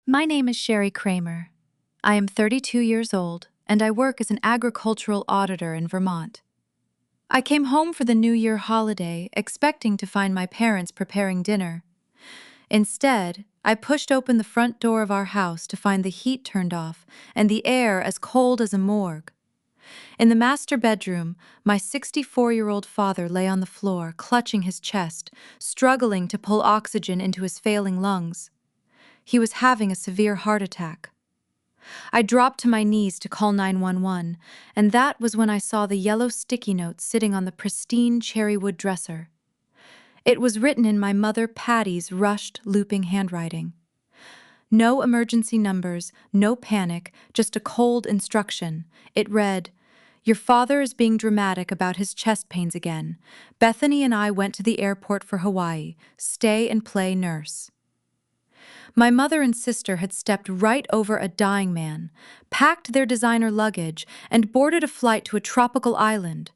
My name is Sherry Kramer. I am 32 years old, and I work as an agricultural auditor in Vermont. I came home for the New Year holiday expecting to find my parents preparing dinner. Instead, I pushed open the front door of our house to find the heat turned off and the air as cold as a morgue. In the master bedroom, my 64-year-old father lay on the floor, clutching his chest, struggling to pull oxygen into his failing lungs. He was having a severe heart attack. I dropped to my knees to call 911, and that was when I saw the yellow sticky note sitting on the pristine cherrywood dresser. It was written in my mother Patty's rushed, looping handwriting. No emergency numbers, no panic, just a cold instruction. It read, "Your father is being dramatic about his chest pains again. Bethany and I went to the airport for Hawaii. Stay and play nurse." My mother and sister had stepped right over a dying man, packed their designer luggage, and boarded a flight to a tropical island.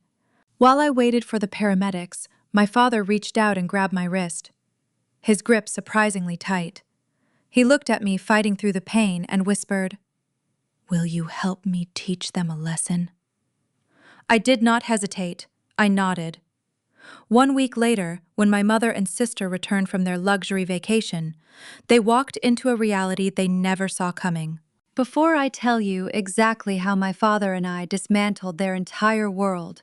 While I waited for the paramedics, my father reached out and grabbed my wrist, his grip surprisingly tight. He looked at me fighting through the pain and whispered, "Will you help me teach them a lesson?" I did not hesitate. I nodded. 1 week later, when my mother and sister returned from their luxury vacation, they walked into a reality they never saw coming. Before I tell you exactly how my father and I dismantled their entire world,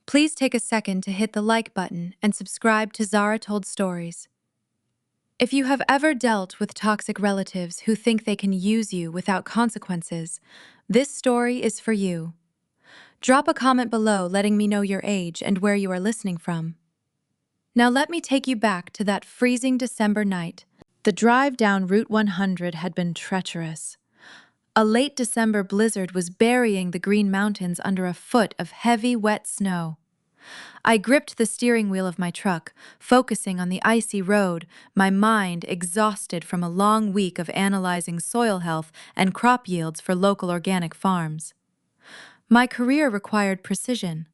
please take a second to hit the like button and subscribe to Zara Told Stories. If you have ever dealt with toxic relatives who think they can use you without consequences, this story is for you. Drop a comment below letting me know your age and where you are listening from. Now let me take you back to that freezing December night. The drive down Route 100 had been treacherous. A late December blizzard was burying the Green Mountains under a foot of heavy, wet snow. I gripped the steering wheel of my truck, focusing on the icy road, my mind exhausted from a long week of analyzing soil health and crop yields for local organic farms. My career required precision.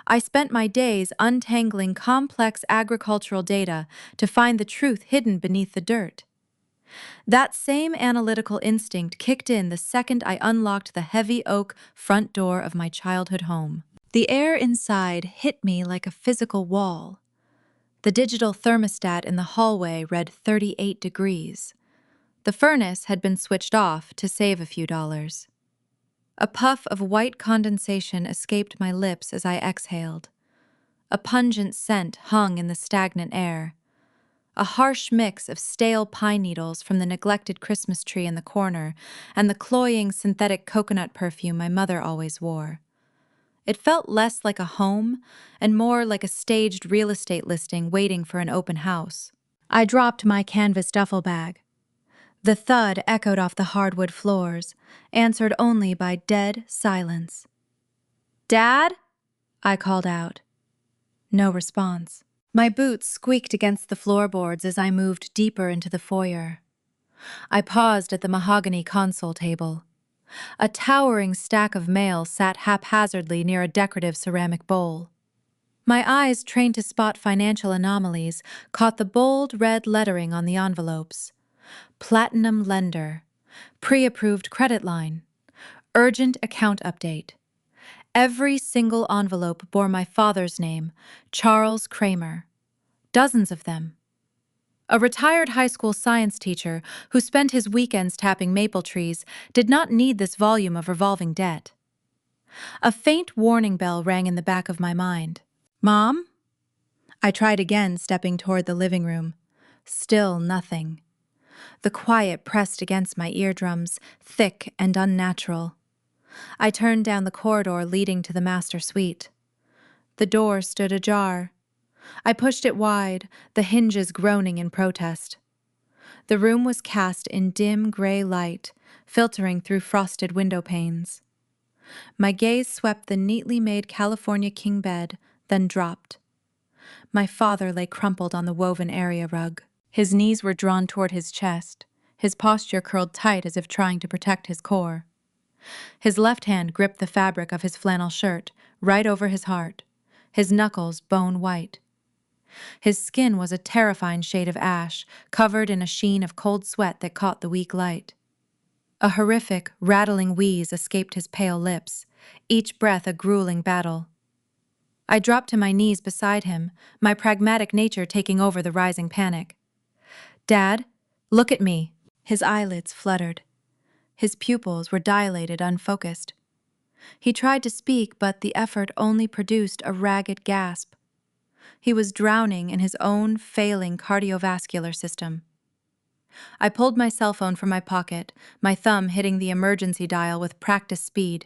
I spent my days untangling complex agricultural data to find the truth hidden beneath the dirt. That same analytical instinct kicked in the second I unlocked the heavy oak front door of my childhood home. The air inside hit me like a physical wall. The digital thermostat in the hallway read 38 degrees. The furnace had been switched off to save a few dollars. A puff of white condensation escaped my lips as I exhaled. A pungent scent hung in the stagnant air. A harsh mix of stale pine needles from the neglected Christmas tree in the corner and the cloying synthetic coconut perfume my mother always wore. It felt less like a home and more like a staged real estate listing waiting for an open house. I dropped my canvas duffel bag. The thud echoed off the hardwood floors, answered only by dead silence. "Dad?" I called out. No response. My boots squeaked against the floorboards as I moved deeper into the foyer. I paused at the mahogany console table. A towering stack of mail sat haphazardly near a decorative ceramic bowl. My eyes, trained to spot financial anomalies, caught the bold red lettering on the envelopes. Platinum lender. Pre-approved credit line. Urgent account update. Every single envelope bore my father's name, Charles Kramer. Dozens of them. A retired high school science teacher who spent his weekends tapping maple trees did not need this volume of revolving debt. A faint warning bell rang in the back of my mind. "Mom?" I tried again, stepping toward the living room. Still nothing. The quiet pressed against my eardrums, thick and unnatural. I turned down the corridor leading to the master suite. The door stood ajar. I pushed it wide, the hinges groaning in protest. The room was cast in dim gray light, filtering through frosted window panes. My gaze swept the neatly made California king bed, then dropped. My father lay crumpled on the woven area rug. His knees were drawn toward his chest, his posture curled tight as if trying to protect his core. His left hand gripped the fabric of his flannel shirt, right over his heart, his knuckles bone white. His skin was a terrifying shade of ash, covered in a sheen of cold sweat that caught the weak light. A horrific, rattling wheeze escaped his pale lips, each breath a grueling battle. I dropped to my knees beside him, my pragmatic nature taking over the rising panic. "Dad, look at me." His eyelids fluttered. His pupils were dilated, unfocused. He tried to speak, but the effort only produced a ragged gasp. He was drowning in his own failing cardiovascular system. I pulled my cell phone from my pocket, my thumb hitting the emergency dial with practiced speed.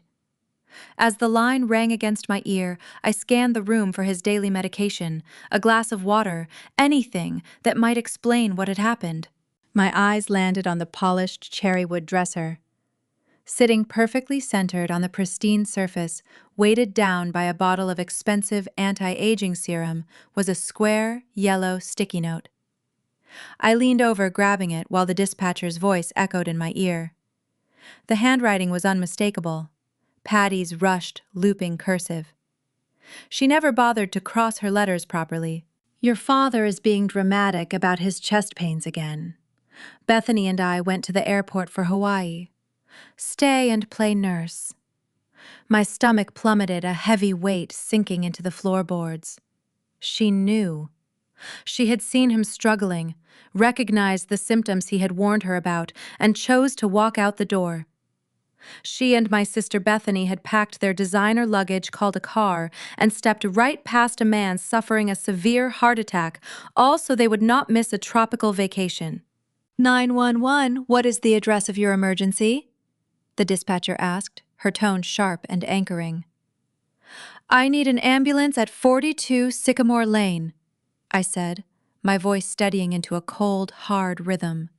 As the line rang against my ear, I scanned the room for his daily medication, a glass of water, anything that might explain what had happened. My eyes landed on the polished cherrywood dresser. Sitting perfectly centered on the pristine surface, weighted down by a bottle of expensive anti-aging serum, was a square, yellow sticky note. I leaned over, grabbing it, while the dispatcher's voice echoed in my ear. The handwriting was unmistakable. Patty's rushed, looping cursive. She never bothered to cross her letters properly. "Your father is being dramatic about his chest pains again. Bethany and I went to the airport for Hawaii. Stay and play nurse." My stomach plummeted, a heavy weight sinking into the floorboards. She knew. She had seen him struggling, recognized the symptoms he had warned her about, and chose to walk out the door. She and my sister Bethany had packed their designer luggage called a car and stepped right past a man suffering a severe heart attack, all so they would not miss a tropical vacation. 911, what is the address of your emergency?" the dispatcher asked, her tone sharp and anchoring. "I need an ambulance at 42 Sycamore Lane," I said, my voice steadying into a cold, hard rhythm.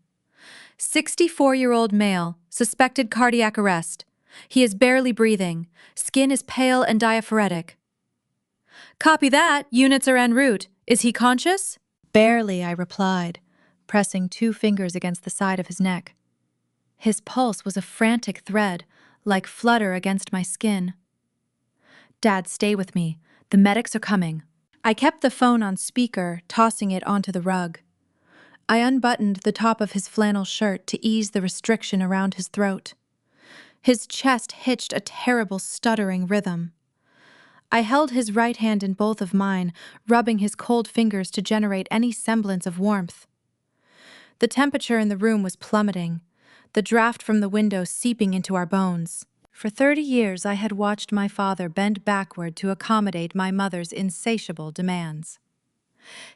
64-year-old male, suspected cardiac arrest. He is barely breathing. Skin is pale and diaphoretic." "Copy that. Units are en route. Is he conscious?" "Barely," I replied, pressing 2 fingers against the side of his neck. His pulse was a frantic thread, like flutter against my skin. "Dad, stay with me. The medics are coming." I kept the phone on speaker, tossing it onto the rug. I unbuttoned the top of his flannel shirt to ease the restriction around his throat. His chest hitched a terrible stuttering rhythm. I held his right hand in both of mine, rubbing his cold fingers to generate any semblance of warmth. The temperature in the room was plummeting, the draft from the window seeping into our bones. For 30 years I had watched my father bend backward to accommodate my mother's insatiable demands.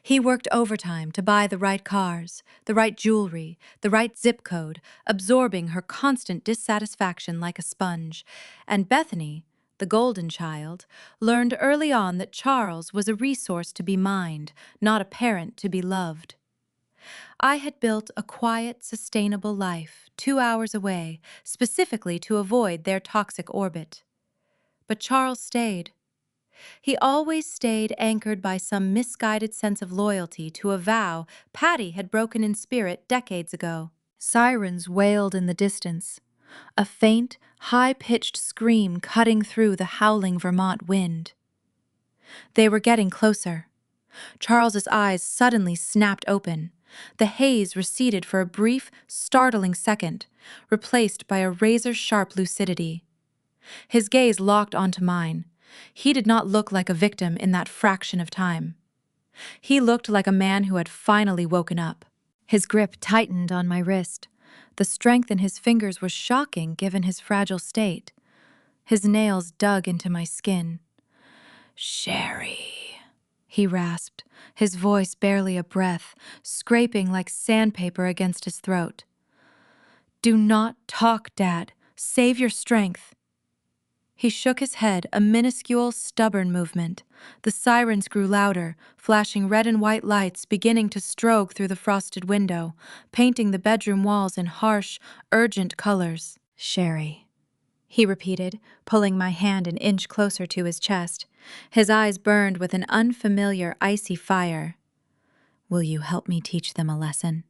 He worked overtime to buy the right cars, the right jewelry, the right zip code, absorbing her constant dissatisfaction like a sponge. And Bethany, the golden child, learned early on that Charles was a resource to be mined, not a parent to be loved. I had built a quiet, sustainable life 2 hours away, specifically to avoid their toxic orbit. But Charles stayed. He always stayed anchored by some misguided sense of loyalty to a vow Patty had broken in spirit decades ago. Sirens wailed in the distance, a faint, high-pitched scream cutting through the howling Vermont wind. They were getting closer. Charles's eyes suddenly snapped open. The haze receded for a brief, startling second, replaced by a razor-sharp lucidity. His gaze locked onto mine. He did not look like a victim in that fraction of time. He looked like a man who had finally woken up. His grip tightened on my wrist. The strength in his fingers was shocking given his fragile state. His nails dug into my skin. "Sherry," he rasped, his voice barely a breath, scraping like sandpaper against his throat. "Do not talk, Dad. Save your strength." He shook his head, a minuscule, stubborn movement. The sirens grew louder, flashing red and white lights beginning to stroke through the frosted window, painting the bedroom walls in harsh, urgent colors. "Sherry," he repeated, pulling my hand an inch closer to his chest. His eyes burned with an unfamiliar, icy fire. "Will you help me teach them a lesson?"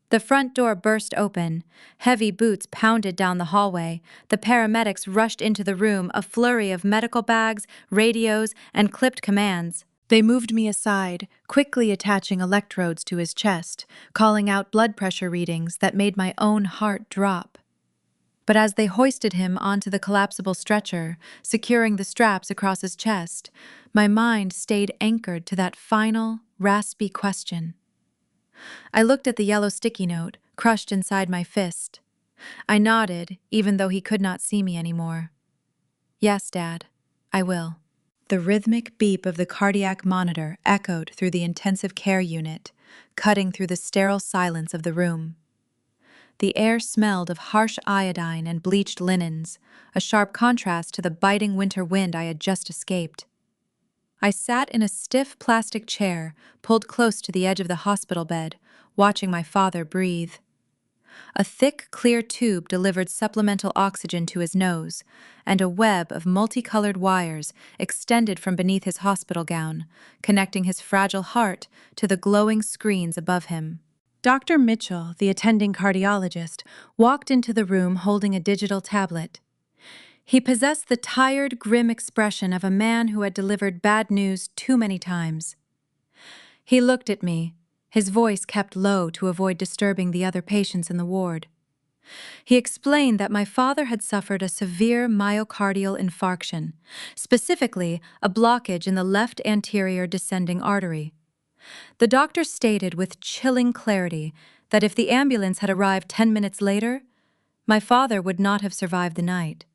The front door burst open. Heavy boots pounded down the hallway. The paramedics rushed into the room, a flurry of medical bags, radios, and clipped commands. They moved me aside, quickly attaching electrodes to his chest, calling out blood pressure readings that made my own heart drop. But as they hoisted him onto the collapsible stretcher, securing the straps across his chest, my mind stayed anchored to that final, raspy question. I looked at the yellow sticky note, crushed inside my fist. I nodded, even though he could not see me anymore. Yes, Dad, I will. The rhythmic beep of the cardiac monitor echoed through the intensive care unit, cutting through the sterile silence of the room. The air smelled of harsh iodine and bleached linens, a sharp contrast to the biting winter wind I had just escaped. I sat in a stiff plastic chair, pulled close to the edge of the hospital bed, watching my father breathe. A thick, clear tube delivered supplemental oxygen to his nose, and a web of multicolored wires extended from beneath his hospital gown, connecting his fragile heart to the glowing screens above him. Dr. Mitchell, the attending cardiologist, walked into the room holding a digital tablet. He possessed the tired, grim expression of a man who had delivered bad news too many times. He looked at me, his voice kept low to avoid disturbing the other patients in the ward. He explained that my father had suffered a severe myocardial infarction, specifically a blockage in the left anterior descending artery. The doctor stated with chilling clarity that if the ambulance had arrived 10 minutes later, my father would not have survived the night.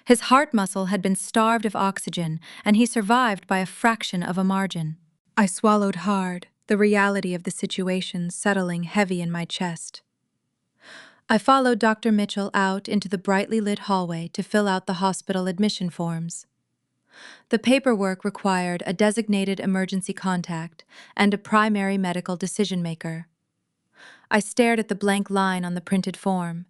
His heart muscle had been starved of oxygen, and he survived by a fraction of a margin. I swallowed hard, the reality of the situation settling heavy in my chest. I followed Dr. Mitchell out into the brightly lit hallway to fill out the hospital admission forms. The paperwork required a designated emergency contact and a primary medical decision-maker. I stared at the blank line on the printed form.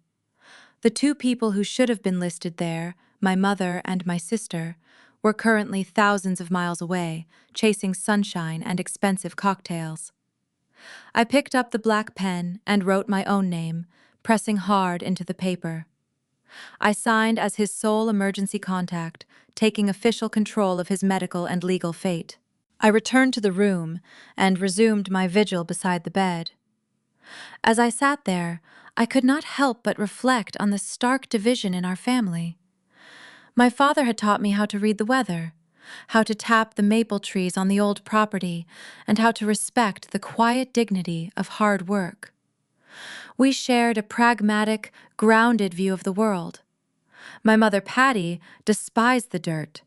The two people who should have been listed there, my mother and my sister, were currently thousands of miles away, chasing sunshine and expensive cocktails. I picked up the black pen and wrote my own name, pressing hard into the paper. I signed as his sole emergency contact, taking official control of his medical and legal fate. I returned to the room and resumed my vigil beside the bed. As I sat there, I could not help but reflect on the stark division in our family. My father had taught me how to read the weather, how to tap the maple trees on the old property, and how to respect the quiet dignity of hard work. We shared a pragmatic, grounded view of the world. My mother, Patty, despised the dirt.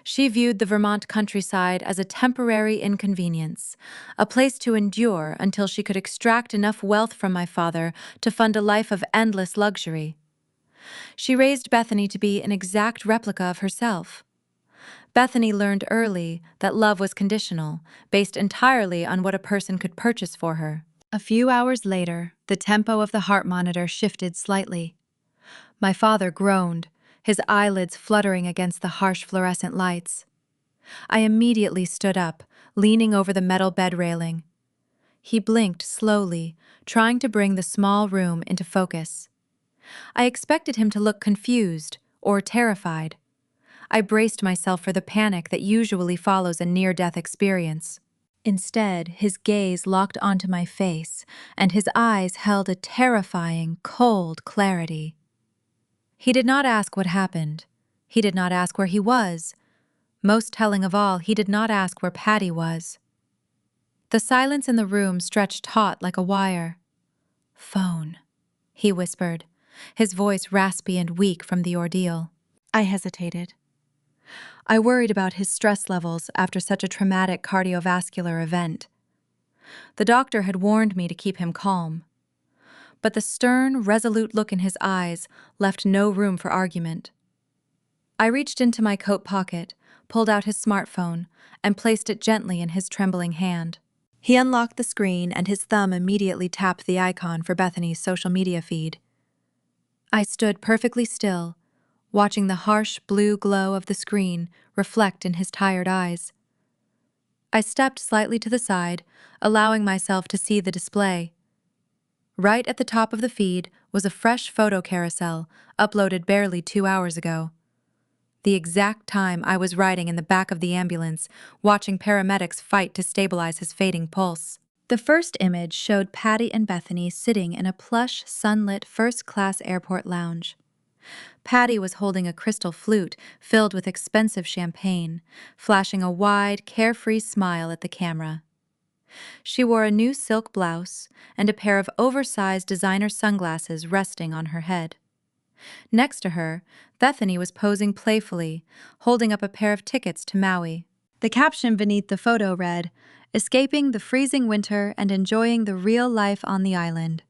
She viewed the Vermont countryside as a temporary inconvenience, a place to endure until she could extract enough wealth from my father to fund a life of endless luxury. She raised Bethany to be an exact replica of herself. Bethany learned early that love was conditional, based entirely on what a person could purchase for her. A few hours later, the tempo of the heart monitor shifted slightly. My father groaned, his eyelids fluttering against the harsh fluorescent lights. I immediately stood up, leaning over the metal bed railing. He blinked slowly, trying to bring the small room into focus. I expected him to look confused or terrified. I braced myself for the panic that usually follows a near-death experience. Instead, his gaze locked onto my face, and his eyes held a terrifying, cold clarity. He did not ask what happened. He did not ask where he was. Most telling of all, he did not ask where Patty was. The silence in the room stretched taut like a wire. "Phone," he whispered, his voice raspy and weak from the ordeal. I hesitated. I worried about his stress levels after such a traumatic cardiovascular event. The doctor had warned me to keep him calm. But the stern, resolute look in his eyes left no room for argument. I reached into my coat pocket, pulled out his smartphone, and placed it gently in his trembling hand. He unlocked the screen, and his thumb immediately tapped the icon for Bethany's social media feed. I stood perfectly still, watching the harsh blue glow of the screen reflect in his tired eyes. I stepped slightly to the side, allowing myself to see the display. Right at the top of the feed was a fresh photo carousel, uploaded barely 2 hours ago. the exact time I was riding in the back of the ambulance, watching paramedics fight to stabilize his fading pulse. The first image showed Patty and Bethany sitting in a plush, sunlit first-class airport lounge. Patty was holding a crystal flute filled with expensive champagne, flashing a wide, carefree smile at the camera. She wore a new silk blouse and a pair of oversized designer sunglasses resting on her head. Next to her, Bethany was posing playfully, holding up a pair of tickets to Maui. The caption beneath the photo read, "Escaping the freezing winter and enjoying the real life on the island."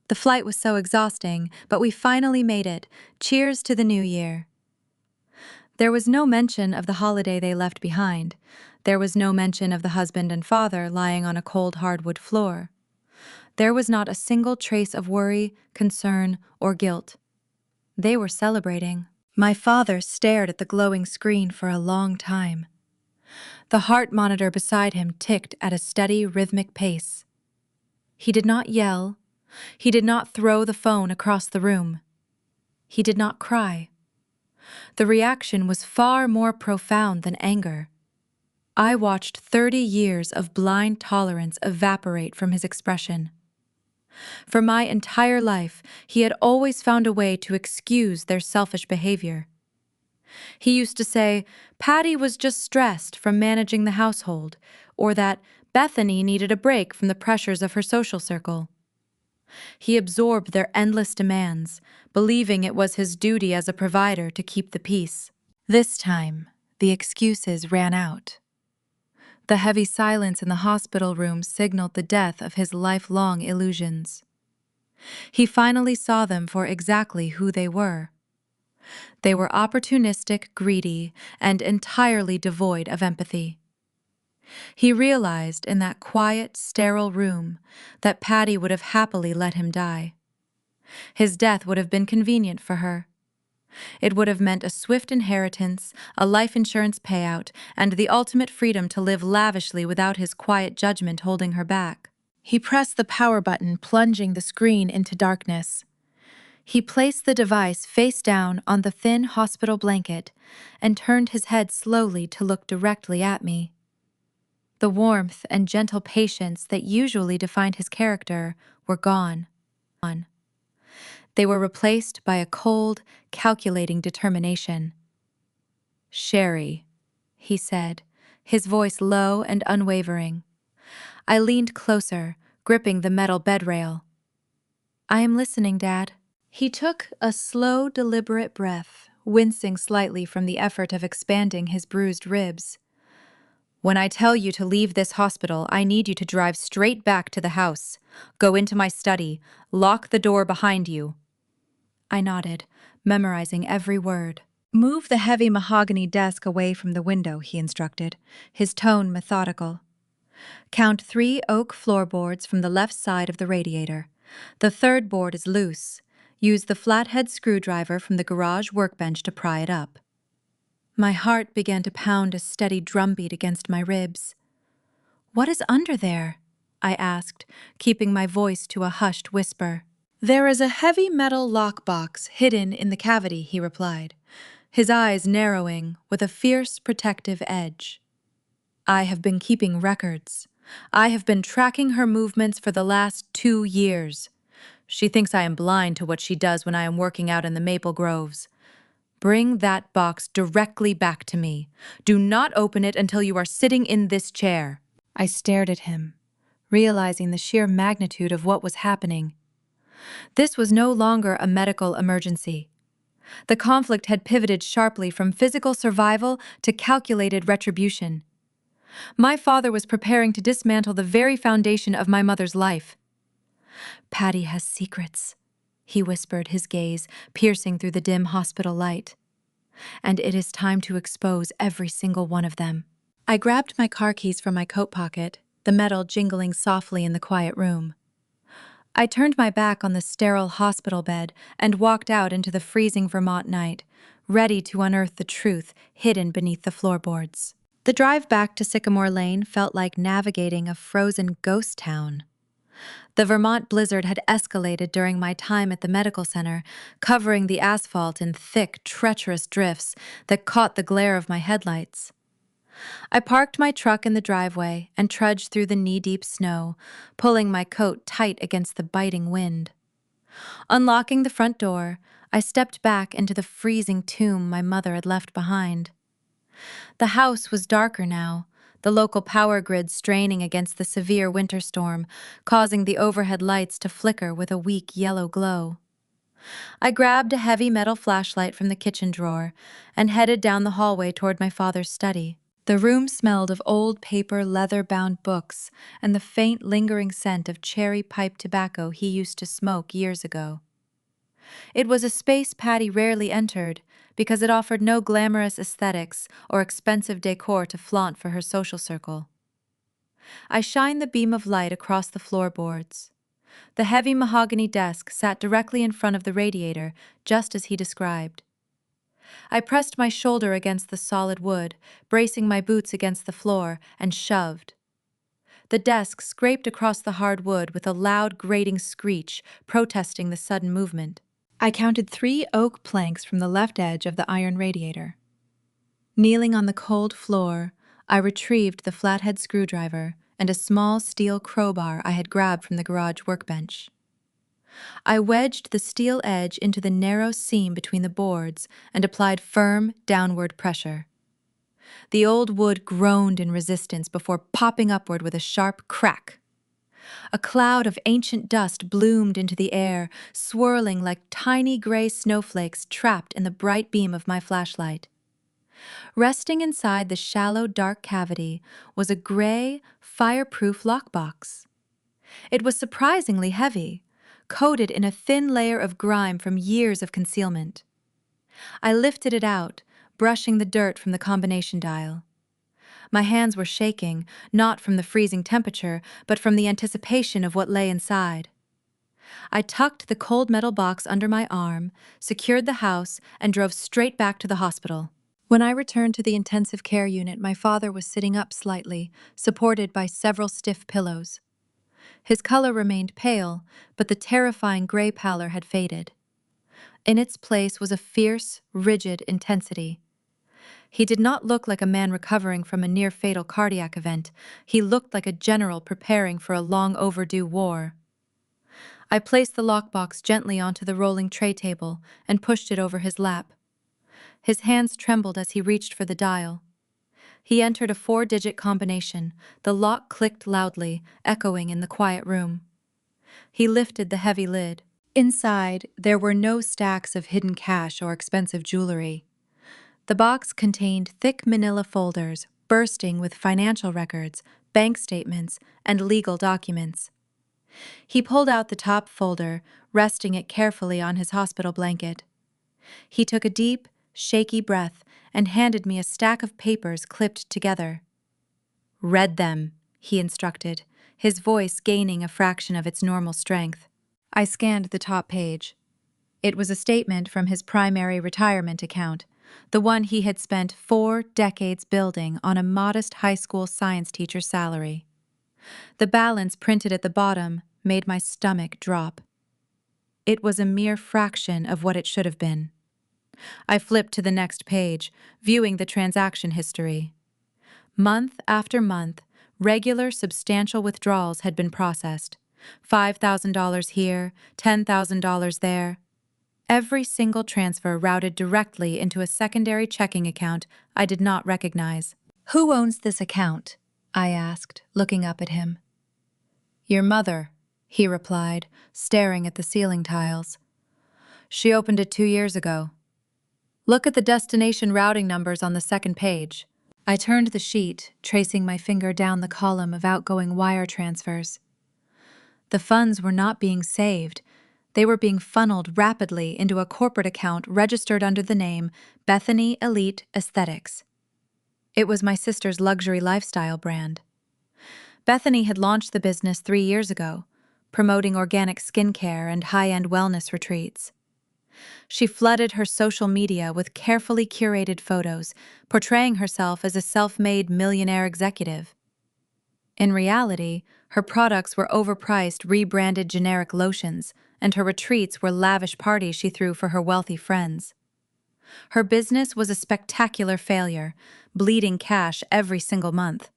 The flight was so exhausting, but we finally made it. Cheers to the new year. There was no mention of the holiday they left behind. There was no mention of the husband and father lying on a cold hardwood floor. There was not a single trace of worry, concern, or guilt. They were celebrating. My father stared at the glowing screen for a long time. The heart monitor beside him ticked at a steady, rhythmic pace. He did not yell. He did not throw the phone across the room. He did not cry. The reaction was far more profound than anger. I watched 30 years of blind tolerance evaporate from his expression. For my entire life, he had always found a way to excuse their selfish behavior. He used to say Patty was just stressed from managing the household, or that Bethany needed a break from the pressures of her social circle. He absorbed their endless demands, believing it was his duty as a provider to keep the peace. This time, the excuses ran out. The heavy silence in the hospital room signaled the death of his lifelong illusions. He finally saw them for exactly who they were. They were opportunistic, greedy, and entirely devoid of empathy. He realized in that quiet, sterile room that Patty would have happily let him die. His death would have been convenient for her. It would have meant a swift inheritance, a life insurance payout, and the ultimate freedom to live lavishly without his quiet judgment holding her back. He pressed the power button, plunging the screen into darkness. He placed the device face down on the thin hospital blanket and turned his head slowly to look directly at me. The warmth and gentle patience that usually defined his character were gone. They were replaced by a cold, calculating determination. "Sherry," he said, his voice low and unwavering. I leaned closer, gripping the metal bedrail. "I am listening, Dad." He took a slow, deliberate breath, wincing slightly from the effort of expanding his bruised ribs. "When I tell you to leave this hospital, I need you to drive straight back to the house. Go into my study. Lock the door behind you." I nodded, memorizing every word. "Move the heavy mahogany desk away from the window," he instructed, his tone methodical. "Count 3 oak floorboards from the left side of the radiator. The third board is loose. Use the flathead screwdriver from the garage workbench to pry it up." My heart began to pound a steady drumbeat against my ribs. "What is under there?" I asked, keeping my voice to a hushed whisper. "There is a heavy metal lockbox hidden in the cavity," he replied, his eyes narrowing with a fierce protective edge. "I have been keeping records. I have been tracking her movements for the last 2 years. She thinks I am blind to what she does when I am working out in the maple groves. Bring that box directly back to me. Do not open it until you are sitting in this chair." I stared at him, realizing the sheer magnitude of what was happening. This was no longer a medical emergency. The conflict had pivoted sharply from physical survival to calculated retribution. My father was preparing to dismantle the very foundation of my mother's life. "Patty has secrets," he whispered, his gaze piercing through the dim hospital light. "And it is time to expose every single one of them." I grabbed my car keys from my coat pocket, the metal jingling softly in the quiet room. I turned my back on the sterile hospital bed and walked out into the freezing Vermont night, ready to unearth the truth hidden beneath the floorboards. The drive back to Sycamore Lane felt like navigating a frozen ghost town. The Vermont blizzard had escalated during my time at the medical center, covering the asphalt in thick, treacherous drifts that caught the glare of my headlights. I parked my truck in the driveway and trudged through the knee-deep snow, pulling my coat tight against the biting wind. Unlocking the front door, I stepped back into the freezing tomb my mother had left behind. The house was darker now, the local power grid straining against the severe winter storm, causing the overhead lights to flicker with a weak yellow glow. I grabbed a heavy metal flashlight from the kitchen drawer and headed down the hallway toward my father's study. The room smelled of old paper, leather-bound books and the faint, lingering scent of cherry pipe tobacco he used to smoke years ago. It was a space Patty rarely entered because it offered no glamorous aesthetics or expensive decor to flaunt for her social circle. I shined the beam of light across the floorboards. The heavy mahogany desk sat directly in front of the radiator, just as he described. I pressed my shoulder against the solid wood, bracing my boots against the floor, and shoved. The desk scraped across the hard wood with a loud grating screech, protesting the sudden movement. I counted 3 oak planks from the left edge of the iron radiator. Kneeling on the cold floor, I retrieved the flathead screwdriver and a small steel crowbar I had grabbed from the garage workbench. I wedged the steel edge into the narrow seam between the boards and applied firm, downward pressure. The old wood groaned in resistance before popping upward with a sharp crack. A cloud of ancient dust bloomed into the air, swirling like tiny gray snowflakes trapped in the bright beam of my flashlight. Resting inside the shallow, dark cavity was a gray, fireproof lockbox. It was surprisingly heavy, coated in a thin layer of grime from years of concealment. I lifted it out, brushing the dirt from the combination dial. My hands were shaking, not from the freezing temperature, but from the anticipation of what lay inside. I tucked the cold metal box under my arm, secured the house, and drove straight back to the hospital. When I returned to the intensive care unit, my father was sitting up slightly, supported by several stiff pillows. His color remained pale, but the terrifying gray pallor had faded. In its place was a fierce, rigid intensity. He did not look like a man recovering from a near-fatal cardiac event. He looked like a general preparing for a long-overdue war. I placed the lockbox gently onto the rolling tray table and pushed it over his lap. His hands trembled as he reached for the dial. He entered a 4-digit combination. The lock clicked loudly, echoing in the quiet room. He lifted the heavy lid. Inside, there were no stacks of hidden cash or expensive jewelry. The box contained thick manila folders bursting with financial records, bank statements, and legal documents. He pulled out the top folder, resting it carefully on his hospital blanket. He took a deep, shaky breath and handed me a stack of papers clipped together. "Read them," he instructed, his voice gaining a fraction of its normal strength. I scanned the top page. It was a statement from his primary retirement account, the one he had spent 4 decades building on a modest high school science teacher's salary. The balance printed at the bottom made my stomach drop. It was a mere fraction of what it should have been. I flipped to the next page, viewing the transaction history. Month after month, regular substantial withdrawals had been processed. $5,000 here, $10,000 there. Every single transfer routed directly into a secondary checking account I did not recognize. "Who owns this account?" I asked, looking up at him. "Your mother," he replied, staring at the ceiling tiles. "She opened it 2 years ago. Look at the destination routing numbers on the second page." I turned the sheet, tracing my finger down the column of outgoing wire transfers. The funds were not being saved. They were being funneled rapidly into a corporate account registered under the name Bethany Elite Aesthetics. It was my sister's luxury lifestyle brand. Bethany had launched the business 3 years ago, promoting organic skincare and high-end wellness retreats. She flooded her social media with carefully curated photos, portraying herself as a self-made millionaire executive. In reality, her products were overpriced, rebranded generic lotions, and her retreats were lavish parties she threw for her wealthy friends. Her business was a spectacular failure, bleeding cash every single month.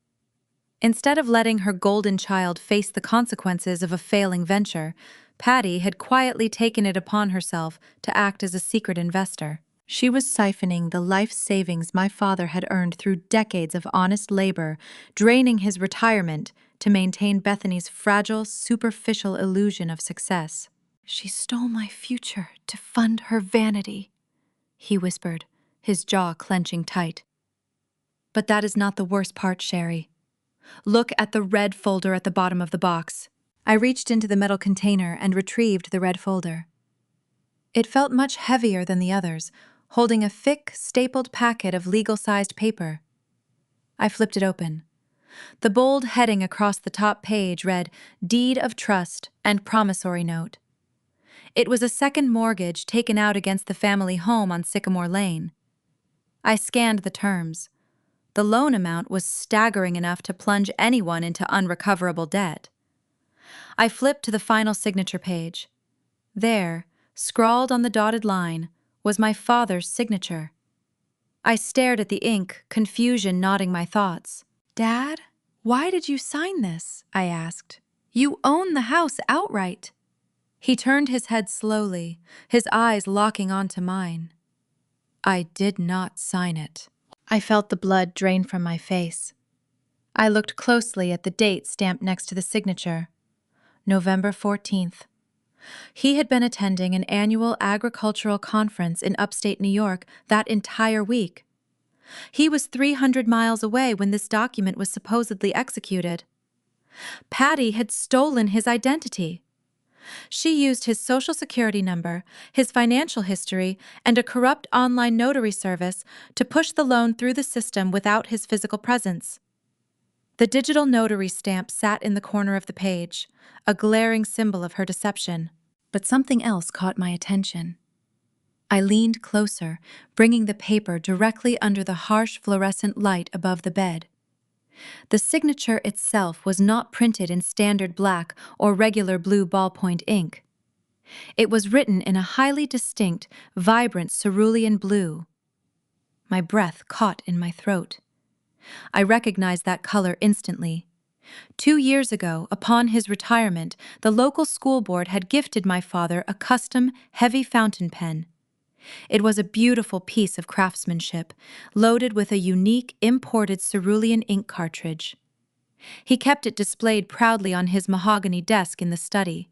Instead of letting her golden child face the consequences of a failing venture, Patty had quietly taken it upon herself to act as a secret investor. She was siphoning the life savings my father had earned through decades of honest labor, draining his retirement to maintain Bethany's fragile, superficial illusion of success. "She stole my future to fund her vanity," he whispered, his jaw clenching tight. "But that is not the worst part, Sherry. Look at the red folder at the bottom of the box." I reached into the metal container and retrieved the red folder. It felt much heavier than the others, holding a thick, stapled packet of legal-sized paper. I flipped it open. The bold heading across the top page read, "Deed of Trust and Promissory Note." It was a second mortgage taken out against the family home on Sycamore Lane. I scanned the terms. The loan amount was staggering enough to plunge anyone into unrecoverable debt. I flipped to the final signature page. There, scrawled on the dotted line, was my father's signature. I stared at the ink, confusion knotting my thoughts. "Dad, why did you sign this?" I asked. "You own the house outright." He turned his head slowly, his eyes locking onto mine. "I did not sign it." I felt the blood drain from my face. I looked closely at the date stamped next to the signature. November 14th. He had been attending an annual agricultural conference in upstate New York that entire week. He was 300 miles away when this document was supposedly executed. Patty had stolen his identity. She used his social security number, his financial history, and a corrupt online notary service to push the loan through the system without his physical presence. The digital notary stamp sat in the corner of the page, a glaring symbol of her deception. But something else caught my attention. I leaned closer, bringing the paper directly under the harsh fluorescent light above the bed. The signature itself was not printed in standard black or regular blue ballpoint ink. It was written in a highly distinct, vibrant cerulean blue. My breath caught in my throat. I recognized that color instantly. 2 years ago, upon his retirement, the local school board had gifted my father a custom, heavy fountain pen. It was a beautiful piece of craftsmanship, loaded with a unique, imported cerulean ink cartridge. He kept it displayed proudly on his mahogany desk in the study.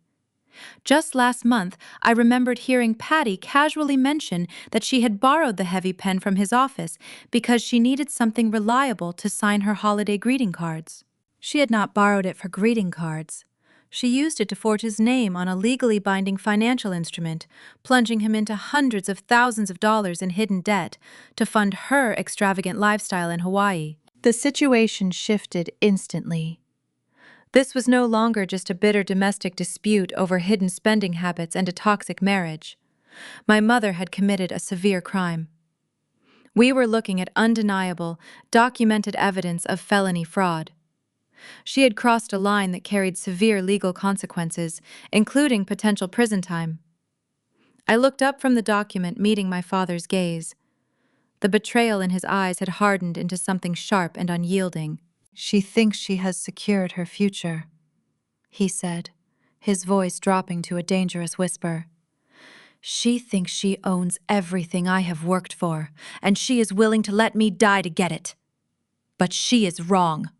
Just last month, I remembered hearing Patty casually mention that she had borrowed the heavy pen from his office because she needed something reliable to sign her holiday greeting cards. She had not borrowed it for greeting cards. She used it to forge his name on a legally binding financial instrument, plunging him into hundreds of thousands of dollars in hidden debt to fund her extravagant lifestyle in Hawaii. The situation shifted instantly. This was no longer just a bitter domestic dispute over hidden spending habits and a toxic marriage. My mother had committed a severe crime. We were looking at undeniable, documented evidence of felony fraud. She had crossed a line that carried severe legal consequences, including potential prison time. I looked up from the document, meeting my father's gaze. The betrayal in his eyes had hardened into something sharp and unyielding. "She thinks she has secured her future," he said, his voice dropping to a dangerous whisper. "She thinks she owns everything I have worked for, and she is willing to let me die to get it. But she is wrong."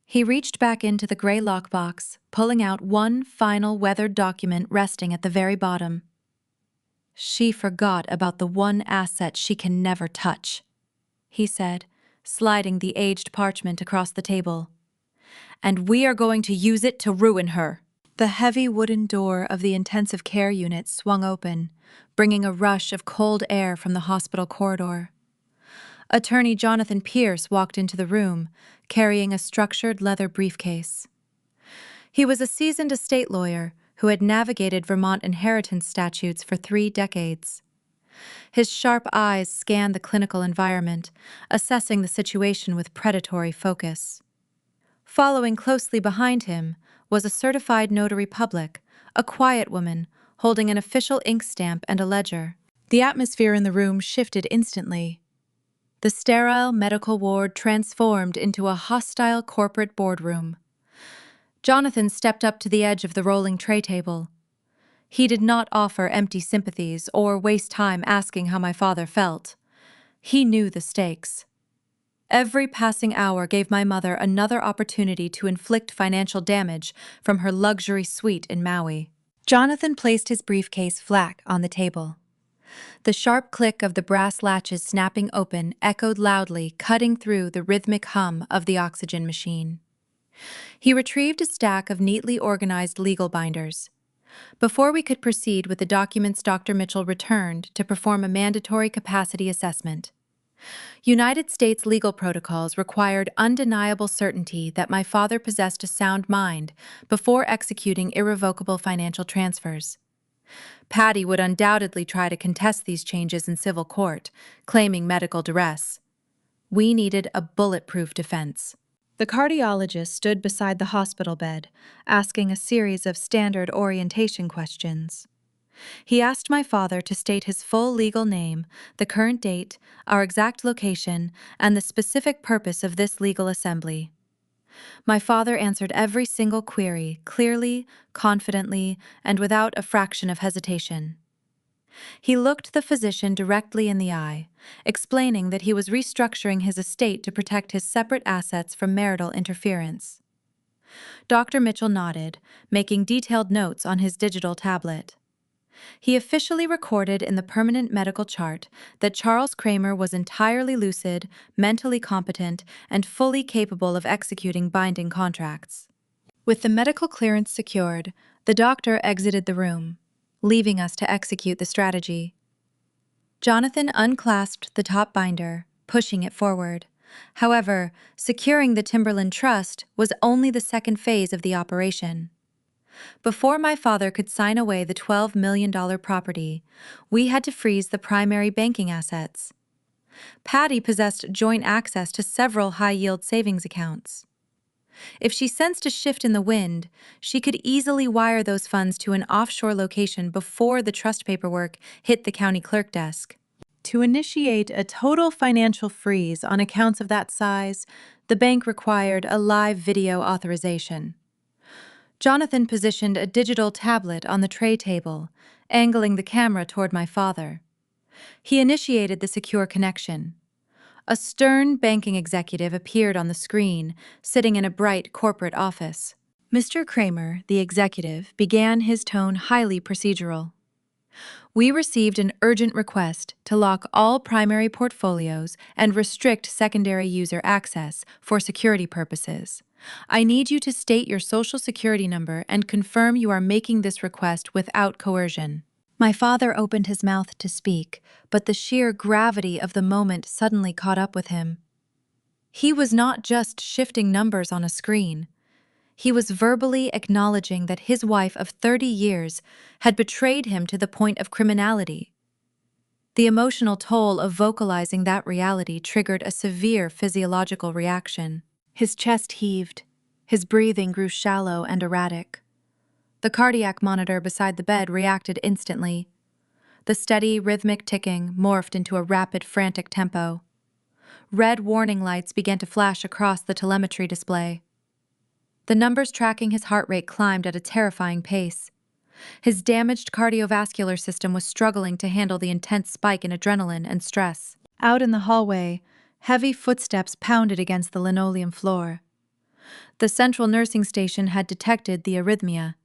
He reached back into the gray lockbox, pulling out one final weathered document resting at the very bottom. "She forgot about the one asset she can never touch," he said, sliding the aged parchment across the table. "And we are going to use it to ruin her." The heavy wooden door of the intensive care unit swung open, bringing a rush of cold air from the hospital corridor. Attorney Jonathan Pierce walked into the room, carrying a structured leather briefcase. He was a seasoned estate lawyer who had navigated Vermont inheritance statutes for 3 decades. His sharp eyes scanned the clinical environment, assessing the situation with predatory focus. Following closely behind him was a certified notary public, a quiet woman holding an official ink stamp and a ledger. The atmosphere in the room shifted instantly. The sterile medical ward transformed into a hostile corporate boardroom. Jonathan stepped up to the edge of the rolling tray table. He did not offer empty sympathies or waste time asking how my father felt. He knew the stakes. Every passing hour gave my mother another opportunity to inflict financial damage from her luxury suite in Maui. Jonathan placed his briefcase flat on the table. The sharp click of the brass latches snapping open echoed loudly, cutting through the rhythmic hum of the oxygen machine. He retrieved a stack of neatly organized legal binders. Before we could proceed with the documents, Dr. Mitchell returned to perform a mandatory capacity assessment. United States legal protocols required undeniable certainty that my father possessed a sound mind before executing irrevocable financial transfers. Patty would undoubtedly try to contest these changes in civil court, claiming medical duress. We needed a bulletproof defense. The cardiologist stood beside the hospital bed, asking a series of standard orientation questions. He asked my father to state his full legal name, the current date, our exact location, and the specific purpose of this legal assembly. My father answered every single query clearly, confidently, and without a fraction of hesitation. He looked the physician directly in the eye, explaining that he was restructuring his estate to protect his separate assets from marital interference. Dr. Mitchell nodded, making detailed notes on his digital tablet. He officially recorded in the permanent medical chart that Charles Kramer was entirely lucid, mentally competent, and fully capable of executing binding contracts. With the medical clearance secured, the doctor exited the room, leaving us to execute the strategy. Jonathan unclasped the top binder, pushing it forward. However, securing the Timberland Trust was only the second phase of the operation. Before my father could sign away the $12 million property, we had to freeze the primary banking assets. Patty possessed joint access to several high-yield savings accounts. If she sensed a shift in the wind, she could easily wire those funds to an offshore location before the trust paperwork hit the county clerk desk. To initiate a total financial freeze on accounts of that size, the bank required a live video authorization. Jonathan positioned a digital tablet on the tray table, angling the camera toward my father. He initiated the secure connection. A stern banking executive appeared on the screen, sitting in a bright corporate office. Mr. Kramer, the executive, began his tone highly procedural. We received an urgent request to lock all primary portfolios and restrict secondary user access for security purposes. I need you to state your social security number and confirm you are making this request without coercion. My father opened his mouth to speak, but the sheer gravity of the moment suddenly caught up with him. He was not just shifting numbers on a screen. He was verbally acknowledging that his wife of 30 years had betrayed him to the point of criminality. The emotional toll of vocalizing that reality triggered a severe physiological reaction. His chest heaved. His breathing grew shallow and erratic. The cardiac monitor beside the bed reacted instantly. The steady, rhythmic ticking morphed into a rapid, frantic tempo. Red warning lights began to flash across the telemetry display. The numbers tracking his heart rate climbed at a terrifying pace. His damaged cardiovascular system was struggling to handle the intense spike in adrenaline and stress. Out in the hallway, heavy footsteps pounded against the linoleum floor. The central nursing station had detected the arrhythmia.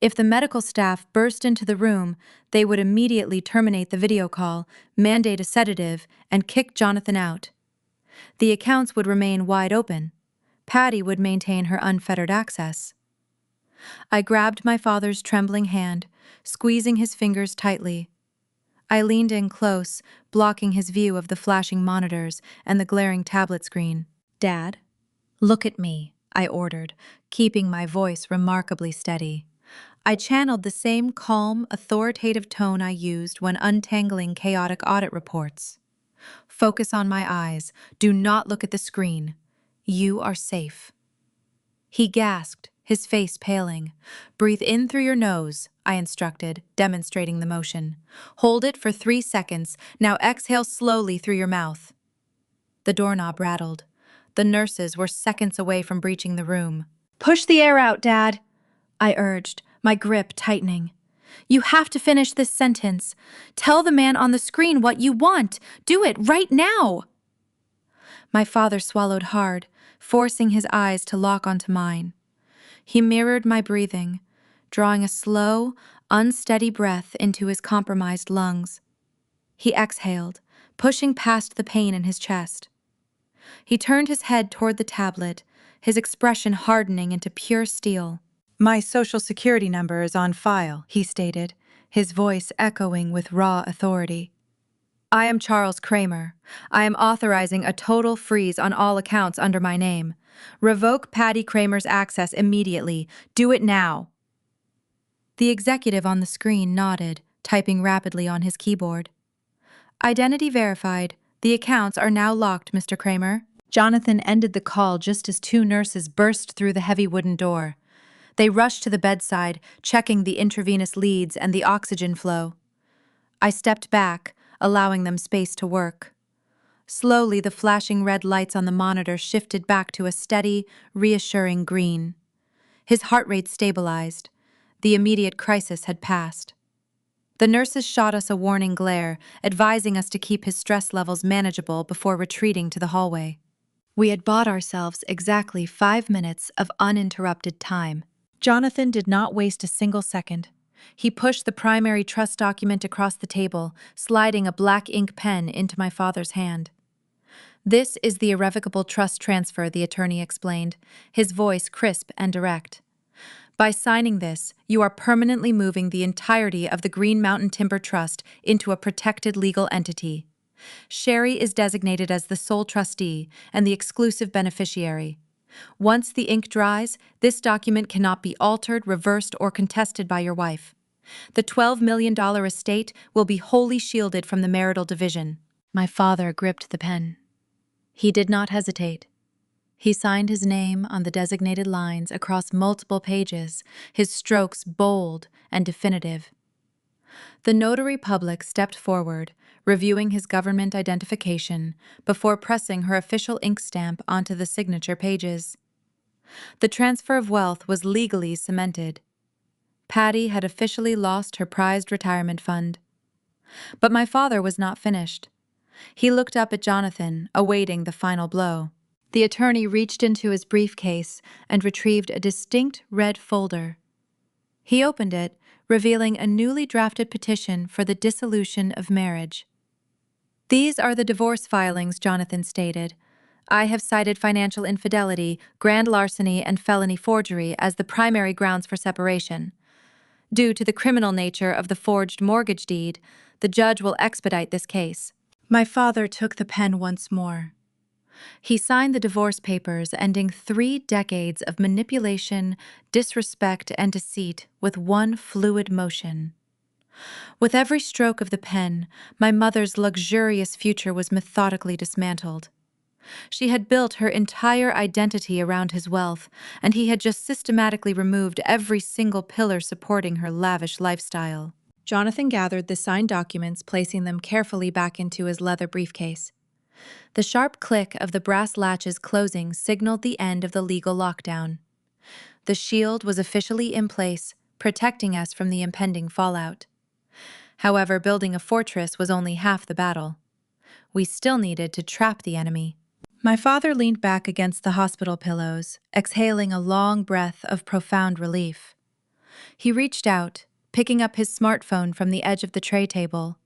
If the medical staff burst into the room, they would immediately terminate the video call, mandate a sedative, and kick Jonathan out. The accounts would remain wide open. Patty would maintain her unfettered access. I grabbed my father's trembling hand, squeezing his fingers tightly. I leaned in close, blocking his view of the flashing monitors and the glaring tablet screen. "Dad, look at me," I ordered, keeping my voice remarkably steady. I channeled the same calm, authoritative tone I used when untangling chaotic audit reports. "Focus on my eyes. Do not look at the screen. You are safe." He gasped, his face paling. "Breathe in through your nose," I instructed, demonstrating the motion. "Hold it for 3 seconds. Now exhale slowly through your mouth." The doorknob rattled. The nurses were seconds away from breaching the room. "Push the air out, Dad," I urged, my grip tightening. "You have to finish this sentence. Tell the man on the screen what you want. Do it right now." My father swallowed hard, forcing his eyes to lock onto mine. He mirrored my breathing, drawing a slow, unsteady breath into his compromised lungs. He exhaled, pushing past the pain in his chest. He turned his head toward the tablet, his expression hardening into pure steel. "My social security number is on file," he stated, his voice echoing with raw authority. "I am Charles Kramer. I am authorizing a total freeze on all accounts under my name. Revoke Patty Kramer's access immediately. Do it now." The executive on the screen nodded, typing rapidly on his keyboard. "Identity verified. The accounts are now locked, Mr. Kramer." Jonathan ended the call just as 2 nurses burst through the heavy wooden door. They rushed to the bedside, checking the intravenous leads and the oxygen flow. I stepped back, allowing them space to work. Slowly, the flashing red lights on the monitor shifted back to a steady, reassuring green. His heart rate stabilized. The immediate crisis had passed. The nurses shot us a warning glare, advising us to keep his stress levels manageable before retreating to the hallway. We had bought ourselves exactly 5 minutes of uninterrupted time. Jonathan did not waste a single second. He pushed the primary trust document across the table, sliding a black ink pen into my father's hand. "This is the irrevocable trust transfer," the attorney explained, his voice crisp and direct. "By signing this, you are permanently moving the entirety of the Green Mountain Timber Trust into a protected legal entity. Sherry is designated as the sole trustee and the exclusive beneficiary. Once the ink dries, this document cannot be altered, reversed, or contested by your wife. The $12 million estate will be wholly shielded from the marital division." My father gripped the pen. He did not hesitate. He signed his name on the designated lines across multiple pages, his strokes bold and definitive. The notary public stepped forward, reviewing his government identification before pressing her official ink stamp onto the signature pages. The transfer of wealth was legally cemented. Patty had officially lost her prized retirement fund. But my father was not finished. He looked up at Jonathan, awaiting the final blow. The attorney reached into his briefcase and retrieved a distinct red folder. He opened it, revealing a newly drafted petition for the dissolution of marriage. "These are the divorce filings," Jonathan stated. "I have cited financial infidelity, grand larceny, and felony forgery as the primary grounds for separation. Due to the criminal nature of the forged mortgage deed, the judge will expedite this case." My father took the pen once more. He signed the divorce papers, ending 3 decades of manipulation, disrespect, and deceit with one fluid motion. With every stroke of the pen, my mother's luxurious future was methodically dismantled. She had built her entire identity around his wealth, and he had just systematically removed every single pillar supporting her lavish lifestyle. Jonathan gathered the signed documents, placing them carefully back into his leather briefcase. The sharp click of the brass latches closing signaled the end of the legal lockdown. The shield was officially in place, protecting us from the impending fallout. However, building a fortress was only half the battle. We still needed to trap the enemy. My father leaned back against the hospital pillows, exhaling a long breath of profound relief. He reached out, picking up his smartphone from the edge of the tray table.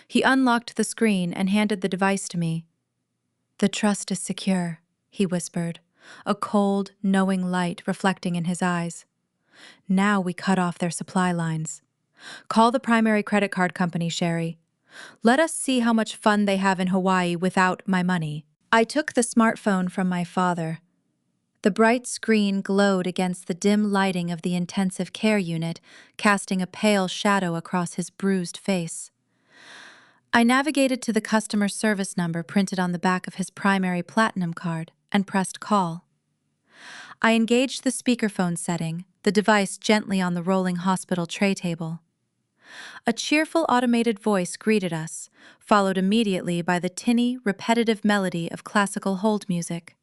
He unlocked the screen and handed the device to me. "The trust is secure," he whispered, a cold, knowing light reflecting in his eyes. "Now we cut off their supply lines. Call the primary credit card company, Sherry. Let us see how much fun they have in Hawaii without my money." I took the smartphone from my father. The bright screen glowed against the dim lighting of the intensive care unit, casting a pale shadow across his bruised face. I navigated to the customer service number printed on the back of his primary platinum card and pressed call. I engaged the speakerphone setting, the device gently on the rolling hospital tray table. A cheerful automated voice greeted us, followed immediately by the tinny, repetitive melody of classical hold music.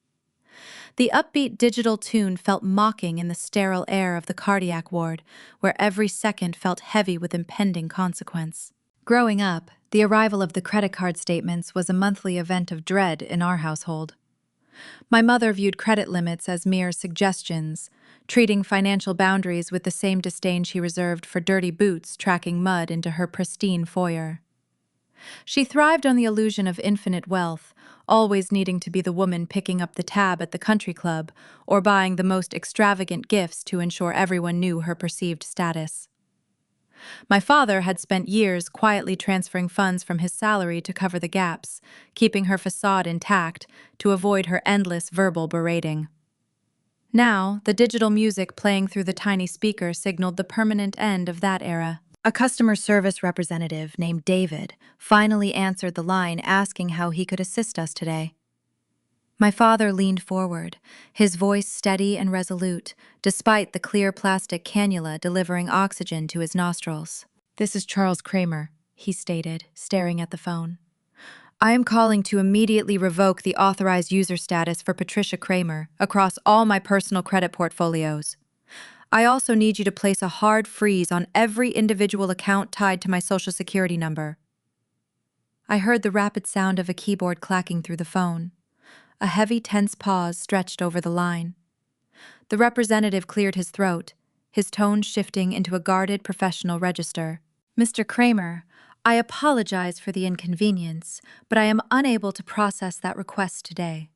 The upbeat digital tune felt mocking in the sterile air of the cardiac ward, where every second felt heavy with impending consequence. Growing up, the arrival of the credit card statements was a monthly event of dread in our household. My mother viewed credit limits as mere suggestions, treating financial boundaries with the same disdain she reserved for dirty boots tracking mud into her pristine foyer. She thrived on the illusion of infinite wealth, always needing to be the woman picking up the tab at the country club or buying the most extravagant gifts to ensure everyone knew her perceived status. My father had spent years quietly transferring funds from his salary to cover the gaps, keeping her facade intact to avoid her endless verbal berating. Now, the digital music playing through the tiny speaker signaled the permanent end of that era. A customer service representative named David finally answered the line asking how he could assist us today. My father leaned forward, his voice steady and resolute, despite the clear plastic cannula delivering oxygen to his nostrils. "This is Charles Kramer," he stated, staring at the phone. "I am calling to immediately revoke the authorized user status for Patricia Kramer across all my personal credit portfolios. I also need you to place a hard freeze on every individual account tied to my Social Security number." I heard the rapid sound of a keyboard clacking through the phone. A heavy, tense pause stretched over the line. The representative cleared his throat, his tone shifting into a guarded professional register. "Mr. Kramer, I apologize for the inconvenience, but I am unable to process that request today.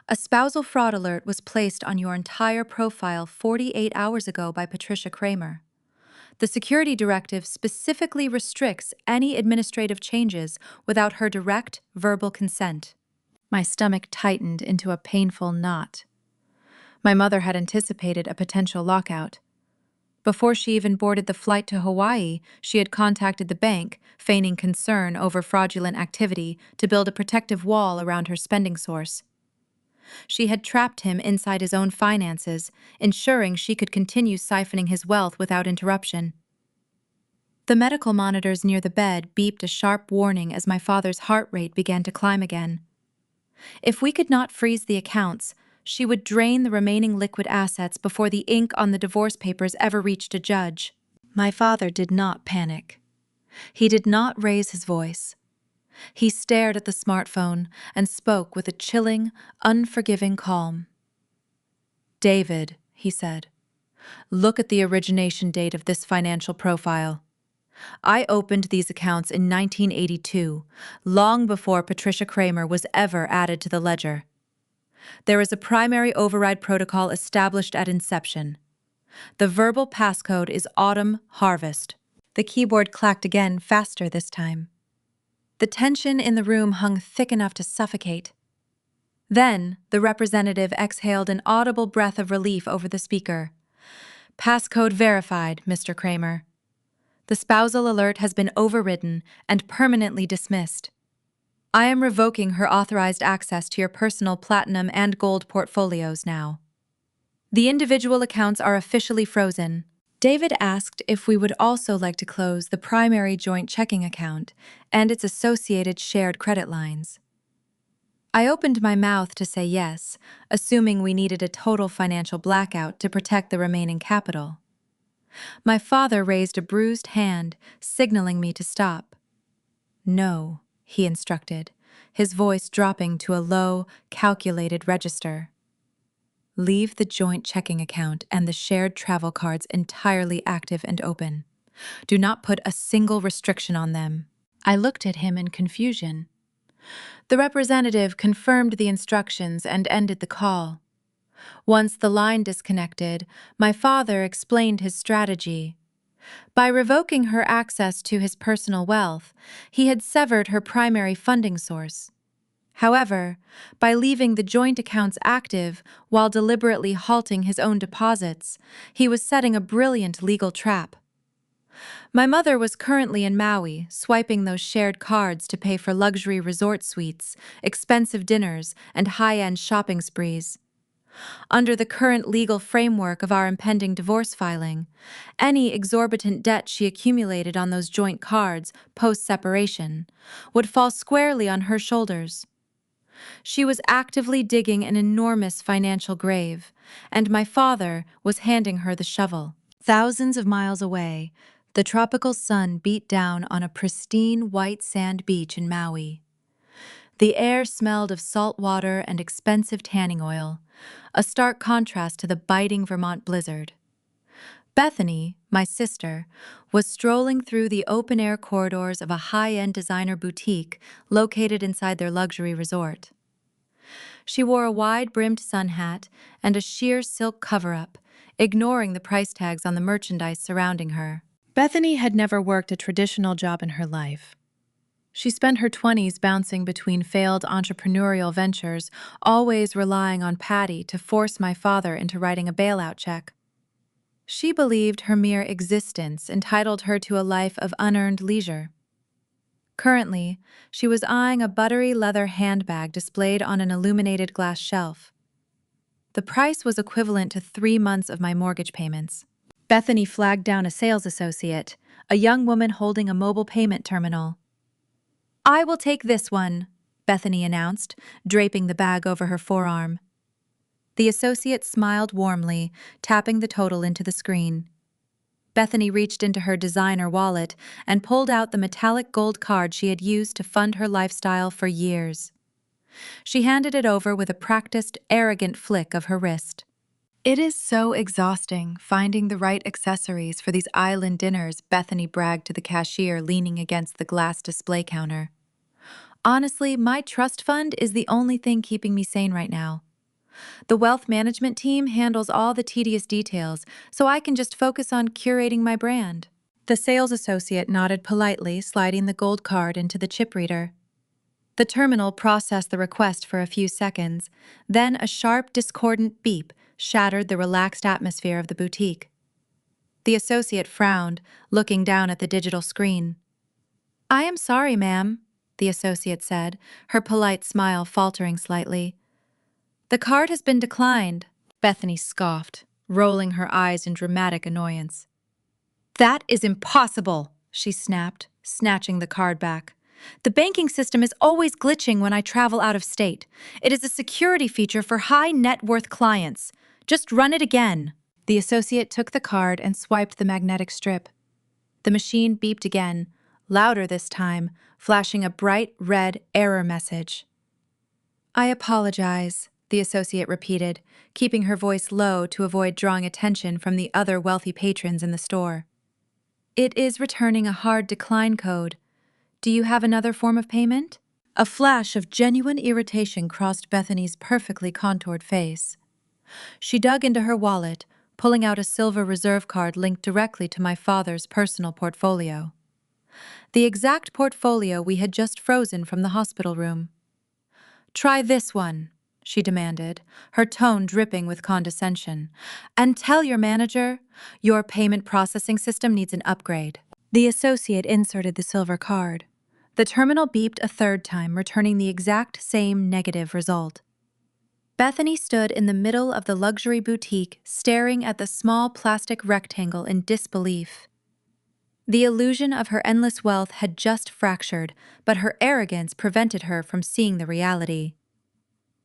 A spousal fraud alert was placed on your entire profile 48 hours ago by Patricia Kramer. The security directive specifically restricts any administrative changes without her direct, verbal consent." My stomach tightened into a painful knot. My mother had anticipated a potential lockout. Before she even boarded the flight to Hawaii, she had contacted the bank, feigning concern over fraudulent activity to build a protective wall around her spending source. She had trapped him inside his own finances, ensuring she could continue siphoning his wealth without interruption. The medical monitors near the bed beeped a sharp warning as my father's heart rate began to climb again. If we could not freeze the accounts, she would drain the remaining liquid assets before the ink on the divorce papers ever reached a judge. My father did not panic. He did not raise his voice. He stared at the smartphone and spoke with a chilling, unforgiving calm. "David," he said, "look at the origination date of this financial profile. I opened these accounts in 1982, long before Patricia Kramer was ever added to the ledger. There is a primary override protocol established at inception. The verbal passcode is Autumn Harvest." The keyboard clacked again, faster this time. The tension in the room hung thick enough to suffocate. Then, the representative exhaled an audible breath of relief over the speaker. "Passcode verified, Mr. Kramer. The spousal alert has been overridden and permanently dismissed. I am revoking her authorized access to your personal platinum and gold portfolios now. The individual accounts are officially frozen." David asked if we would also like to close the primary joint checking account and its associated shared credit lines. I opened my mouth to say yes, assuming we needed a total financial blackout to protect the remaining capital. My father raised a bruised hand, signaling me to stop. "No," he instructed, his voice dropping to a low, calculated register. "Leave the joint checking account and the shared travel cards entirely active and open. Do not put a single restriction on them." I looked at him in confusion. The representative confirmed the instructions and ended the call. Once the line disconnected, my father explained his strategy. By revoking her access to his personal wealth, he had severed her primary funding source. However, by leaving the joint accounts active while deliberately halting his own deposits, he was setting a brilliant legal trap. My mother was currently in Maui, swiping those shared cards to pay for luxury resort suites, expensive dinners, and high-end shopping sprees. Under the current legal framework of our impending divorce filing, any exorbitant debt she accumulated on those joint cards post-separation would fall squarely on her shoulders. She was actively digging an enormous financial grave, and my father was handing her the shovel. Thousands of miles away, the tropical sun beat down on a pristine white sand beach in Maui. The air smelled of salt water and expensive tanning oil, a stark contrast to the biting Vermont blizzard. Bethany, my sister, was strolling through the open-air corridors of a high-end designer boutique located inside their luxury resort. She wore a wide-brimmed sun hat and a sheer silk cover-up, ignoring the price tags on the merchandise surrounding her. Bethany had never worked a traditional job in her life. She spent her 20s bouncing between failed entrepreneurial ventures, always relying on Patty to force my father into writing a bailout check. She believed her mere existence entitled her to a life of unearned leisure. Currently, she was eyeing a buttery leather handbag displayed on an illuminated glass shelf. The price was equivalent to 3 months of my mortgage payments. Bethany flagged down a sales associate, a young woman holding a mobile payment terminal. "I will take this one," Bethany announced, draping the bag over her forearm. The associate smiled warmly, tapping the total into the screen. Bethany reached into her designer wallet and pulled out the metallic gold card she had used to fund her lifestyle for years. She handed it over with a practiced, arrogant flick of her wrist. "It is so exhausting finding the right accessories for these island dinners," Bethany bragged to the cashier leaning against the glass display counter. "Honestly, my trust fund is the only thing keeping me sane right now. The wealth management team handles all the tedious details, so I can just focus on curating my brand." The sales associate nodded politely, sliding the gold card into the chip reader. The terminal processed the request for a few seconds, then a sharp, discordant beep shattered the relaxed atmosphere of the boutique. The associate frowned, looking down at the digital screen. "I am sorry, ma'am," the associate said, her polite smile faltering slightly. "The card has been declined," Bethany scoffed, rolling her eyes in dramatic annoyance. "That is impossible," she snapped, snatching the card back. "The banking system is always glitching when I travel out of state. It is a security feature for high net worth clients. Just run it again." The associate took the card and swiped the magnetic strip. The machine beeped again, louder this time, flashing a bright red error message. "I apologize," the associate repeated, keeping her voice low to avoid drawing attention from the other wealthy patrons in the store. "It is returning a hard decline code. Do you have another form of payment?" A flash of genuine irritation crossed Bethany's perfectly contoured face. She dug into her wallet, pulling out a silver reserve card linked directly to my father's personal portfolio. The exact portfolio we had just frozen from the hospital room. "Try this one," she demanded, her tone dripping with condescension. "And tell your manager, your payment processing system needs an upgrade." The associate inserted the silver card. The terminal beeped a third time, returning the exact same negative result. Bethany stood in the middle of the luxury boutique, staring at the small plastic rectangle in disbelief. The illusion of her endless wealth had just fractured, but her arrogance prevented her from seeing the reality.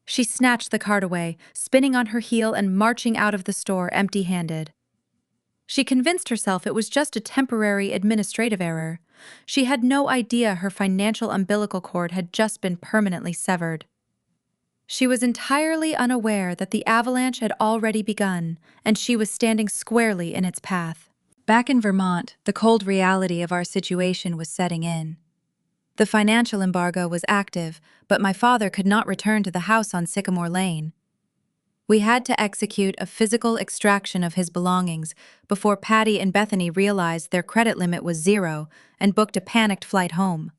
She snatched the card away, spinning on her heel and marching out of the store empty-handed. She convinced herself it was just a temporary administrative error. She had no idea her financial umbilical cord had just been permanently severed. She was entirely unaware that the avalanche had already begun, and she was standing squarely in its path. Back in Vermont, the cold reality of our situation was setting in. The financial embargo was active, but my father could not return to the house on Sycamore Lane. We had to execute a physical extraction of his belongings before Patty and Bethany realized their credit limit was zero and booked a panicked flight home.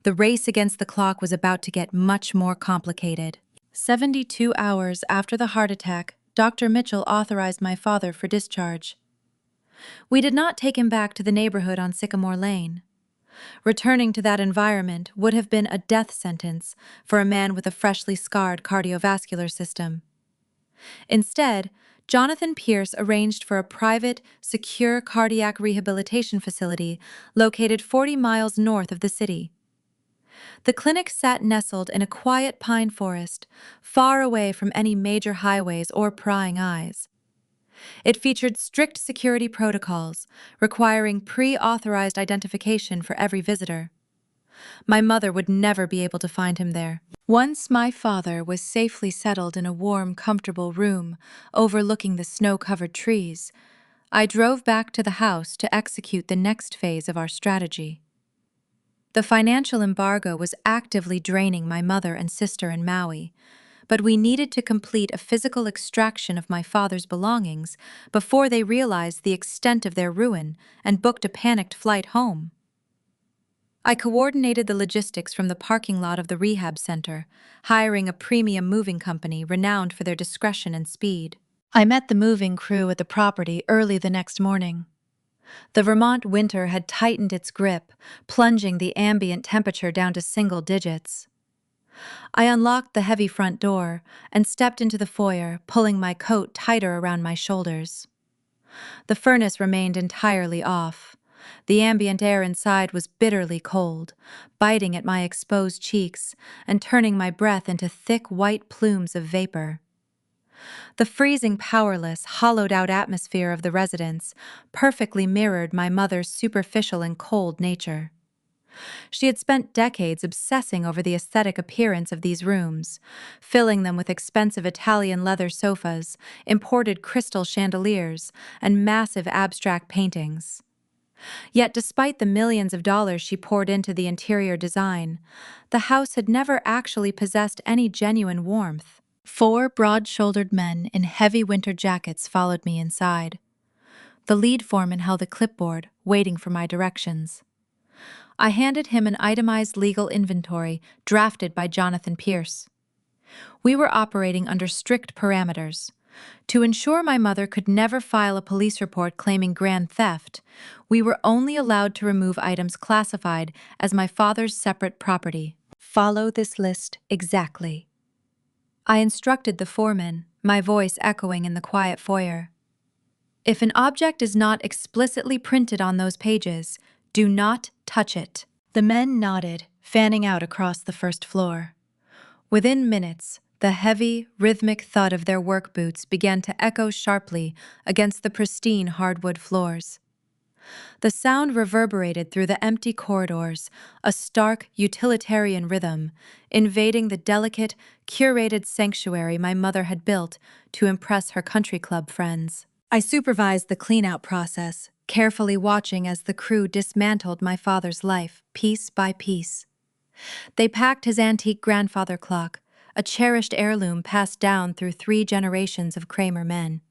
The race against the clock was about to get much more complicated. 72 hours after the heart attack, Dr. Mitchell authorized my father for discharge. We did not take him back to the neighborhood on Sycamore Lane. Returning to that environment would have been a death sentence for a man with a freshly scarred cardiovascular system. Instead, Jonathan Pierce arranged for a private, secure cardiac rehabilitation facility located 40 miles north of the city. The clinic sat nestled in a quiet pine forest, far away from any major highways or prying eyes. It featured strict security protocols, requiring pre-authorized identification for every visitor. My mother would never be able to find him there. Once my father was safely settled in a warm, comfortable room overlooking the snow-covered trees, I drove back to the house to execute the next phase of our strategy. The financial embargo was actively draining my mother and sister in Maui, but we needed to complete a physical extraction of my father's belongings before they realized the extent of their ruin and booked a panicked flight home. I coordinated the logistics from the parking lot of the rehab center, hiring a premium moving company renowned for their discretion and speed. I met the moving crew at the property early the next morning. The Vermont winter had tightened its grip, plunging the ambient temperature down to single digits. I unlocked the heavy front door and stepped into the foyer, pulling my coat tighter around my shoulders. The furnace remained entirely off. The ambient air inside was bitterly cold, biting at my exposed cheeks and turning my breath into thick white plumes of vapor. The freezing, powerless, hollowed-out atmosphere of the residence perfectly mirrored my mother's superficial and cold nature. She had spent decades obsessing over the aesthetic appearance of these rooms, filling them with expensive Italian leather sofas, imported crystal chandeliers, and massive abstract paintings. Yet despite the millions of dollars she poured into the interior design, the house had never actually possessed any genuine warmth. 4 broad-shouldered men in heavy winter jackets followed me inside. The lead foreman held a clipboard, waiting for my directions. I handed him an itemized legal inventory drafted by Jonathan Pierce. We were operating under strict parameters. To ensure my mother could never file a police report claiming grand theft, we were only allowed to remove items classified as my father's separate property. Follow this list exactly. I instructed the foreman, my voice echoing in the quiet foyer. If an object is not explicitly printed on those pages, do not touch it. The men nodded, fanning out across the first floor. Within minutes, the heavy, rhythmic thud of their work boots began to echo sharply against the pristine hardwood floors. The sound reverberated through the empty corridors, a stark, utilitarian rhythm, invading the delicate, curated sanctuary my mother had built to impress her country club friends. I supervised the clean-out process, carefully watching as the crew dismantled my father's life, piece by piece. They packed his antique grandfather clock, a cherished heirloom passed down through 3 generations of Kramer men.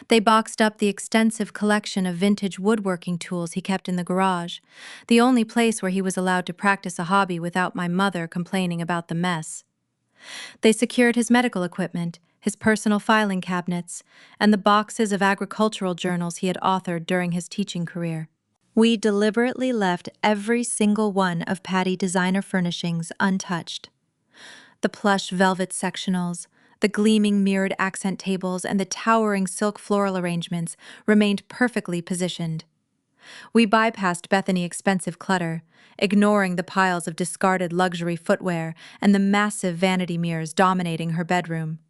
They boxed up the extensive collection of vintage woodworking tools he kept in the garage, the only place where he was allowed to practice a hobby without my mother complaining about the mess. They secured his medical equipment, his personal filing cabinets, and the boxes of agricultural journals he had authored during his teaching career. We deliberately left every single one of Patty Designer Furnishings untouched. The plush velvet sectionals, the gleaming mirrored accent tables, and the towering silk floral arrangements remained perfectly positioned. We bypassed Bethany's expensive clutter, ignoring the piles of discarded luxury footwear and the massive vanity mirrors dominating her bedroom.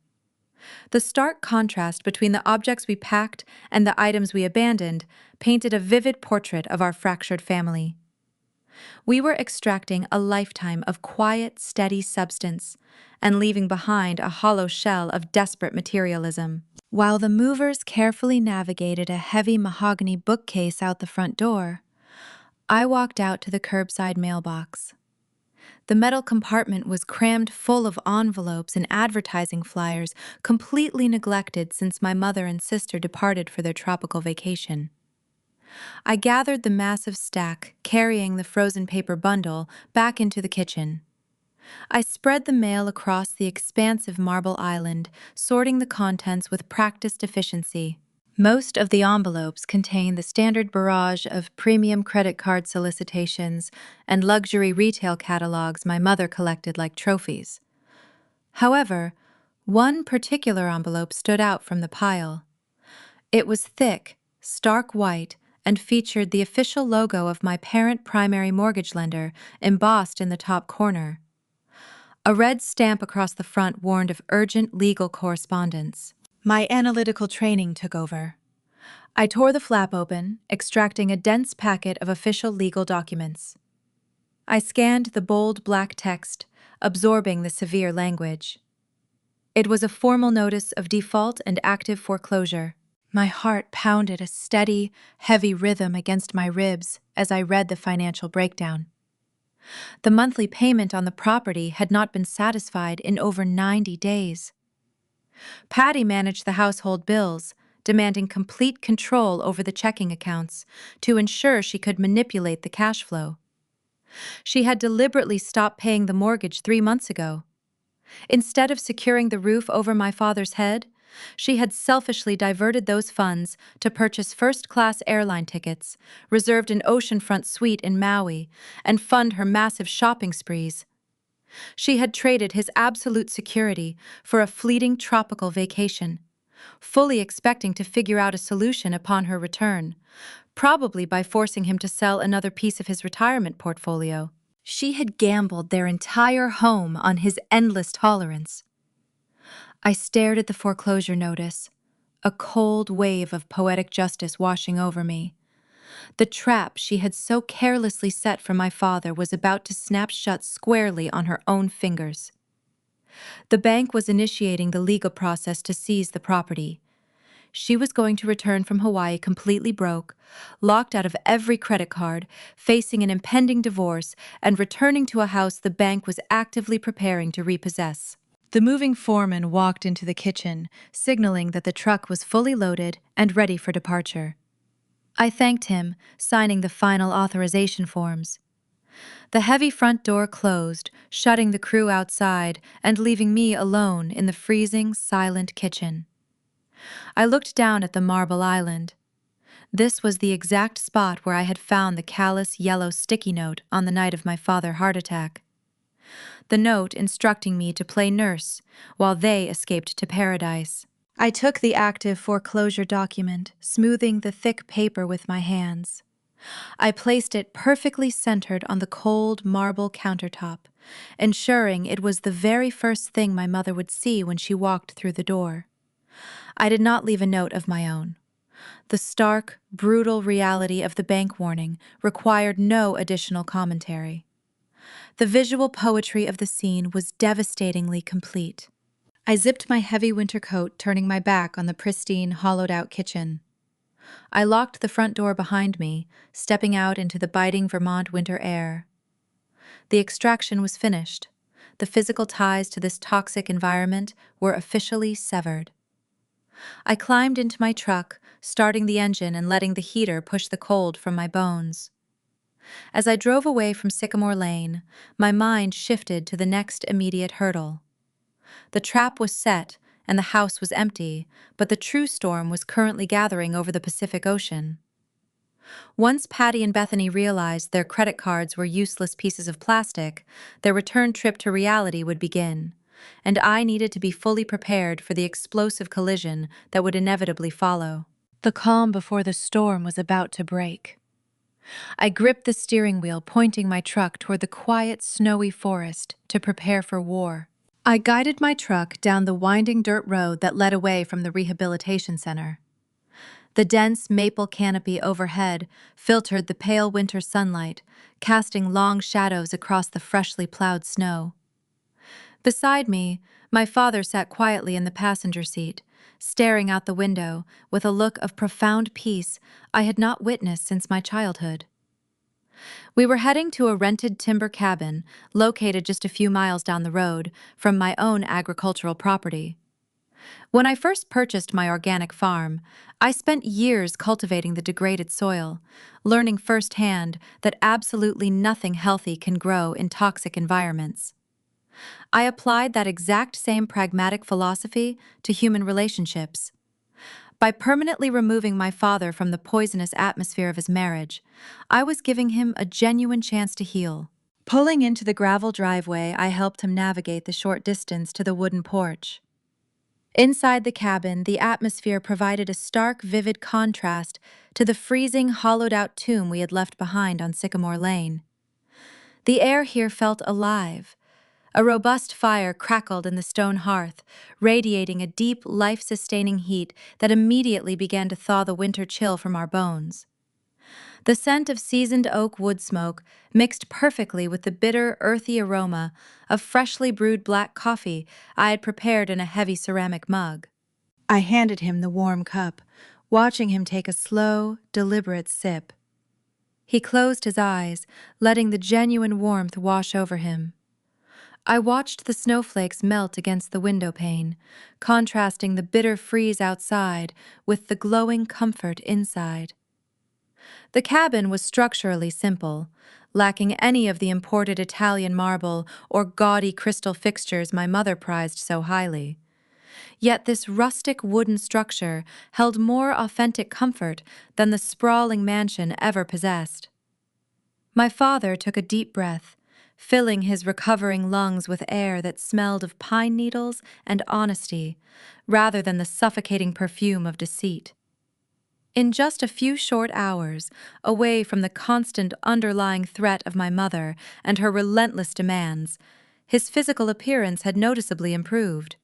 The stark contrast between the objects we packed and the items we abandoned painted a vivid portrait of our fractured family. We were extracting a lifetime of quiet, steady substance and leaving behind a hollow shell of desperate materialism. While the movers carefully navigated a heavy mahogany bookcase out the front door, I walked out to the curbside mailbox. The metal compartment was crammed full of envelopes and advertising flyers completely neglected since my mother and sister departed for their tropical vacation. I gathered the massive stack, carrying the frozen paper bundle, back into the kitchen. I spread the mail across the expansive marble island, sorting the contents with practiced efficiency. Most of the envelopes contain the standard barrage of premium credit card solicitations and luxury retail catalogs my mother collected like trophies. However, One particular envelope stood out from the pile. It was thick, stark white, and featured the official logo of my parent primary mortgage lender embossed in the top corner. A red stamp across the front warned of urgent legal correspondence. My analytical training took over. I tore the flap open, extracting a dense packet of official legal documents. I scanned the bold black text, absorbing the severe language. It was a formal notice of default and active foreclosure. My heart pounded a steady, heavy rhythm against my ribs as I read the financial breakdown. The monthly payment on the property had not been satisfied in over 90 days. Patty managed the household bills, demanding complete control over the checking accounts to ensure she could manipulate the cash flow. She had deliberately stopped paying the mortgage 3 months ago. Instead of securing the roof over my father's head, she had selfishly diverted those funds to purchase first-class airline tickets, reserved an oceanfront suite in Maui, and fund her massive shopping sprees. She had traded his absolute security for a fleeting tropical vacation, fully expecting to figure out a solution upon her return, probably by forcing him to sell another piece of his retirement portfolio. She had gambled their entire home on his endless tolerance. I stared at the foreclosure notice, a cold wave of poetic justice washing over me. The trap she had so carelessly set for my father was about to snap shut squarely on her own fingers. The bank was initiating the legal process to seize the property. She was going to return from Hawaii completely broke, locked out of every credit card, facing an impending divorce, and returning to a house the bank was actively preparing to repossess. The moving foreman walked into the kitchen, signaling that the truck was fully loaded and ready for departure. I thanked him, signing the final authorization forms. The heavy front door closed, shutting the crew outside and leaving me alone in the freezing, silent kitchen. I looked down at the marble island. This was the exact spot where I had found the callous yellow sticky note on the night of my father's heart attack. The note instructing me to play nurse while they escaped to paradise. I took the active foreclosure document, smoothing the thick paper with my hands. I placed it perfectly centered on the cold marble countertop, ensuring it was the very first thing my mother would see when she walked through the door. I did not leave a note of my own. The stark, brutal reality of the bank warning required no additional commentary. The visual poetry of the scene was devastatingly complete. I zipped my heavy winter coat, turning my back on the pristine, hollowed-out kitchen. I locked the front door behind me, stepping out into the biting Vermont winter air. The extraction was finished. The physical ties to this toxic environment were officially severed. I climbed into my truck, starting the engine and letting the heater push the cold from my bones. As I drove away from Sycamore Lane, my mind shifted to the next immediate hurdle. The trap was set, and the house was empty, but the true storm was currently gathering over the Pacific Ocean. Once Patty and Bethany realized their credit cards were useless pieces of plastic, their return trip to reality would begin, and I needed to be fully prepared for the explosive collision that would inevitably follow. The calm before the storm was about to break. I gripped the steering wheel, pointing my truck toward the quiet, snowy forest to prepare for war. I guided my truck down the winding dirt road that led away from the rehabilitation center. The dense maple canopy overhead filtered the pale winter sunlight, casting long shadows across the freshly plowed snow. Beside me, my father sat quietly in the passenger seat, staring out the window with a look of profound peace I had not witnessed since my childhood. We were heading to a rented timber cabin located just a few miles down the road from my own agricultural property. When I first purchased my organic farm, I spent years cultivating the degraded soil, learning firsthand that absolutely nothing healthy can grow in toxic environments. I applied that exact same pragmatic philosophy to human relationships. By permanently removing my father from the poisonous atmosphere of his marriage, I was giving him a genuine chance to heal. Pulling into the gravel driveway, I helped him navigate the short distance to the wooden porch. Inside the cabin, the atmosphere provided a stark, vivid contrast to the freezing, hollowed-out tomb we had left behind on Sycamore Lane. The air here felt alive. A robust fire crackled in the stone hearth, radiating a deep, life-sustaining heat that immediately began to thaw the winter chill from our bones. The scent of seasoned oak wood smoke mixed perfectly with the bitter, earthy aroma of freshly brewed black coffee I had prepared in a heavy ceramic mug. I handed him the warm cup, watching him take a slow, deliberate sip. He closed his eyes, letting the genuine warmth wash over him. I watched the snowflakes melt against the window pane, contrasting the bitter freeze outside with the glowing comfort inside. The cabin was structurally simple, lacking any of the imported Italian marble or gaudy crystal fixtures my mother prized so highly. Yet this rustic wooden structure held more authentic comfort than the sprawling mansion ever possessed. My father took a deep breath, filling his recovering lungs with air that smelled of pine needles and honesty, rather than the suffocating perfume of deceit. In just a few short hours, away from the constant underlying threat of my mother and her relentless demands, his physical appearance had noticeably improved.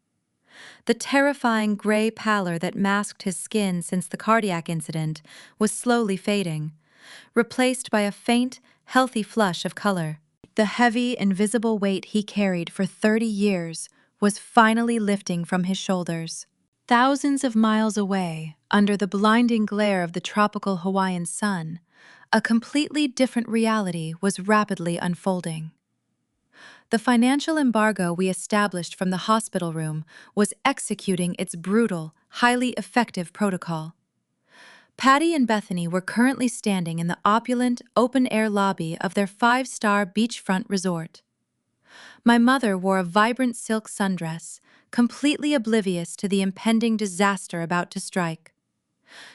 The terrifying gray pallor that masked his skin since the cardiac incident was slowly fading, replaced by a faint, healthy flush of color. The heavy, invisible weight he carried for 30 years was finally lifting from his shoulders. Thousands of miles away, under the blinding glare of the tropical Hawaiian sun, a completely different reality was rapidly unfolding. The financial embargo we established from the hospital room was executing its brutal, highly effective protocol. Patty and Bethany were currently standing in the opulent, open-air lobby of their five-star beachfront resort. My mother wore a vibrant silk sundress, completely oblivious to the impending disaster about to strike.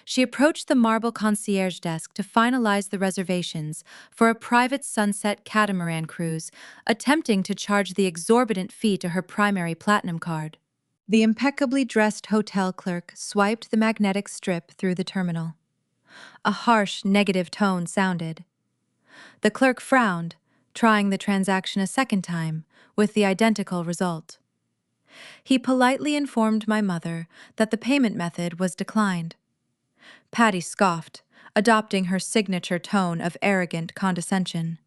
She approached the marble concierge desk to finalize the reservations for a private sunset catamaran cruise, attempting to charge the exorbitant fee to her primary platinum card. The impeccably dressed hotel clerk swiped the magnetic strip through the terminal. A harsh, negative tone sounded. The clerk frowned, trying the transaction a second time, with the identical result. He politely informed my mother that the payment method was declined. Patty scoffed, adopting her signature tone of arrogant condescension.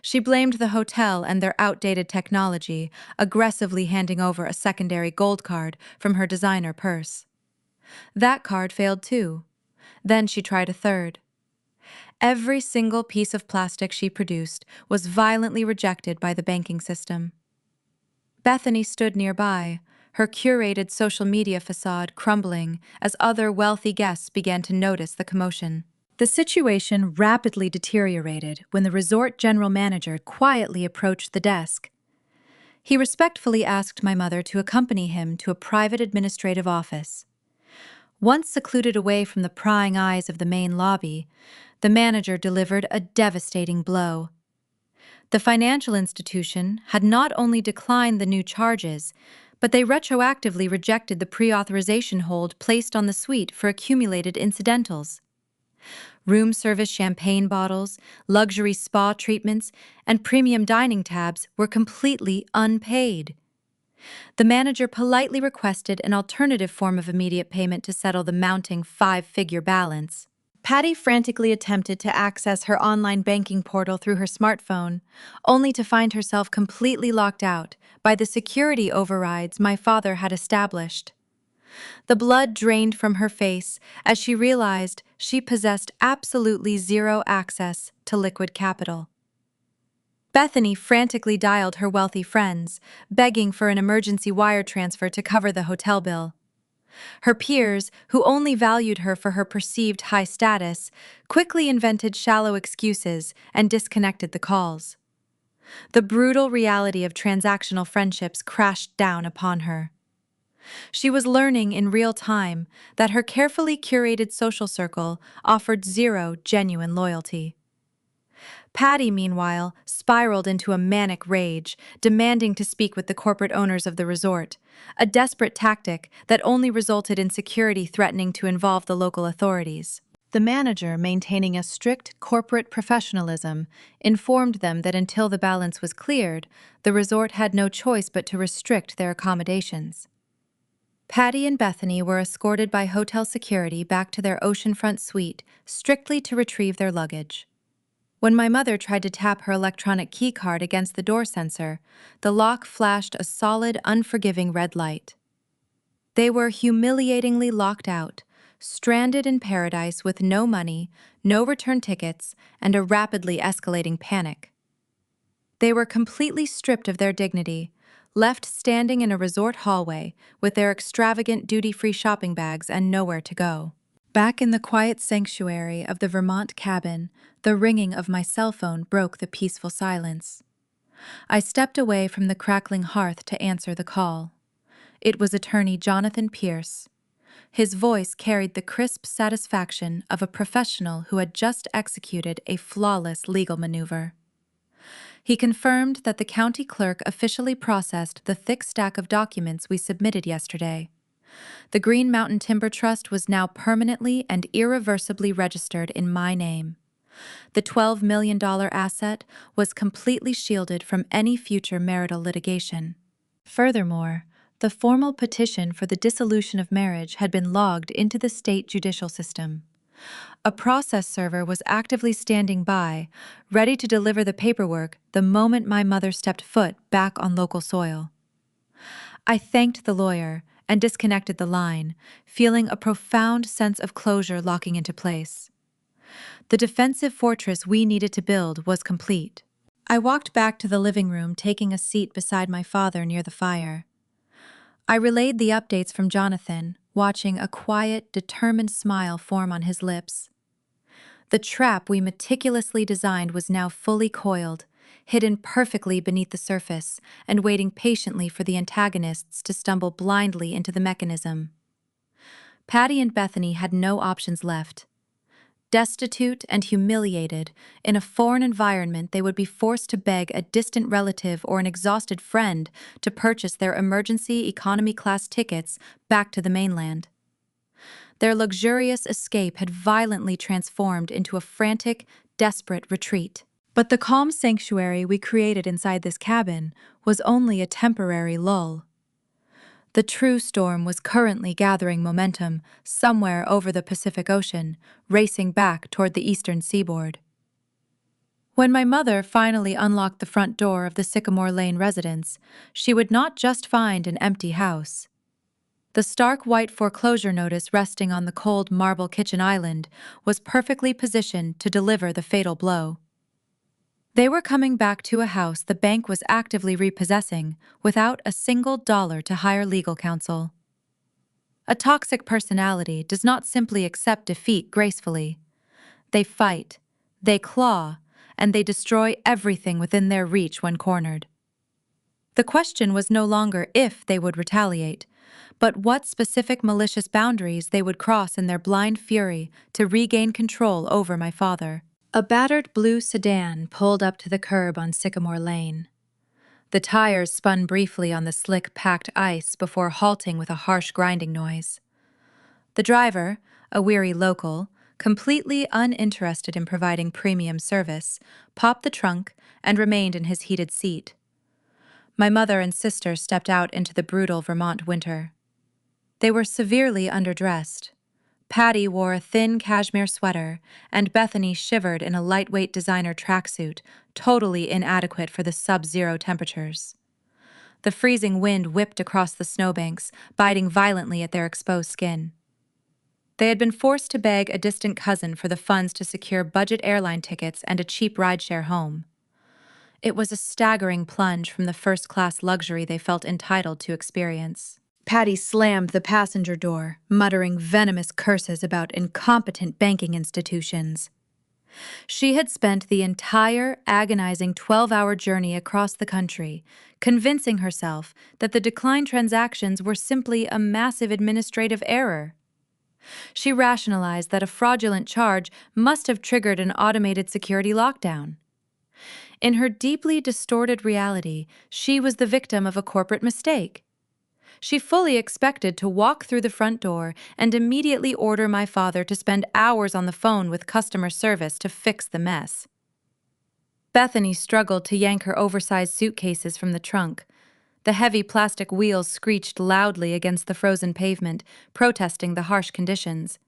She blamed the hotel and their outdated technology, aggressively handing over a secondary gold card from her designer purse. That card failed too. Then she tried a third. Every single piece of plastic she produced was violently rejected by the banking system. Bethany stood nearby, her curated social media facade crumbling as other wealthy guests began to notice the commotion. The situation rapidly deteriorated when the resort general manager quietly approached the desk. He respectfully asked my mother to accompany him to a private administrative office. Once secluded away from the prying eyes of the main lobby, the manager delivered a devastating blow. The financial institution had not only declined the new charges, but they retroactively rejected the pre-authorization hold placed on the suite for accumulated incidentals. Room service champagne bottles, luxury spa treatments, and premium dining tabs were completely unpaid. The manager politely requested an alternative form of immediate payment to settle the mounting five-figure balance. Patty frantically attempted to access her online banking portal through her smartphone, only to find herself completely locked out by the security overrides my father had established. The blood drained from her face as she realized she possessed absolutely zero access to liquid capital. Bethany frantically dialed her wealthy friends, begging for an emergency wire transfer to cover the hotel bill. Her peers, who only valued her for her perceived high status, quickly invented shallow excuses and disconnected the calls. The brutal reality of transactional friendships crashed down upon her. She was learning in real time that her carefully curated social circle offered zero genuine loyalty. Patty, meanwhile, spiraled into a manic rage, demanding to speak with the corporate owners of the resort, a desperate tactic that only resulted in security threatening to involve the local authorities. The manager, maintaining a strict corporate professionalism, informed them that until the balance was cleared, the resort had no choice but to restrict their accommodations. Patty and Bethany were escorted by hotel security back to their oceanfront suite, strictly to retrieve their luggage. When my mother tried to tap her electronic keycard against the door sensor, the lock flashed a solid, unforgiving red light. They were humiliatingly locked out, stranded in paradise with no money, no return tickets, and a rapidly escalating panic. They were completely stripped of their dignity, left standing in a resort hallway with their extravagant duty-free shopping bags and nowhere to go. Back in the quiet sanctuary of the Vermont cabin, the ringing of my cell phone broke the peaceful silence. I stepped away from the crackling hearth to answer the call. It was attorney Jonathan Pierce. His voice carried the crisp satisfaction of a professional who had just executed a flawless legal maneuver. He confirmed that the county clerk officially processed the thick stack of documents we submitted yesterday. The Green Mountain Timber Trust was now permanently and irreversibly registered in my name. The $12 million asset was completely shielded from any future marital litigation. Furthermore, the formal petition for the dissolution of marriage had been logged into the state judicial system. A process server was actively standing by, ready to deliver the paperwork the moment my mother stepped foot back on local soil. I thanked the lawyer and disconnected the line, feeling a profound sense of closure locking into place. The defensive fortress we needed to build was complete. I walked back to the living room, taking a seat beside my father near the fire. I relayed the updates from Jonathan, watching a quiet, determined smile form on his lips. The trap we meticulously designed was now fully coiled, hidden perfectly beneath the surface, and waiting patiently for the antagonists to stumble blindly into the mechanism. Patty and Bethany had no options left. Destitute and humiliated, in a foreign environment, they would be forced to beg a distant relative or an exhausted friend to purchase their emergency economy class tickets back to the mainland. Their luxurious escape had violently transformed into a frantic, desperate retreat. But the calm sanctuary we created inside this cabin was only a temporary lull. The true storm was currently gathering momentum somewhere over the Pacific Ocean, racing back toward the eastern seaboard. When my mother finally unlocked the front door of the Sycamore Lane residence, she would not just find an empty house. The stark white foreclosure notice resting on the cold marble kitchen island was perfectly positioned to deliver the fatal blow. They were coming back to a house the bank was actively repossessing without a single dollar to hire legal counsel. A toxic personality does not simply accept defeat gracefully. They fight, they claw, and they destroy everything within their reach when cornered. The question was no longer if they would retaliate, but what specific malicious boundaries they would cross in their blind fury to regain control over my father. A battered blue sedan pulled up to the curb on Sycamore Lane. The tires spun briefly on the slick, packed ice before halting with a harsh grinding noise. The driver, a weary local, completely uninterested in providing premium service, popped the trunk and remained in his heated seat. My mother and sister stepped out into the brutal Vermont winter. They were severely underdressed. Patty wore a thin cashmere sweater, and Bethany shivered in a lightweight designer tracksuit, totally inadequate for the sub-zero temperatures. The freezing wind whipped across the snowbanks, biting violently at their exposed skin. They had been forced to beg a distant cousin for the funds to secure budget airline tickets and a cheap rideshare home. It was a staggering plunge from the first-class luxury they felt entitled to experience. Patty slammed the passenger door, muttering venomous curses about incompetent banking institutions. She had spent the entire agonizing 12-hour journey across the country, convincing herself that the declined transactions were simply a massive administrative error. She rationalized that a fraudulent charge must have triggered an automated security lockdown. In her deeply distorted reality, she was the victim of a corporate mistake. She fully expected to walk through the front door and immediately order my father to spend hours on the phone with customer service to fix the mess. Bethany struggled to yank her oversized suitcases from the trunk. The heavy plastic wheels screeched loudly against the frozen pavement, protesting the harsh conditions.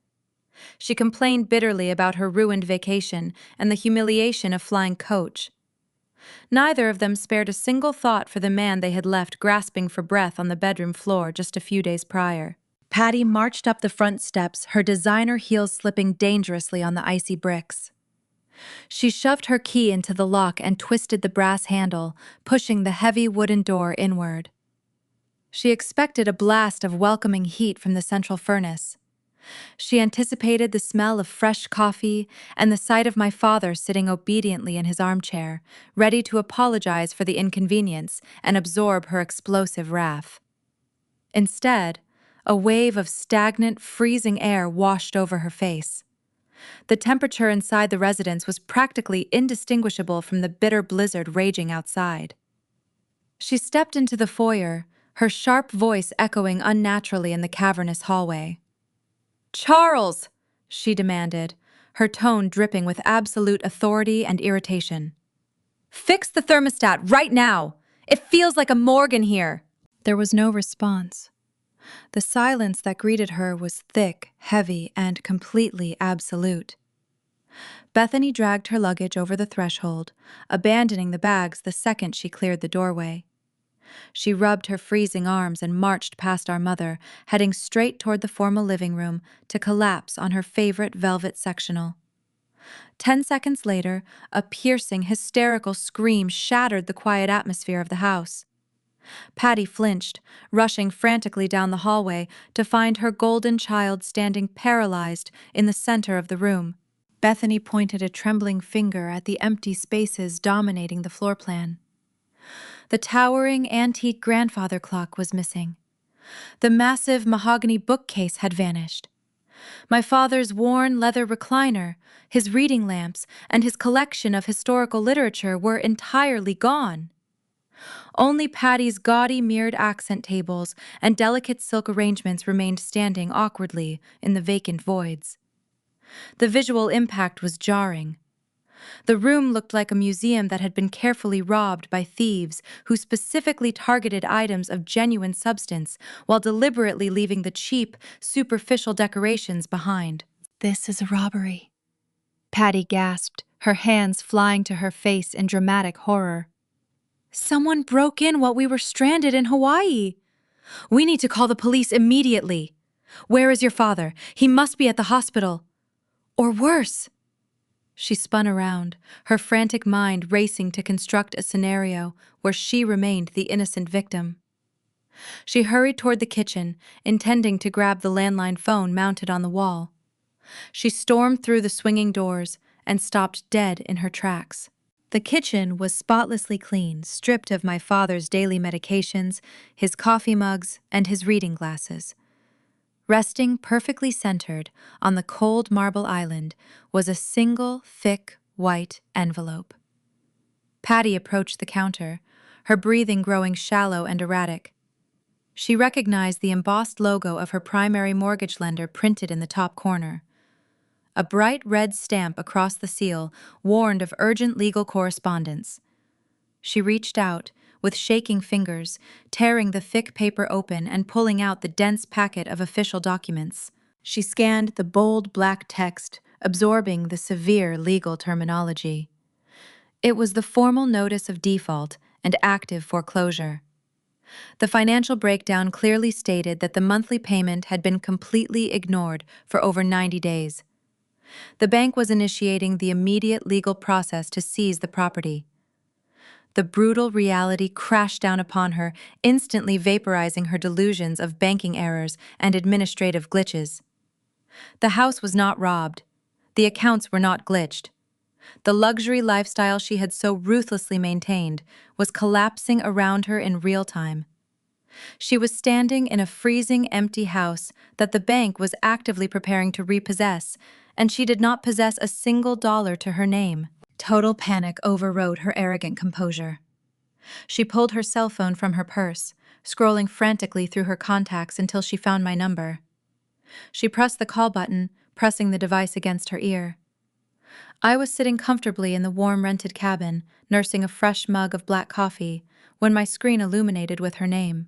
She complained bitterly about her ruined vacation and the humiliation of flying coach. Neither of them spared a single thought for the man they had left grasping for breath on the bedroom floor just a few days prior. Patty marched up the front steps, her designer heels slipping dangerously on the icy bricks. She shoved her key into the lock and twisted the brass handle, pushing the heavy wooden door inward. She expected a blast of welcoming heat from the central furnace. She anticipated the smell of fresh coffee and the sight of my father sitting obediently in his armchair, ready to apologize for the inconvenience and absorb her explosive wrath. Instead, a wave of stagnant, freezing air washed over her face. The temperature inside the residence was practically indistinguishable from the bitter blizzard raging outside. She stepped into the foyer, her sharp voice echoing unnaturally in the cavernous hallway. "Charles!" she demanded, her tone dripping with absolute authority and irritation. "Fix the thermostat right now! It feels like a morgue in here!" There was no response. The silence that greeted her was thick, heavy, and completely absolute. Bethany dragged her luggage over the threshold, abandoning the bags the second she cleared the doorway. She rubbed her freezing arms and marched past our mother, heading straight toward the formal living room to collapse on her favorite velvet sectional. 10 seconds later, a piercing, hysterical scream shattered the quiet atmosphere of the house. Patty flinched, rushing frantically down the hallway to find her golden child standing paralyzed in the center of the room. Bethany pointed a trembling finger at the empty spaces dominating the floor plan. The towering antique grandfather clock was missing. The massive mahogany bookcase had vanished. My father's worn leather recliner, his reading lamps, and his collection of historical literature were entirely gone. Only Patty's gaudy mirrored accent tables and delicate silk arrangements remained standing awkwardly in the vacant voids. The visual impact was jarring. The room looked like a museum that had been carefully robbed by thieves who specifically targeted items of genuine substance while deliberately leaving the cheap, superficial decorations behind. "This is a robbery," Patty gasped, her hands flying to her face in dramatic horror. "Someone broke in while we were stranded in Hawaii. We need to call the police immediately. Where is your father? He must be at the hospital. Or worse." She spun around, her frantic mind racing to construct a scenario where she remained the innocent victim. She hurried toward the kitchen, intending to grab the landline phone mounted on the wall. She stormed through the swinging doors and stopped dead in her tracks. The kitchen was spotlessly clean, stripped of my father's daily medications, his coffee mugs, and his reading glasses. Resting perfectly centered on the cold marble island was a single, thick, white envelope. Patty approached the counter, her breathing growing shallow and erratic. She recognized the embossed logo of her primary mortgage lender printed in the top corner. A bright red stamp across the seal warned of urgent legal correspondence. She reached out, with shaking fingers, tearing the thick paper open and pulling out the dense packet of official documents. She scanned the bold black text, absorbing the severe legal terminology. It was the formal notice of default and active foreclosure. The financial breakdown clearly stated that the monthly payment had been completely ignored for over 90 days. The bank was initiating the immediate legal process to seize the property. The brutal reality crashed down upon her, instantly vaporizing her delusions of banking errors and administrative glitches. The house was not robbed. The accounts were not glitched. The luxury lifestyle she had so ruthlessly maintained was collapsing around her in real time. She was standing in a freezing, empty house that the bank was actively preparing to repossess, and she did not possess a single dollar to her name. Total panic overrode her arrogant composure. She pulled her cell phone from her purse, scrolling frantically through her contacts until she found my number. She pressed the call button, pressing the device against her ear. I was sitting comfortably in the warm rented cabin, nursing a fresh mug of black coffee, when my screen illuminated with her name.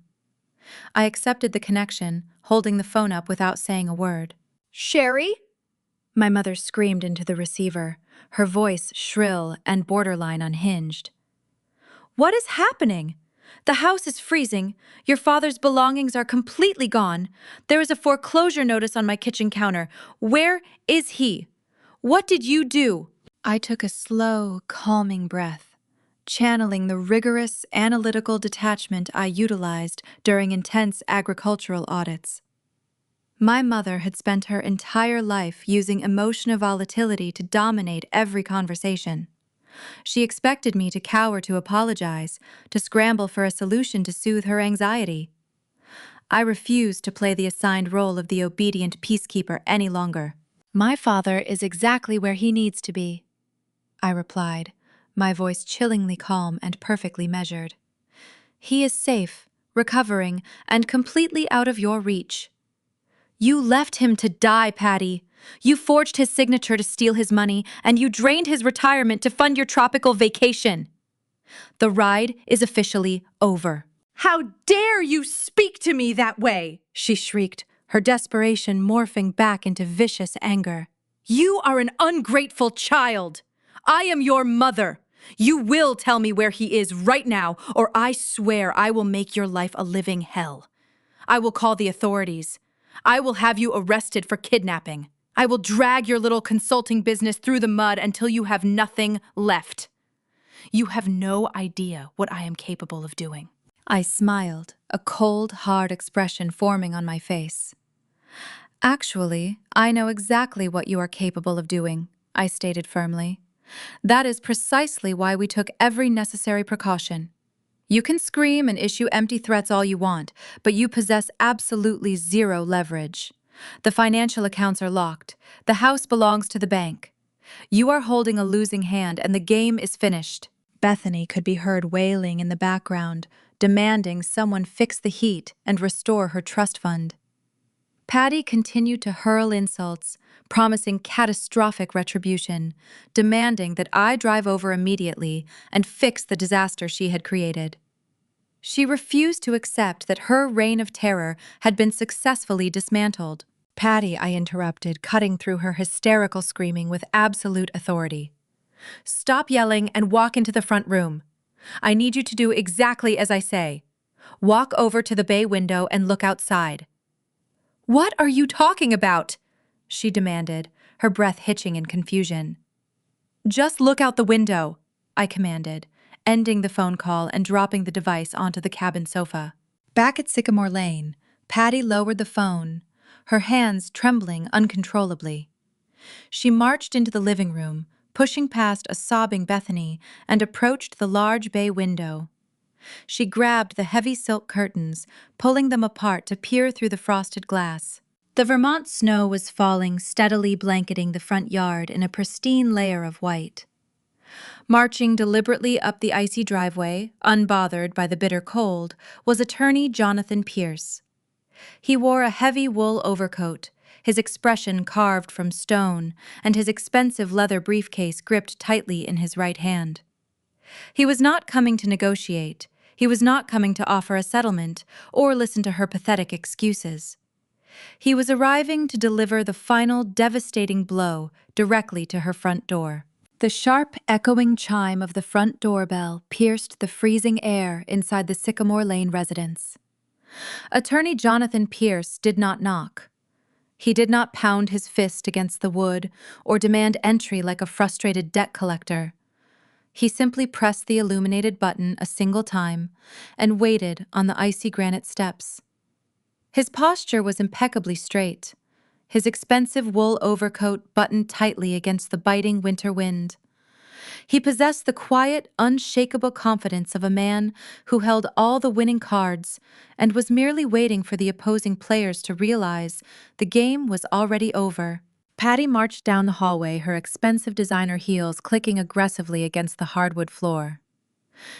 I accepted the connection, holding the phone up without saying a word. Sherry? My mother screamed into the receiver, her voice shrill and borderline unhinged. What is happening? The house is freezing. Your father's belongings are completely gone. There is a foreclosure notice on my kitchen counter. Where is he? What did you do? I took a slow, calming breath, channeling the rigorous, analytical detachment I utilized during intense agricultural audits. My mother had spent her entire life using emotional volatility to dominate every conversation. She expected me to cower to apologize, to scramble for a solution to soothe her anxiety. I refused to play the assigned role of the obedient peacekeeper any longer. My father is exactly where he needs to be, I replied, my voice chillingly calm and perfectly measured. He is safe, recovering, and completely out of your reach. You left him to die, Patty. You forged his signature to steal his money, and you drained his retirement to fund your tropical vacation. The ride is officially over. How dare you speak to me that way? She shrieked, her desperation morphing back into vicious anger. You are an ungrateful child. I am your mother. You will tell me where he is right now, or I swear I will make your life a living hell. I will call the authorities. I will have you arrested for kidnapping. I will drag your little consulting business through the mud until you have nothing left. You have no idea what I am capable of doing. I smiled, a cold, hard expression forming on my face. Actually, I know exactly what you are capable of doing, I stated firmly. That is precisely why we took every necessary precaution. You can scream and issue empty threats all you want, but you possess absolutely zero leverage. The financial accounts are locked. The house belongs to the bank. You are holding a losing hand, and the game is finished. Bethany could be heard wailing in the background, demanding someone fix the heat and restore her trust fund. Patty continued to hurl insults, promising catastrophic retribution, demanding that I drive over immediately and fix the disaster she had created. She refused to accept that her reign of terror had been successfully dismantled. Patty, I interrupted, cutting through her hysterical screaming with absolute authority. Stop yelling and walk into the front room. I need you to do exactly as I say. Walk over to the bay window and look outside. What are you talking about? She demanded, her breath hitching in confusion. Just look out the window, I commanded, ending the phone call and dropping the device onto the cabin sofa. Back at Sycamore Lane, Patty lowered the phone, her hands trembling uncontrollably. She marched into the living room, pushing past a sobbing Bethany, and approached the large bay window. She grabbed the heavy silk curtains, pulling them apart to peer through the frosted glass. The Vermont snow was falling, steadily blanketing the front yard in a pristine layer of white. Marching deliberately up the icy driveway, unbothered by the bitter cold, was attorney Jonathan Pierce. He wore a heavy wool overcoat, his expression carved from stone, and his expensive leather briefcase gripped tightly in his right hand. He was not coming to negotiate. He was not coming to offer a settlement or listen to her pathetic excuses. He was arriving to deliver the final devastating blow directly to her front door. The sharp, echoing chime of the front doorbell pierced the freezing air inside the Sycamore Lane residence. Attorney Jonathan Pierce did not knock. He did not pound his fist against the wood or demand entry like a frustrated debt collector. He simply pressed the illuminated button a single time and waited on the icy granite steps. His posture was impeccably straight, his expensive wool overcoat buttoned tightly against the biting winter wind. He possessed the quiet, unshakable confidence of a man who held all the winning cards and was merely waiting for the opposing players to realize the game was already over. Patty marched down the hallway, her expensive designer heels clicking aggressively against the hardwood floor.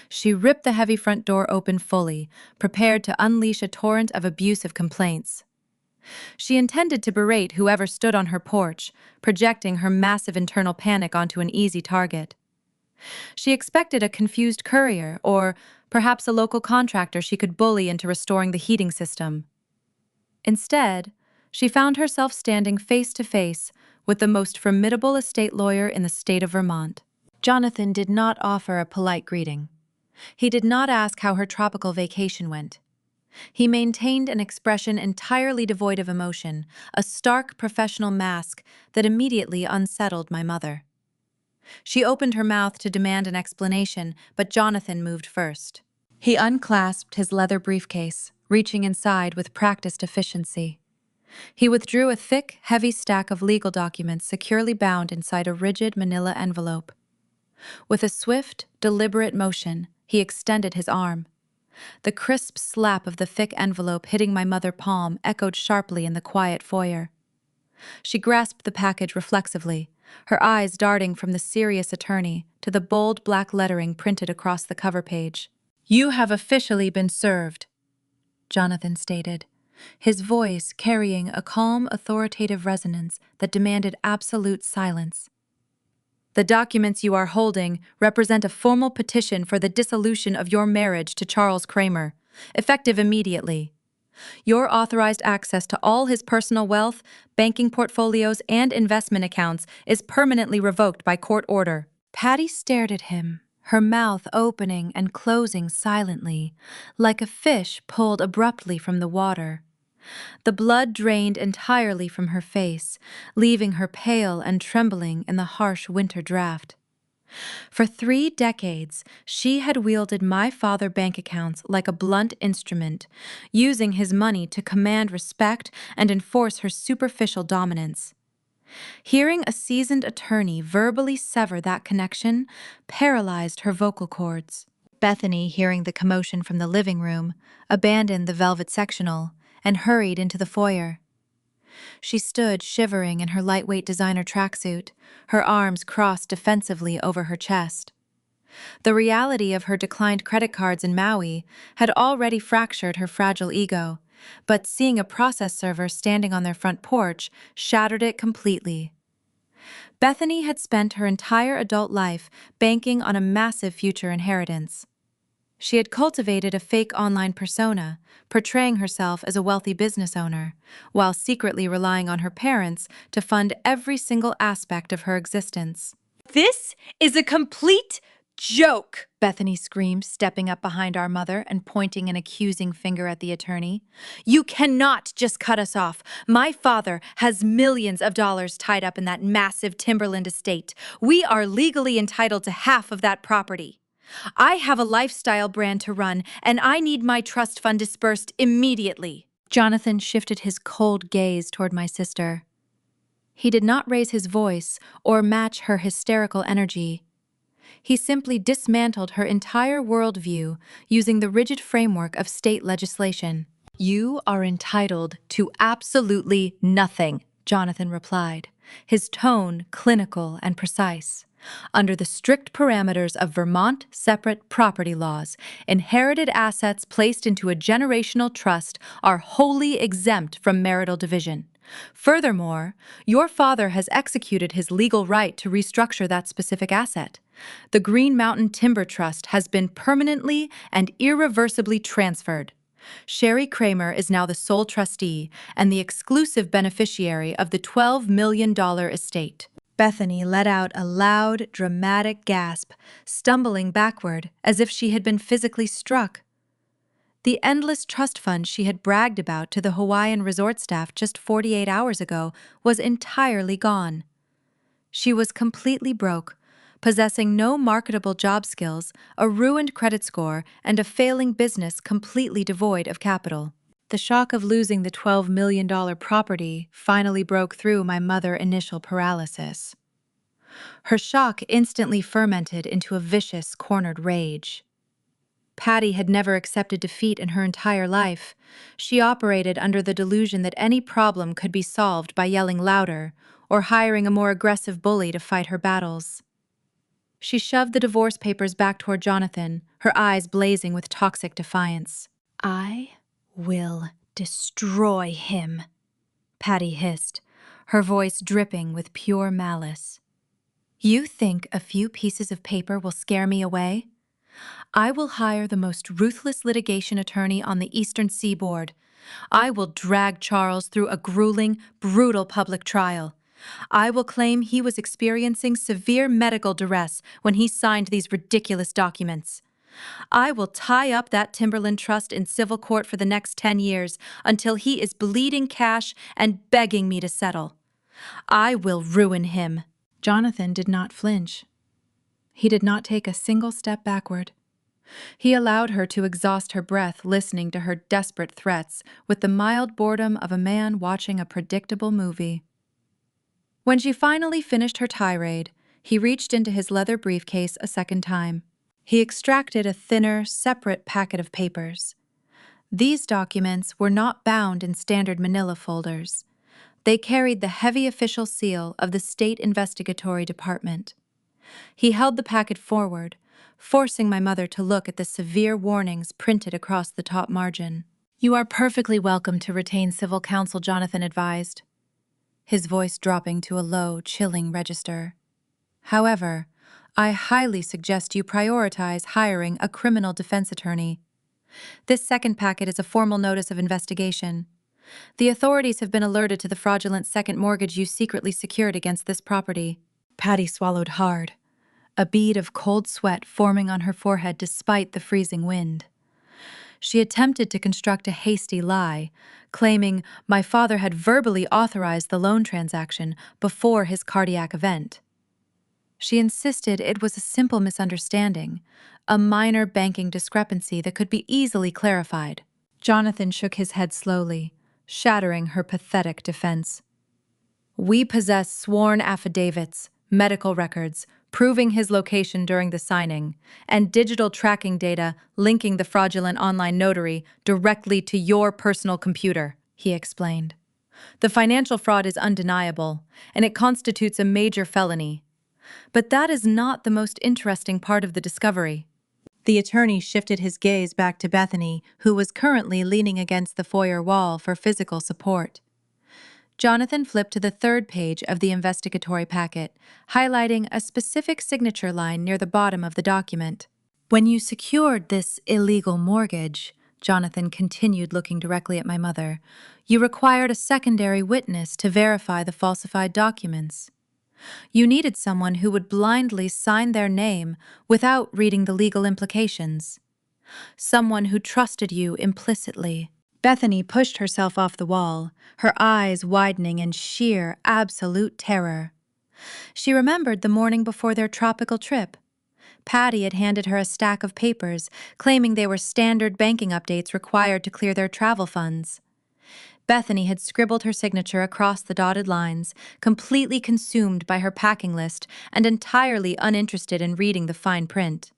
She ripped the heavy front door open fully, prepared to unleash a torrent of abusive complaints. She intended to berate whoever stood on her porch, projecting her massive internal panic onto an easy target. She expected a confused courier or perhaps a local contractor she could bully into restoring the heating system. Instead, she found herself standing face to face with the most formidable estate lawyer in the state of Vermont. Jonathan did not offer a polite greeting. He did not ask how her tropical vacation went. He maintained an expression entirely devoid of emotion, a stark professional mask that immediately unsettled my mother. She opened her mouth to demand an explanation, but Jonathan moved first. He unclasped his leather briefcase, reaching inside with practiced efficiency. He withdrew a thick, heavy stack of legal documents securely bound inside a rigid manila envelope. With a swift, deliberate motion, he extended his arm. The crisp slap of the thick envelope hitting my mother's palm echoed sharply in the quiet foyer. She grasped the package reflexively, her eyes darting from the serious attorney to the bold black lettering printed across the cover page. "You have officially been served," Jonathan stated, his voice carrying a calm, authoritative resonance that demanded absolute silence. "The documents you are holding represent a formal petition for the dissolution of your marriage to Charles Kramer, effective immediately. Your authorized access to all his personal wealth, banking portfolios, and investment accounts is permanently revoked by court order." Patty stared at him, her mouth opening and closing silently, like a fish pulled abruptly from the water. The blood drained entirely from her face, leaving her pale and trembling in the harsh winter draft. For 3 decades, she had wielded my father's bank accounts like a blunt instrument, using his money to command respect and enforce her superficial dominance. Hearing a seasoned attorney verbally sever that connection paralyzed her vocal cords. Bethany, hearing the commotion from the living room, abandoned the velvet sectional and hurried into the foyer. She stood shivering in her lightweight designer tracksuit, her arms crossed defensively over her chest. The reality of her declined credit cards in Maui had already fractured her fragile ego, but seeing a process server standing on their front porch shattered it completely. Bethany had spent her entire adult life banking on a massive future inheritance. She had cultivated a fake online persona, portraying herself as a wealthy business owner, while secretly relying on her parents to fund every single aspect of her existence. This is a complete joke! Bethany screamed, stepping up behind our mother and pointing an accusing finger at the attorney. You cannot just cut us off. My father has millions of dollars tied up in that massive Timberland estate. We are legally entitled to half of that property. I have a lifestyle brand to run, and I need my trust fund dispersed immediately. Jonathan shifted his cold gaze toward my sister. He did not raise his voice or match her hysterical energy. He simply dismantled her entire worldview using the rigid framework of state legislation. "You are entitled to absolutely nothing," Jonathan replied, his tone clinical and precise. "Under the strict parameters of Vermont separate property laws, inherited assets placed into a generational trust are wholly exempt from marital division. Furthermore, your father has executed his legal right to restructure that specific asset. The Green Mountain Timber Trust has been permanently and irreversibly transferred. Sherry Kramer is now the sole trustee and the exclusive beneficiary of the $12 million estate." Bethany let out a loud, dramatic gasp, stumbling backward as if she had been physically struck. The endless trust fund she had bragged about to the Hawaiian resort staff just 48 hours ago was entirely gone. She was completely broke, possessing no marketable job skills, a ruined credit score, and a failing business completely devoid of capital. The shock of losing the $12 million property finally broke through my mother's initial paralysis. Her shock instantly fermented into a vicious, cornered rage. Patty had never accepted defeat in her entire life. She operated under the delusion that any problem could be solved by yelling louder or hiring a more aggressive bully to fight her battles. She shoved the divorce papers back toward Jonathan, her eyes blazing with toxic defiance. "I will destroy him," Patty hissed, her voice dripping with pure malice. "You think a few pieces of paper will scare me away? I will hire the most ruthless litigation attorney on the Eastern Seaboard. I will drag Charles through a grueling, brutal public trial. I will claim he was experiencing severe medical duress when he signed these ridiculous documents. I will tie up that Timberland Trust in civil court for the next 10 years until he is bleeding cash and begging me to settle. I will ruin him." Jonathan did not flinch. He did not take a single step backward. He allowed her to exhaust her breath listening to her desperate threats with the mild boredom of a man watching a predictable movie. When she finally finished her tirade, he reached into his leather briefcase a second time. He extracted a thinner, separate packet of papers. These documents were not bound in standard manila folders. They carried the heavy official seal of the State Investigatory Department. He held the packet forward, forcing my mother to look at the severe warnings printed across the top margin. "You are perfectly welcome to retain civil counsel," Jonathan advised, his voice dropping to a low, chilling register. "However, I highly suggest you prioritize hiring a criminal defense attorney. This second packet is a formal notice of investigation. The authorities have been alerted to the fraudulent second mortgage you secretly secured against this property." Patty swallowed hard, a bead of cold sweat forming on her forehead despite the freezing wind. She attempted to construct a hasty lie, claiming my father had verbally authorized the loan transaction before his cardiac event. She insisted it was a simple misunderstanding, a minor banking discrepancy that could be easily clarified. Jonathan shook his head slowly, shattering her pathetic defense. "We possess sworn affidavits, medical records, proving his location during the signing, and digital tracking data linking the fraudulent online notary directly to your personal computer," he explained. "The financial fraud is undeniable, and it constitutes a major felony. But that is not the most interesting part of the discovery." The attorney shifted his gaze back to Bethany, who was currently leaning against the foyer wall for physical support. Jonathan flipped to the third page of the investigatory packet, highlighting a specific signature line near the bottom of the document. "When you secured this illegal mortgage," Jonathan continued looking directly at my mother, "you required a secondary witness to verify the falsified documents. You needed someone who would blindly sign their name without reading the legal implications. Someone who trusted you implicitly." Bethany pushed herself off the wall, her eyes widening in sheer, absolute terror. She remembered the morning before their tropical trip. Patty had handed her a stack of papers, claiming they were standard banking updates required to clear their travel funds. Bethany had scribbled her signature across the dotted lines, completely consumed by her packing list and entirely uninterested in reading the fine print.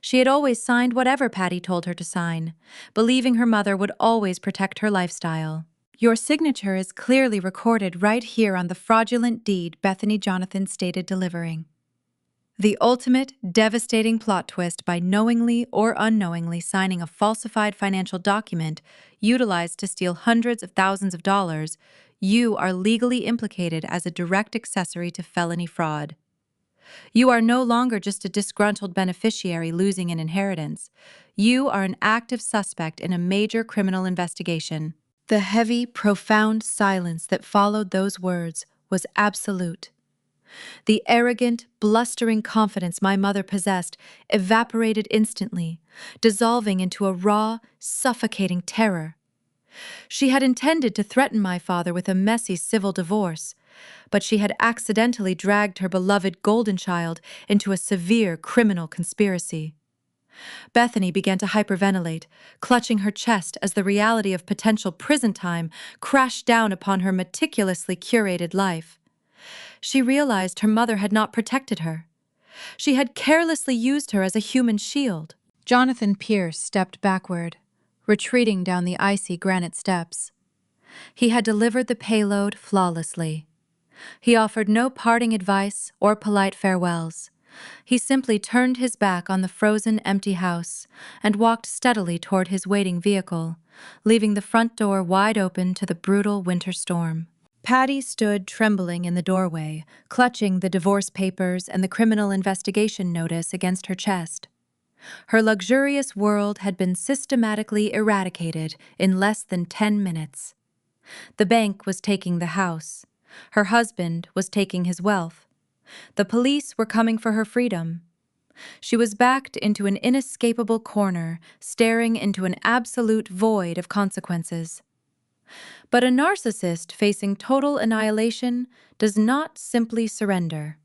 She had always signed whatever Patty told her to sign, believing her mother would always protect her lifestyle. "Your signature is clearly recorded right here on the fraudulent deed Bethany Jonathan stated delivering." The ultimate, devastating plot twist by knowingly or unknowingly signing a falsified financial document utilized to steal hundreds of thousands of dollars, you are legally implicated as a direct accessory to felony fraud. You are no longer just a disgruntled beneficiary losing an inheritance. You are an active suspect in a major criminal investigation. The heavy, profound silence that followed those words was absolute. The arrogant, blustering confidence my mother possessed evaporated instantly, dissolving into a raw, suffocating terror. She had intended to threaten my father with a messy civil divorce, but she had accidentally dragged her beloved golden child into a severe criminal conspiracy. Bethany began to hyperventilate, clutching her chest as the reality of potential prison time crashed down upon her meticulously curated life. She realized her mother had not protected her. She had carelessly used her as a human shield. Jonathan Pierce stepped backward, retreating down the icy granite steps. He had delivered the payload flawlessly. He offered no parting advice or polite farewells. He simply turned his back on the frozen, empty house and walked steadily toward his waiting vehicle, leaving the front door wide open to the brutal winter storm. Patty stood trembling in the doorway, clutching the divorce papers and the criminal investigation notice against her chest. Her luxurious world had been systematically eradicated in less than 10 minutes. The bank was taking the house. Her husband was taking his wealth. The police were coming for her freedom. She was backed into an inescapable corner, staring into an absolute void of consequences. But a narcissist facing total annihilation does not simply surrender.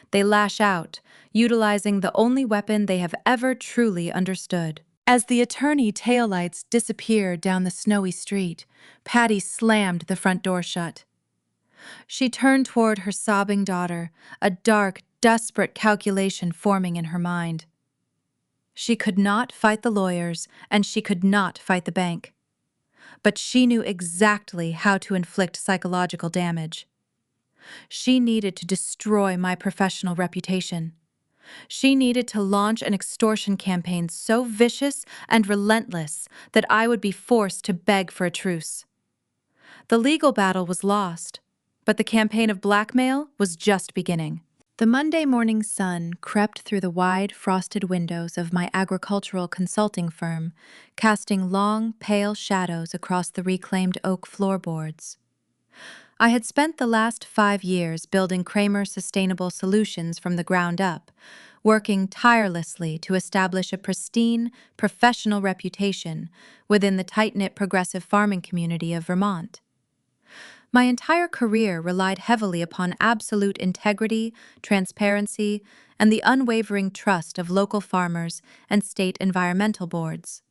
They lash out, utilizing the only weapon they have ever truly understood. As the attorney taillights disappeared down the snowy street, Patty slammed the front door shut. She turned toward her sobbing daughter, a dark, desperate calculation forming in her mind. She could not fight the lawyers, and she could not fight the bank. But she knew exactly how to inflict psychological damage. She needed to destroy my professional reputation. She needed to launch an extortion campaign so vicious and relentless that I would be forced to beg for a truce. The legal battle was lost, but the campaign of blackmail was just beginning. The Monday morning sun crept through the wide, frosted windows of my agricultural consulting firm, casting long, pale shadows across the reclaimed oak floorboards. I had spent the last 5 years building Kramer Sustainable Solutions from the ground up, working tirelessly to establish a pristine, professional reputation within the tight-knit progressive farming community of Vermont. My entire career relied heavily upon absolute integrity, transparency, and the unwavering trust of local farmers and state environmental boards.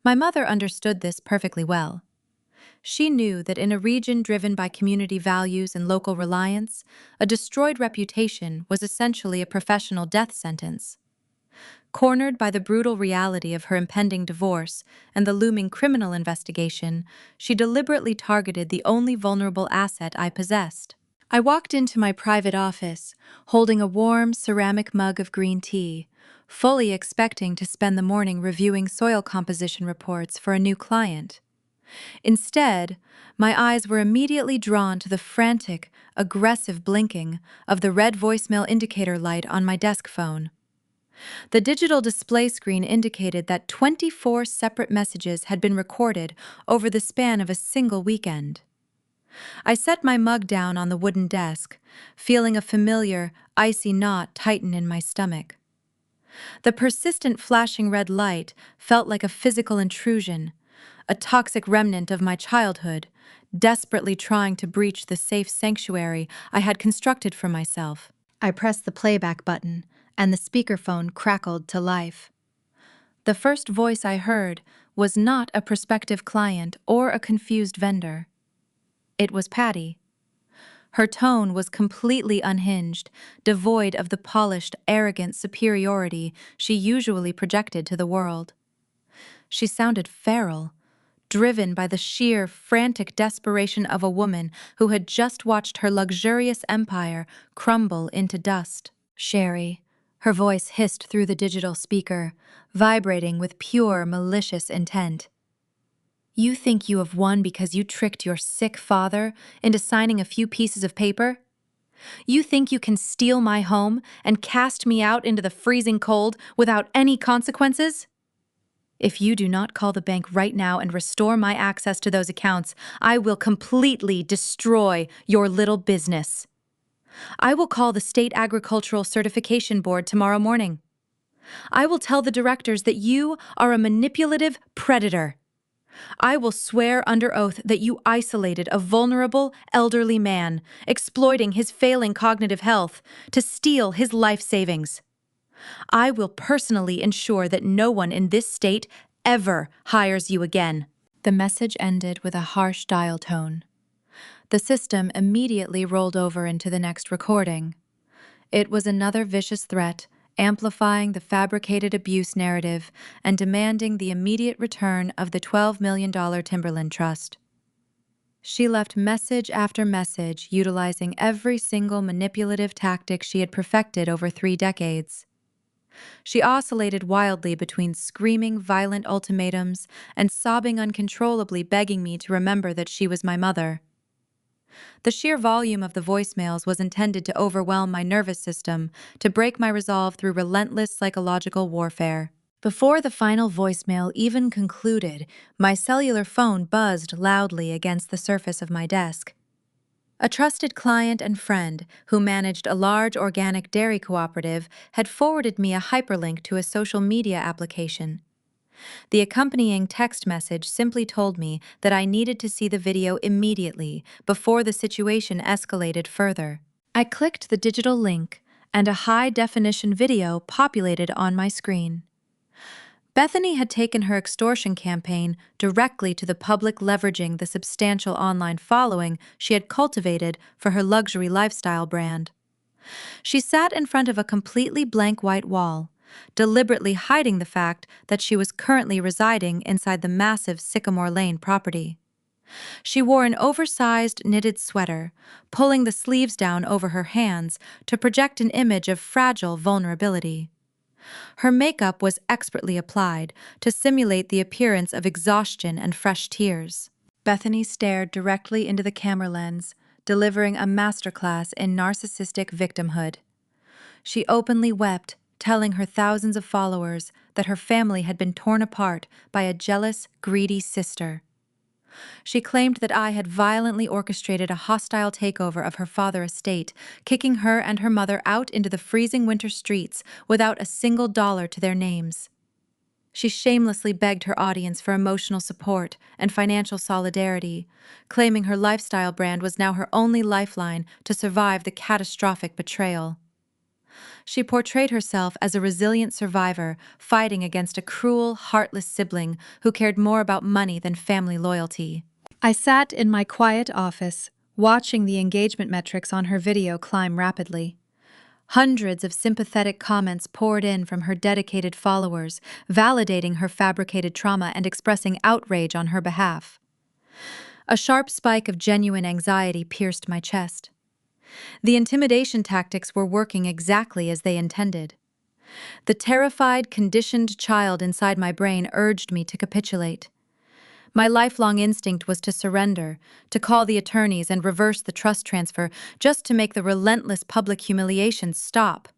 My mother understood this perfectly well. She knew that in a region driven by community values and local reliance, a destroyed reputation was essentially a professional death sentence. Cornered by the brutal reality of her impending divorce and the looming criminal investigation, she deliberately targeted the only vulnerable asset I possessed. I walked into my private office, holding a warm ceramic mug of green tea, fully expecting to spend the morning reviewing soil composition reports for a new client. Instead, my eyes were immediately drawn to the frantic, aggressive blinking of the red voicemail indicator light on my desk phone. The digital display screen indicated that 24 separate messages had been recorded over the span of a single weekend. I set my mug down on the wooden desk, feeling a familiar, icy knot tighten in my stomach. The persistent flashing red light felt like a physical intrusion, a toxic remnant of my childhood, desperately trying to breach the safe sanctuary I had constructed for myself. I pressed the playback button, and the speakerphone crackled to life. The first voice I heard was not a prospective client or a confused vendor. It was Patty. Her tone was completely unhinged, devoid of the polished, arrogant superiority she usually projected to the world. She sounded feral, driven by the sheer, frantic desperation of a woman who had just watched her luxurious empire crumble into dust. "Sherry," her voice hissed through the digital speaker, vibrating with pure, malicious intent. "You think you have won because you tricked your sick father into signing a few pieces of paper? You think you can steal my home and cast me out into the freezing cold without any consequences? If you do not call the bank right now and restore my access to those accounts, I will completely destroy your little business. I will call the State Agricultural Certification Board tomorrow morning. I will tell the directors that you are a manipulative predator. I will swear under oath that you isolated a vulnerable, elderly man, exploiting his failing cognitive health to steal his life savings. I will personally ensure that no one in this state ever hires you again." The message ended with a harsh dial tone. The system immediately rolled over into the next recording. It was another vicious threat, amplifying the fabricated abuse narrative and demanding the immediate return of the $12 million Timberland Trust. She left message after message, utilizing every single manipulative tactic she had perfected over 3 decades. She oscillated wildly between screaming violent ultimatums and sobbing uncontrollably, begging me to remember that she was my mother. The sheer volume of the voicemails was intended to overwhelm my nervous system, to break my resolve through relentless psychological warfare. Before the final voicemail even concluded, my cellular phone buzzed loudly against the surface of my desk. A trusted client and friend who managed a large organic dairy cooperative had forwarded me a hyperlink to a social media application. The accompanying text message simply told me that I needed to see the video immediately before the situation escalated further. I clicked the digital link, and a high-definition video populated on my screen. Bethany had taken her extortion campaign directly to the public, leveraging the substantial online following she had cultivated for her luxury lifestyle brand. She sat in front of a completely blank white wall, deliberately hiding the fact that she was currently residing inside the massive Sycamore Lane property. She wore an oversized knitted sweater, pulling the sleeves down over her hands to project an image of fragile vulnerability. Her makeup was expertly applied to simulate the appearance of exhaustion and fresh tears. Bethany stared directly into the camera lens, delivering a masterclass in narcissistic victimhood. She openly wept, telling her thousands of followers that her family had been torn apart by a jealous, greedy sister. She claimed that I had violently orchestrated a hostile takeover of her father's estate, kicking her and her mother out into the freezing winter streets without a single dollar to their names. She shamelessly begged her audience for emotional support and financial solidarity, claiming her lifestyle brand was now her only lifeline to survive the catastrophic betrayal. She portrayed herself as a resilient survivor fighting against a cruel, heartless sibling who cared more about money than family loyalty. I sat in my quiet office, watching the engagement metrics on her video climb rapidly. Hundreds of sympathetic comments poured in from her dedicated followers, validating her fabricated trauma and expressing outrage on her behalf. A sharp spike of genuine anxiety pierced my chest. The intimidation tactics were working exactly as they intended. The terrified, conditioned child inside my brain urged me to capitulate. My lifelong instinct was to surrender, to call the attorneys and reverse the trust transfer, just to make the relentless public humiliation stop.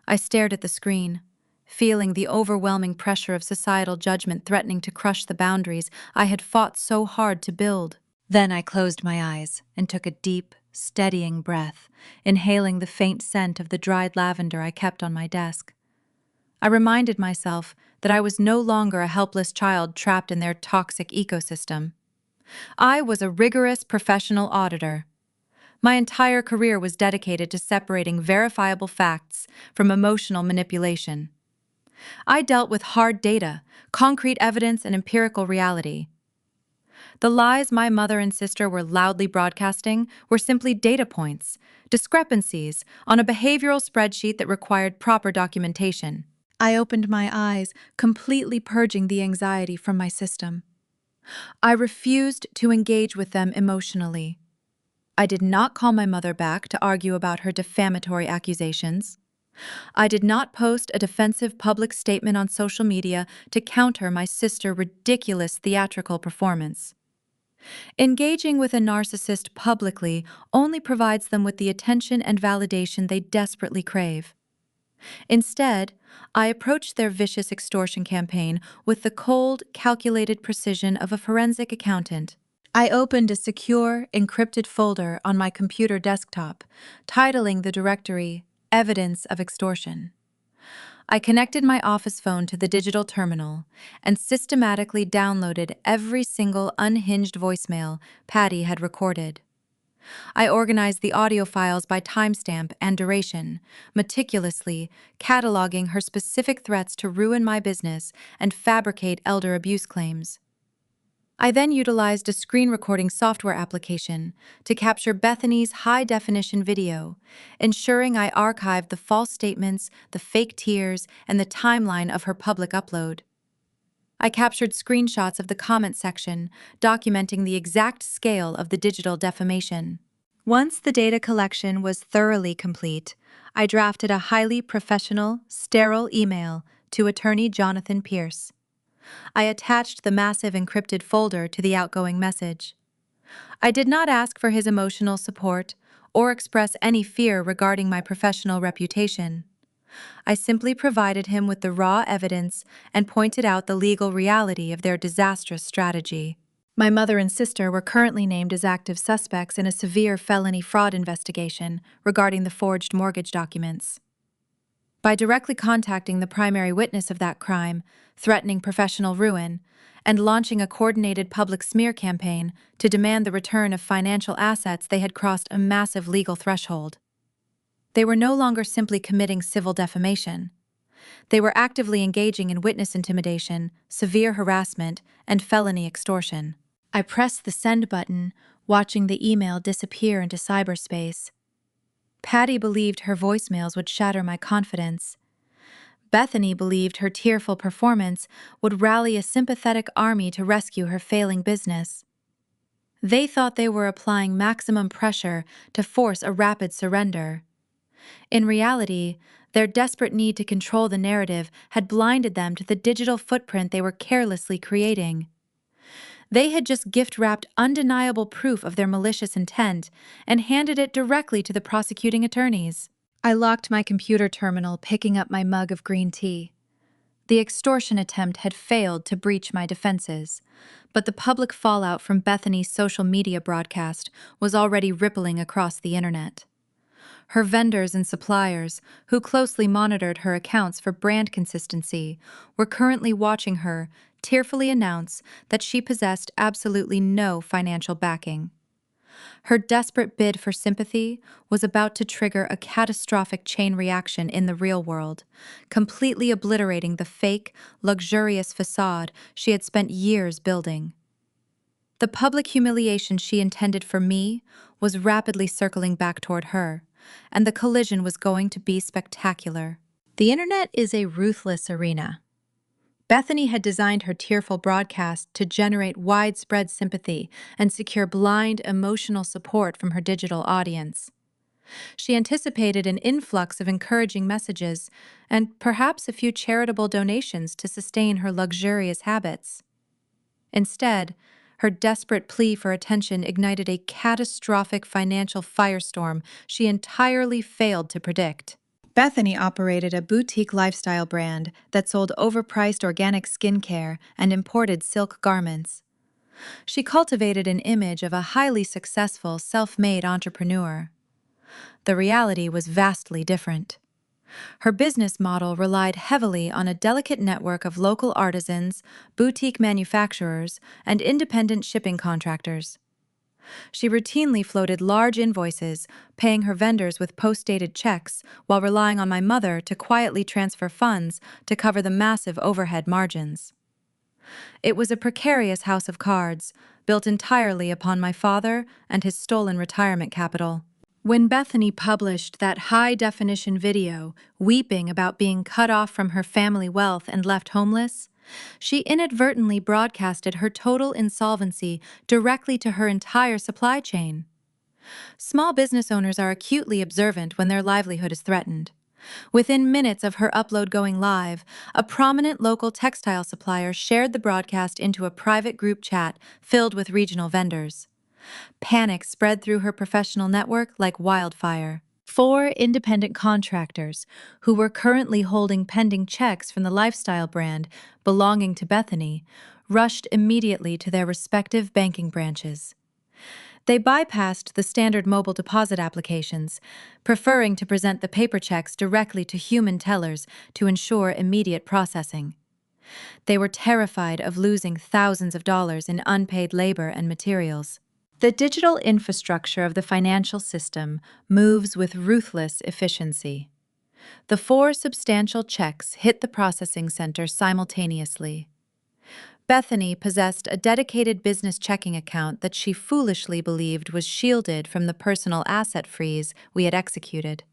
I stared at the screen, feeling the overwhelming pressure of societal judgment threatening to crush the boundaries I had fought so hard to build. Then I closed my eyes and took a deep, steadying breath, inhaling the faint scent of the dried lavender I kept on my desk. I reminded myself that I was no longer a helpless child trapped in their toxic ecosystem. I was a rigorous professional auditor. My entire career was dedicated to separating verifiable facts from emotional manipulation. I dealt with hard data, concrete evidence, and empirical reality. The lies my mother and sister were loudly broadcasting were simply data points, discrepancies on a behavioral spreadsheet that required proper documentation. I opened my eyes, completely purging the anxiety from my system. I refused to engage with them emotionally. I did not call my mother back to argue about her defamatory accusations. I did not post a defensive public statement on social media to counter my sister's ridiculous theatrical performance. Engaging with a narcissist publicly only provides them with the attention and validation they desperately crave. Instead, I approached their vicious extortion campaign with the cold, calculated precision of a forensic accountant. I opened a secure, encrypted folder on my computer desktop, titling the directory Evidence of Extortion. I connected my office phone to the digital terminal and systematically downloaded every single unhinged voicemail Patty had recorded. I organized the audio files by timestamp and duration, meticulously cataloging her specific threats to ruin my business and fabricate elder abuse claims. I then utilized a screen recording software application to capture Bethany's high-definition video, ensuring I archived the false statements, the fake tears, and the timeline of her public upload. I captured screenshots of the comment section, documenting the exact scale of the digital defamation. Once the data collection was thoroughly complete, I drafted a highly professional, sterile email to attorney Jonathan Pierce. I attached the massive encrypted folder to the outgoing message. I did not ask for his emotional support or express any fear regarding my professional reputation. I simply provided him with the raw evidence and pointed out the legal reality of their disastrous strategy. My mother and sister were currently named as active suspects in a severe felony fraud investigation regarding the forged mortgage documents. By directly contacting the primary witness of that crime, threatening professional ruin, and launching a coordinated public smear campaign to demand the return of financial assets, they had crossed a massive legal threshold. They were no longer simply committing civil defamation. They were actively engaging in witness intimidation, severe harassment, and felony extortion. I pressed the send button, watching the email disappear into cyberspace. Patty believed her voicemails would shatter my confidence. Bethany believed her tearful performance would rally a sympathetic army to rescue her failing business. They thought they were applying maximum pressure to force a rapid surrender. In reality, their desperate need to control the narrative had blinded them to the digital footprint they were carelessly creating. They had just gift-wrapped undeniable proof of their malicious intent and handed it directly to the prosecuting attorneys. I locked my computer terminal, picking up my mug of green tea. The extortion attempt had failed to breach my defenses, but the public fallout from Bethany's social media broadcast was already rippling across the internet. Her vendors and suppliers, who closely monitored her accounts for brand consistency, were currently watching her tearfully announce that she possessed absolutely no financial backing. Her desperate bid for sympathy was about to trigger a catastrophic chain reaction in the real world, completely obliterating the fake, luxurious facade she had spent years building. The public humiliation she intended for me was rapidly circling back toward her, and the collision was going to be spectacular. The internet is a ruthless arena. Bethany had designed her tearful broadcast to generate widespread sympathy and secure blind, emotional support from her digital audience. She anticipated an influx of encouraging messages and perhaps a few charitable donations to sustain her luxurious habits. Instead, her desperate plea for attention ignited a catastrophic financial firestorm she entirely failed to predict. Bethany operated a boutique lifestyle brand that sold overpriced organic skincare and imported silk garments. She cultivated an image of a highly successful, self-made entrepreneur. The reality was vastly different. Her business model relied heavily on a delicate network of local artisans, boutique manufacturers, and independent shipping contractors. She routinely floated large invoices, paying her vendors with post-dated checks, while relying on my mother to quietly transfer funds to cover the massive overhead margins. It was a precarious house of cards, built entirely upon my father and his stolen retirement capital. When Bethany published that high-definition video, weeping about being cut off from her family wealth and left homeless, she inadvertently broadcasted her total insolvency directly to her entire supply chain. Small business owners are acutely observant when their livelihood is threatened. Within minutes of her upload going live, a prominent local textile supplier shared the broadcast into a private group chat filled with regional vendors. Panic spread through her professional network like wildfire. 4 independent contractors, who were currently holding pending checks from the lifestyle brand belonging to Bethany, rushed immediately to their respective banking branches. They bypassed the standard mobile deposit applications, preferring to present the paper checks directly to human tellers to ensure immediate processing. They were terrified of losing thousands of dollars in unpaid labor and materials. The digital infrastructure of the financial system moves with ruthless efficiency. The 4 substantial checks hit the processing center simultaneously. Bethany possessed a dedicated business checking account that she foolishly believed was shielded from the personal asset freeze we had executed.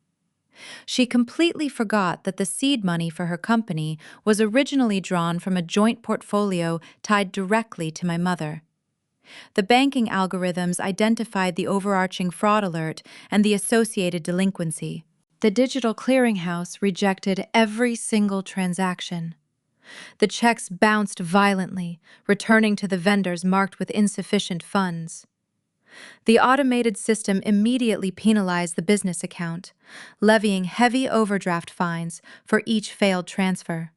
She completely forgot that the seed money for her company was originally drawn from a joint portfolio tied directly to my mother. The banking algorithms identified the overarching fraud alert and the associated delinquency. The digital clearinghouse rejected every single transaction. The checks bounced violently, returning to the vendors marked with insufficient funds. The automated system immediately penalized the business account, levying heavy overdraft fines for each failed transfer.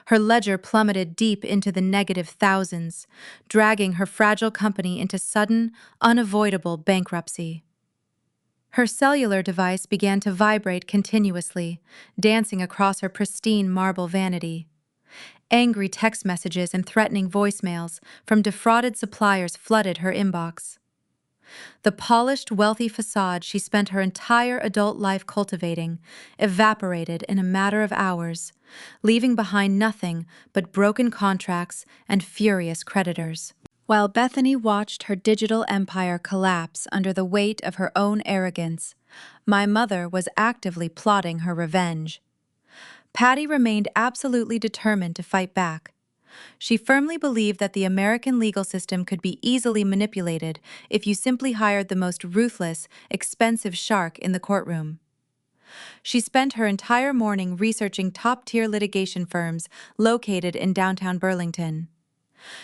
Her ledger plummeted deep into the negative thousands, dragging her fragile company into sudden, unavoidable bankruptcy. Her cellular device began to vibrate continuously, dancing across her pristine marble vanity. Angry text messages and threatening voicemails from defrauded suppliers flooded her inbox. The polished, wealthy facade she spent her entire adult life cultivating evaporated in a matter of hours, leaving behind nothing but broken contracts and furious creditors. While Bethany watched her digital empire collapse under the weight of her own arrogance, my mother was actively plotting her revenge. Patty remained absolutely determined to fight back. She firmly believed that the American legal system could be easily manipulated if you simply hired the most ruthless, expensive shark in the courtroom. She spent her entire morning researching top-tier litigation firms located in downtown Burlington.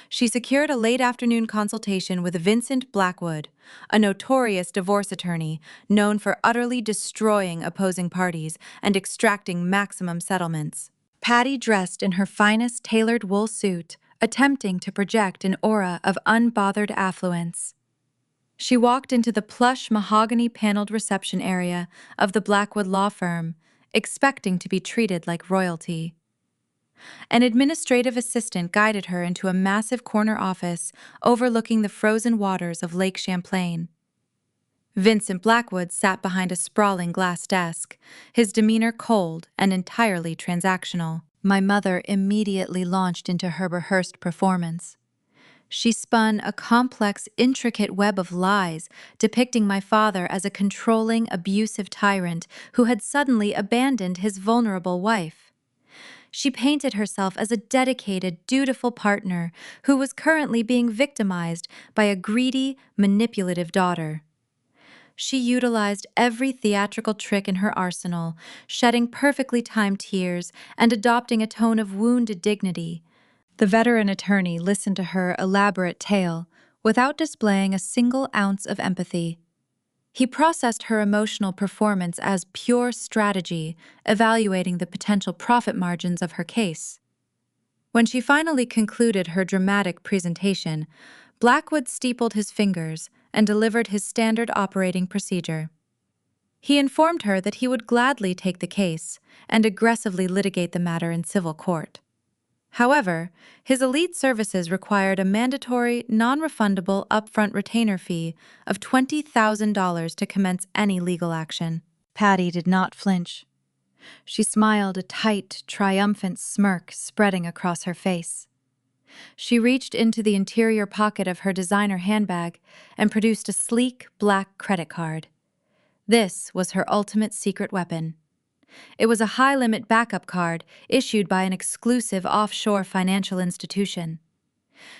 She secured a late afternoon consultation with Vincent Blackwood, a notorious divorce attorney known for utterly destroying opposing parties and extracting maximum settlements. Patty dressed in her finest tailored wool suit, attempting to project an aura of unbothered affluence. She walked into the plush mahogany-paneled reception area of the Blackwood law firm, expecting to be treated like royalty. An administrative assistant guided her into a massive corner office overlooking the frozen waters of Lake Champlain. Vincent Blackwood sat behind a sprawling glass desk, his demeanor cold and entirely transactional. My mother immediately launched into her rehearsed performance. She spun a complex, intricate web of lies depicting my father as a controlling, abusive tyrant who had suddenly abandoned his vulnerable wife. She painted herself as a dedicated, dutiful partner who was currently being victimized by a greedy, manipulative daughter. She utilized every theatrical trick in her arsenal, shedding perfectly timed tears and adopting a tone of wounded dignity. The veteran attorney listened to her elaborate tale without displaying a single ounce of empathy. He processed her emotional performance as pure strategy, evaluating the potential profit margins of her case. When she finally concluded her dramatic presentation, Blackwood steepled his fingers and delivered his standard operating procedure. He informed her that he would gladly take the case and aggressively litigate the matter in civil court. However, his elite services required a mandatory, non-refundable upfront retainer fee of $20,000 to commence any legal action. Patty did not flinch. She smiled, a tight, triumphant smirk spreading across her face. She reached into the interior pocket of her designer handbag and produced a sleek, black credit card. This was her ultimate secret weapon. It was a high-limit backup card issued by an exclusive offshore financial institution.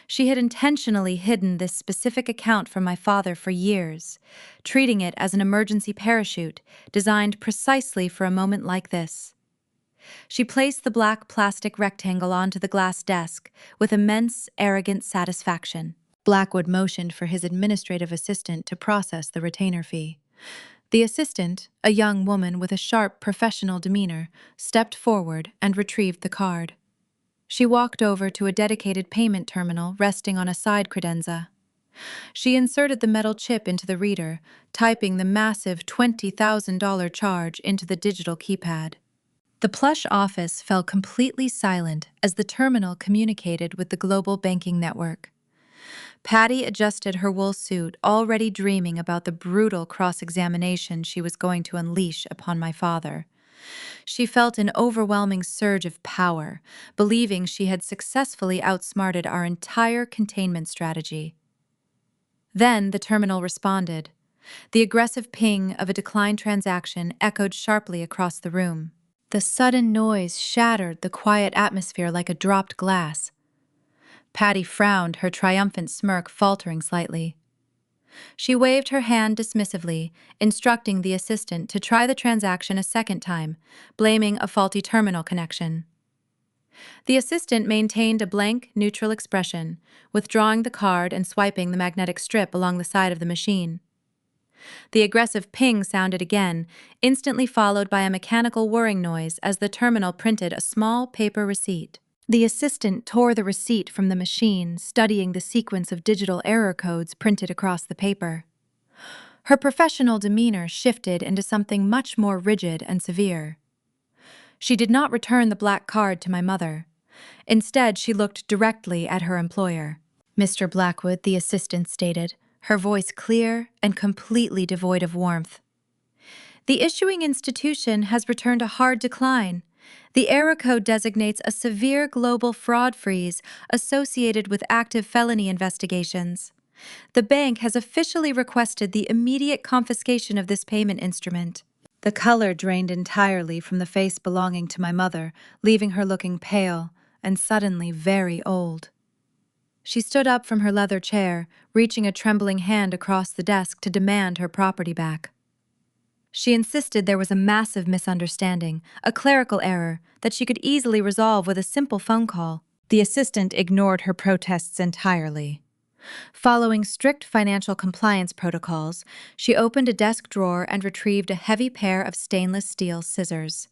She had intentionally hidden this specific account from my father for years, treating it as an emergency parachute designed precisely for a moment like this. She placed the black plastic rectangle onto the glass desk with immense, arrogant satisfaction. Blackwood motioned for his administrative assistant to process the retainer fee. The assistant, a young woman with a sharp, professional demeanor, stepped forward and retrieved the card. She walked over to a dedicated payment terminal resting on a side credenza. She inserted the metal chip into the reader, typing the massive $20,000 charge into the digital keypad. The plush office fell completely silent as the terminal communicated with the global banking network. Patty adjusted her wool suit, already dreaming about the brutal cross-examination she was going to unleash upon my father. She felt an overwhelming surge of power, believing she had successfully outsmarted our entire containment strategy. Then the terminal responded, The aggressive ping of a declined transaction echoed sharply across the room. The sudden noise shattered the quiet atmosphere like a dropped glass. Patty frowned, her triumphant smirk faltering slightly. She waved her hand dismissively, instructing the assistant to try the transaction a second time, blaming a faulty terminal connection. The assistant maintained a blank, neutral expression, withdrawing the card and swiping the magnetic strip along the side of the machine. The aggressive ping sounded again, instantly followed by a mechanical whirring noise as the terminal printed a small paper receipt. The assistant tore the receipt from the machine, studying the sequence of digital error codes printed across the paper. Her professional demeanor shifted into something much more rigid and severe. She did not return the black card to my mother. Instead, she looked directly at her employer. "Mr. Blackwood," the assistant stated, her voice clear and completely devoid of warmth. "The issuing institution has returned a hard decline. The error code designates a severe global fraud freeze associated with active felony investigations. The bank has officially requested the immediate confiscation of this payment instrument." The color drained entirely from the face belonging to my mother, leaving her looking pale and suddenly very old. She stood up from her leather chair, reaching a trembling hand across the desk to demand her property back. She insisted there was a massive misunderstanding, a clerical error, that she could easily resolve with a simple phone call. The assistant ignored her protests entirely. Following strict financial compliance protocols, she opened a desk drawer and retrieved a heavy pair of stainless steel scissors.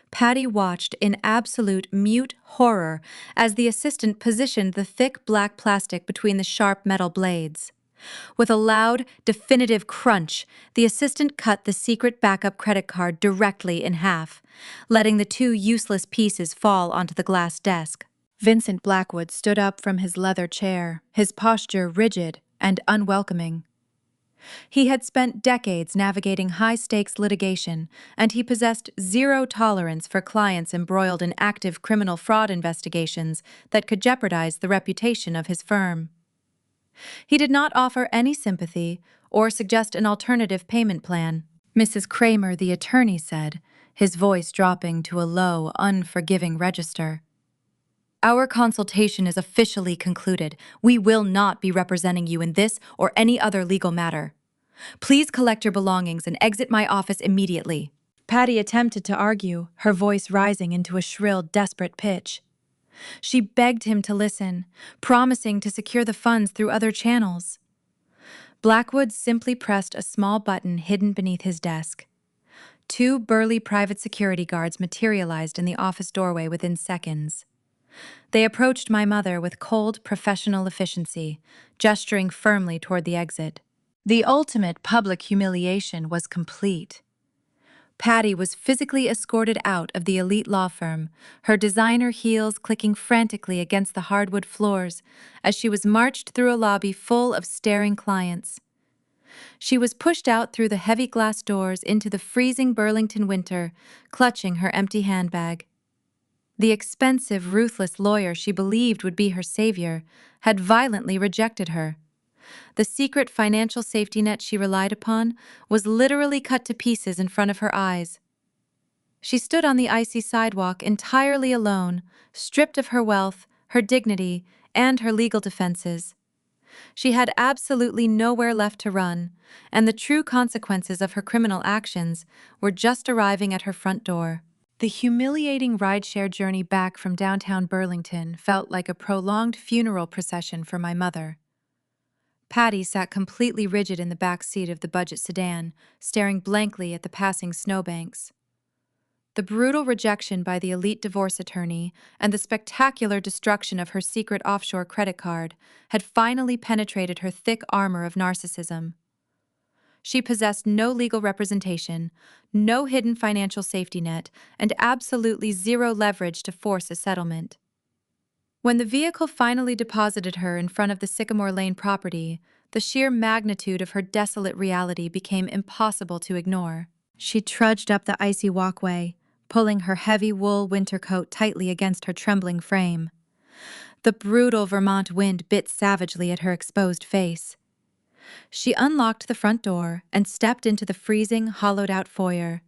Patty watched in absolute mute horror as the assistant positioned the thick black plastic between the sharp metal blades. With a loud, definitive crunch, the assistant cut the secret backup credit card directly in half, letting the two useless pieces fall onto the glass desk. Vincent Blackwood stood up from his leather chair, his posture rigid and unwelcoming. He had spent decades navigating high-stakes litigation, and he possessed zero tolerance for clients embroiled in active criminal fraud investigations that could jeopardize the reputation of his firm. He did not offer any sympathy or suggest an alternative payment plan. "Mrs. Kramer," the attorney said, his voice dropping to a low, unforgiving register. "Our consultation is officially concluded. We will not be representing you in this or any other legal matter. Please collect your belongings and exit my office immediately." Patty attempted to argue, her voice rising into a shrill, desperate pitch. She begged him to listen, promising to secure the funds through other channels. Blackwood simply pressed a small button hidden beneath his desk. Two burly private security guards materialized in the office doorway within seconds. They approached my mother with cold, professional efficiency, gesturing firmly toward the exit. The ultimate public humiliation was complete. Patty was physically escorted out of the elite law firm, her designer heels clicking frantically against the hardwood floors as she was marched through a lobby full of staring clients. She was pushed out through the heavy glass doors into the freezing Burlington winter, clutching her empty handbag. The expensive, ruthless lawyer she believed would be her savior had violently rejected her. The secret financial safety net she relied upon was literally cut to pieces in front of her eyes. She stood on the icy sidewalk entirely alone, stripped of her wealth, her dignity, and her legal defenses. She had absolutely nowhere left to run, and the true consequences of her criminal actions were just arriving at her front door. The humiliating rideshare journey back from downtown Burlington felt like a prolonged funeral procession for my mother. Patty sat completely rigid in the back seat of the budget sedan, staring blankly at the passing snowbanks. The brutal rejection by the elite divorce attorney and the spectacular destruction of her secret offshore credit card had finally penetrated her thick armor of narcissism. She possessed no legal representation, no hidden financial safety net, and absolutely zero leverage to force a settlement. When the vehicle finally deposited her in front of the Sycamore Lane property, the sheer magnitude of her desolate reality became impossible to ignore. She trudged up the icy walkway, pulling her heavy wool winter coat tightly against her trembling frame. The brutal Vermont wind bit savagely at her exposed face. She unlocked the front door and stepped into the freezing, hollowed-out foyer.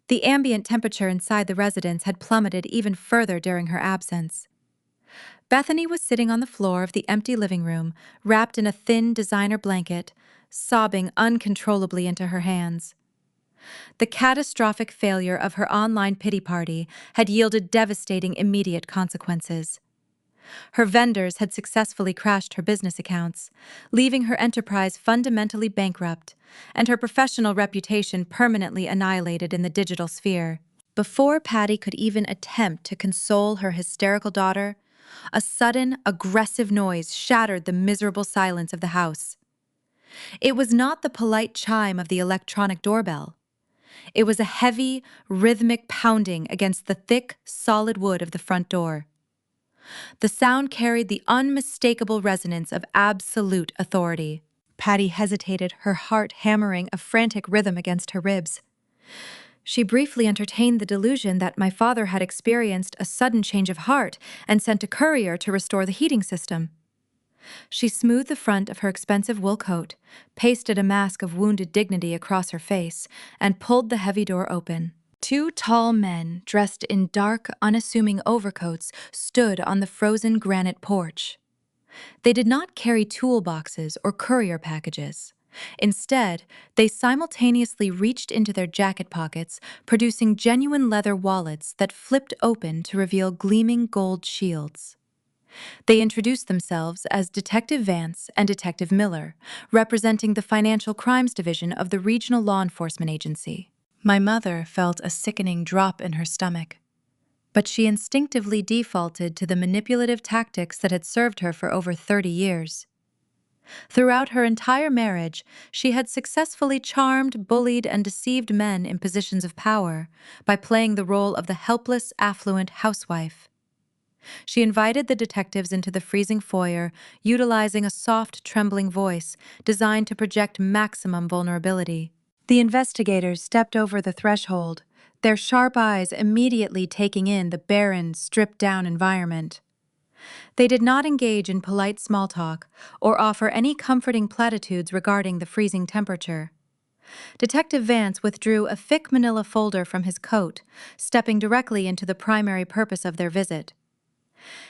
The ambient temperature inside the residence had plummeted even further during her absence. Bethany was sitting on the floor of the empty living room, wrapped in a thin designer blanket, sobbing uncontrollably into her hands. The catastrophic failure of her online pity party had yielded devastating immediate consequences. Her vendors had successfully crashed her business accounts, leaving her enterprise fundamentally bankrupt and her professional reputation permanently annihilated in the digital sphere. Before Patty could even attempt to console her hysterical daughter, a sudden, aggressive noise shattered the miserable silence of the house. It was not the polite chime of the electronic doorbell. It was a heavy, rhythmic pounding against the thick, solid wood of the front door. The sound carried the unmistakable resonance of absolute authority. Patty hesitated, her heart hammering a frantic rhythm against her ribs. She briefly entertained the delusion that my father had experienced a sudden change of heart and sent a courier to restore the heating system. She smoothed the front of her expensive wool coat, pasted a mask of wounded dignity across her face, and pulled the heavy door open. Two tall men, dressed in dark, unassuming overcoats, stood on the frozen granite porch. They did not carry toolboxes or courier packages. Instead, they simultaneously reached into their jacket pockets, producing genuine leather wallets that flipped open to reveal gleaming gold shields. They introduced themselves as Detective Vance and Detective Miller, representing the Financial Crimes Division of the Regional Law Enforcement Agency. My mother felt a sickening drop in her stomach, but she instinctively defaulted to the manipulative tactics that had served her for over 30 years. Throughout her entire marriage, she had successfully charmed, bullied, and deceived men in positions of power by playing the role of the helpless, affluent housewife. She invited the detectives into the freezing foyer, utilizing a soft, trembling voice designed to project maximum vulnerability. The investigators stepped over the threshold, their sharp eyes immediately taking in the barren, stripped-down environment. They did not engage in polite small talk or offer any comforting platitudes regarding the freezing temperature. Detective Vance withdrew a thick manila folder from his coat, stepping directly into the primary purpose of their visit.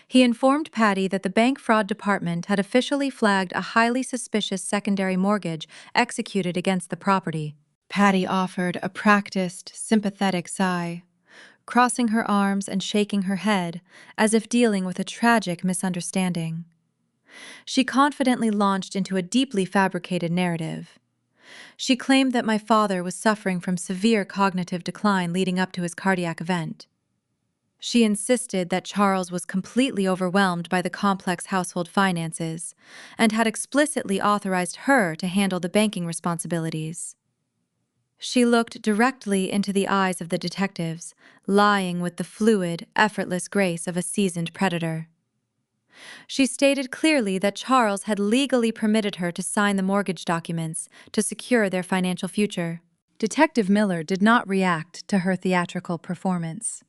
He informed Patty that the bank fraud department had officially flagged a highly suspicious secondary mortgage executed against the property. Patty offered a practiced, sympathetic sigh, crossing her arms and shaking her head as if dealing with a tragic misunderstanding. She confidently launched into a deeply fabricated narrative. She claimed that my father was suffering from severe cognitive decline leading up to his cardiac event. She insisted that Charles was completely overwhelmed by the complex household finances and had explicitly authorized her to handle the banking responsibilities. She looked directly into the eyes of the detectives, lying with the fluid, effortless grace of a seasoned predator. She stated clearly that Charles had legally permitted her to sign the mortgage documents to secure their financial future. Detective Miller did not react to her theatrical performance.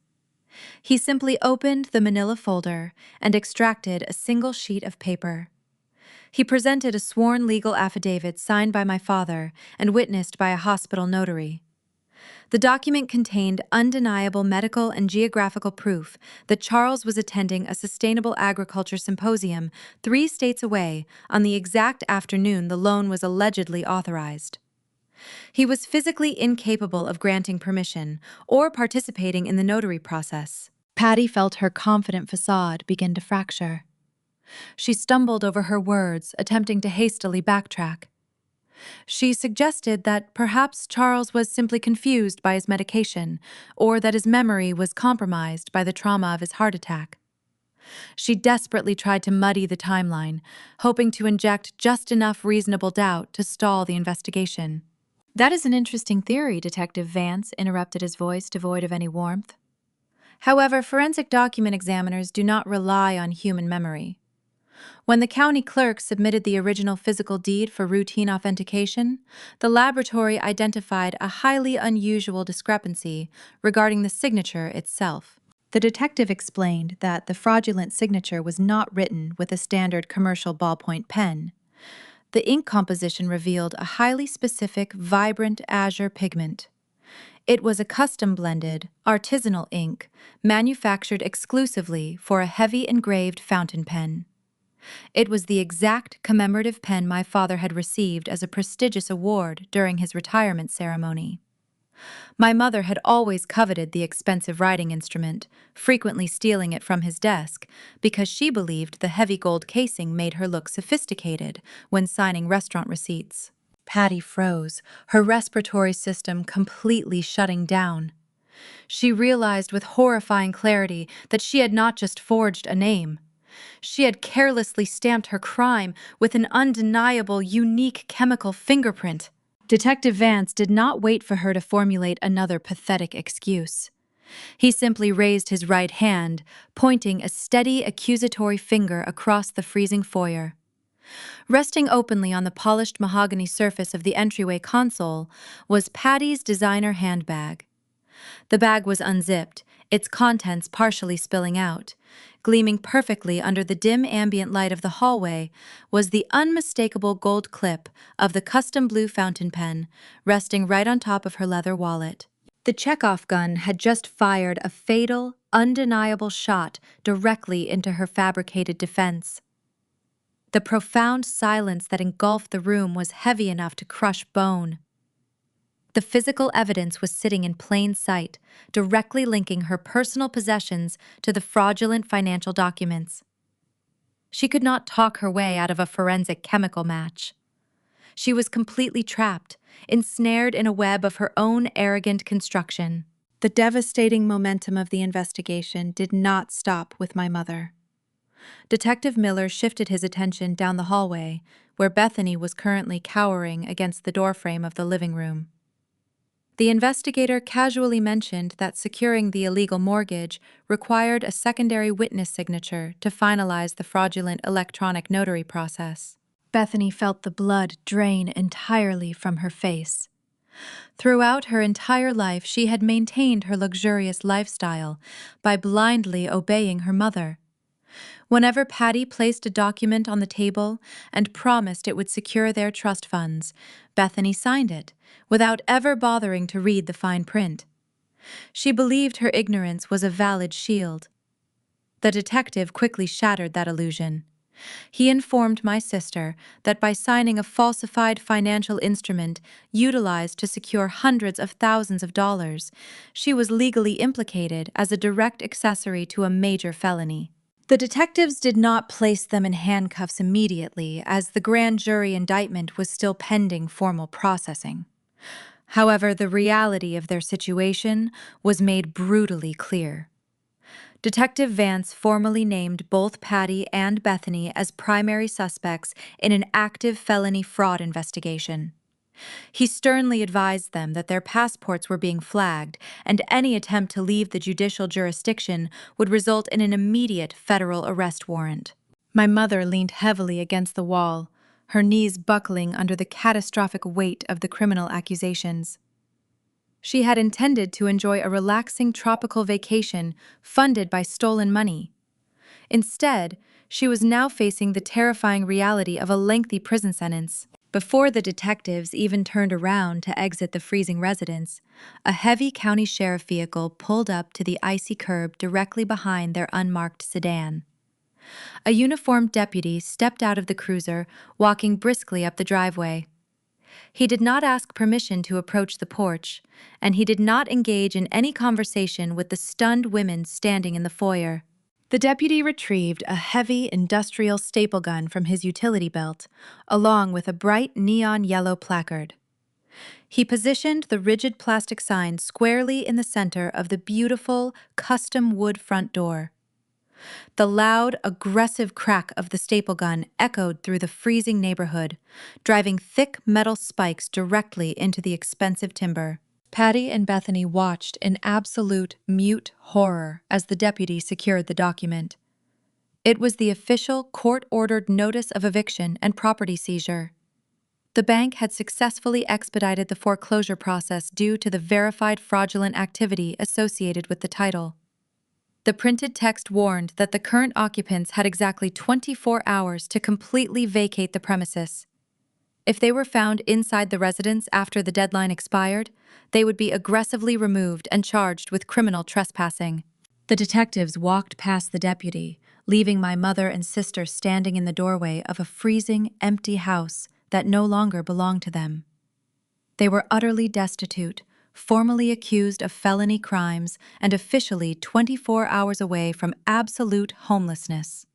He simply opened the manila folder and extracted a single sheet of paper. He presented a sworn legal affidavit signed by my father and witnessed by a hospital notary. The document contained undeniable medical and geographical proof that Charles was attending a sustainable agriculture symposium 3 states away on the exact afternoon the loan was allegedly authorized. He was physically incapable of granting permission or participating in the notary process. Patty felt her confident facade begin to fracture. She stumbled over her words, attempting to hastily backtrack. She suggested that perhaps Charles was simply confused by his medication, or that his memory was compromised by the trauma of his heart attack. She desperately tried to muddy the timeline, hoping to inject just enough reasonable doubt to stall the investigation. "That is an interesting theory," Detective Vance interrupted, his voice devoid of any warmth. "However, forensic document examiners do not rely on human memory. When the county clerk submitted the original physical deed for routine authentication, the laboratory identified a highly unusual discrepancy regarding the signature itself." The detective explained that the fraudulent signature was not written with a standard commercial ballpoint pen. The ink composition revealed a highly specific, vibrant azure pigment. It was a custom-blended, artisanal ink, manufactured exclusively for a heavy engraved fountain pen. It was the exact commemorative pen my father had received as a prestigious award during his retirement ceremony. My mother had always coveted the expensive writing instrument, frequently stealing it from his desk, because she believed the heavy gold casing made her look sophisticated when signing restaurant receipts. Patty froze, her respiratory system completely shutting down. She realized with horrifying clarity that she had not just forged a name. She had carelessly stamped her crime with an undeniable, unique chemical fingerprint. Detective Vance did not wait for her to formulate another pathetic excuse. He simply raised his right hand, pointing a steady, accusatory finger across the freezing foyer. Resting openly on the polished mahogany surface of the entryway console was Patty's designer handbag. The bag was unzipped, its contents partially spilling out. Gleaming perfectly under the dim ambient light of the hallway was the unmistakable gold clip of the custom blue fountain pen, resting right on top of her leather wallet. The Chekhov gun had just fired a fatal, undeniable shot directly into her fabricated defense. The profound silence that engulfed the room was heavy enough to crush bone. The physical evidence was sitting in plain sight, directly linking her personal possessions to the fraudulent financial documents. She could not talk her way out of a forensic chemical match. She was completely trapped, ensnared in a web of her own arrogant construction. The devastating momentum of the investigation did not stop with my mother. Detective Miller shifted his attention down the hallway, where Bethany was currently cowering against the doorframe of the living room. The investigator casually mentioned that securing the illegal mortgage required a secondary witness signature to finalize the fraudulent electronic notary process. Bethany felt the blood drain entirely from her face. Throughout her entire life, she had maintained her luxurious lifestyle by blindly obeying her mother. Whenever Patty placed a document on the table and promised it would secure their trust funds, Bethany signed it, without ever bothering to read the fine print. She believed her ignorance was a valid shield. The detective quickly shattered that illusion. He informed my sister that by signing a falsified financial instrument utilized to secure hundreds of thousands of dollars, she was legally implicated as a direct accessory to a major felony. The detectives did not place them in handcuffs immediately, as the grand jury indictment was still pending formal processing. However, the reality of their situation was made brutally clear. Detective Vance formally named both Patty and Bethany as primary suspects in an active felony fraud investigation. He sternly advised them that their passports were being flagged, and any attempt to leave the judicial jurisdiction would result in an immediate federal arrest warrant. My mother leaned heavily against the wall, her knees buckling under the catastrophic weight of the criminal accusations. She had intended to enjoy a relaxing tropical vacation funded by stolen money. Instead, she was now facing the terrifying reality of a lengthy prison sentence. Before the detectives even turned around to exit the freezing residence, a heavy county sheriff vehicle pulled up to the icy curb directly behind their unmarked sedan. A uniformed deputy stepped out of the cruiser, walking briskly up the driveway. He did not ask permission to approach the porch, and he did not engage in any conversation with the stunned women standing in the foyer. The deputy retrieved a heavy industrial staple gun from his utility belt, along with a bright neon yellow placard. He positioned the rigid plastic sign squarely in the center of the beautiful, custom wood front door. The loud, aggressive crack of the staple gun echoed through the freezing neighborhood, driving thick metal spikes directly into the expensive timber. Patty and Bethany watched in absolute, mute horror as the deputy secured the document. It was the official court-ordered notice of eviction and property seizure. The bank had successfully expedited the foreclosure process due to the verified fraudulent activity associated with the title. The printed text warned that the current occupants had exactly 24 hours to completely vacate the premises. If they were found inside the residence after the deadline expired, they would be aggressively removed and charged with criminal trespassing. The detectives walked past the deputy, leaving my mother and sister standing in the doorway of a freezing, empty house that no longer belonged to them. They were utterly destitute, formally accused of felony crimes, and officially 24 hours away from absolute homelessness.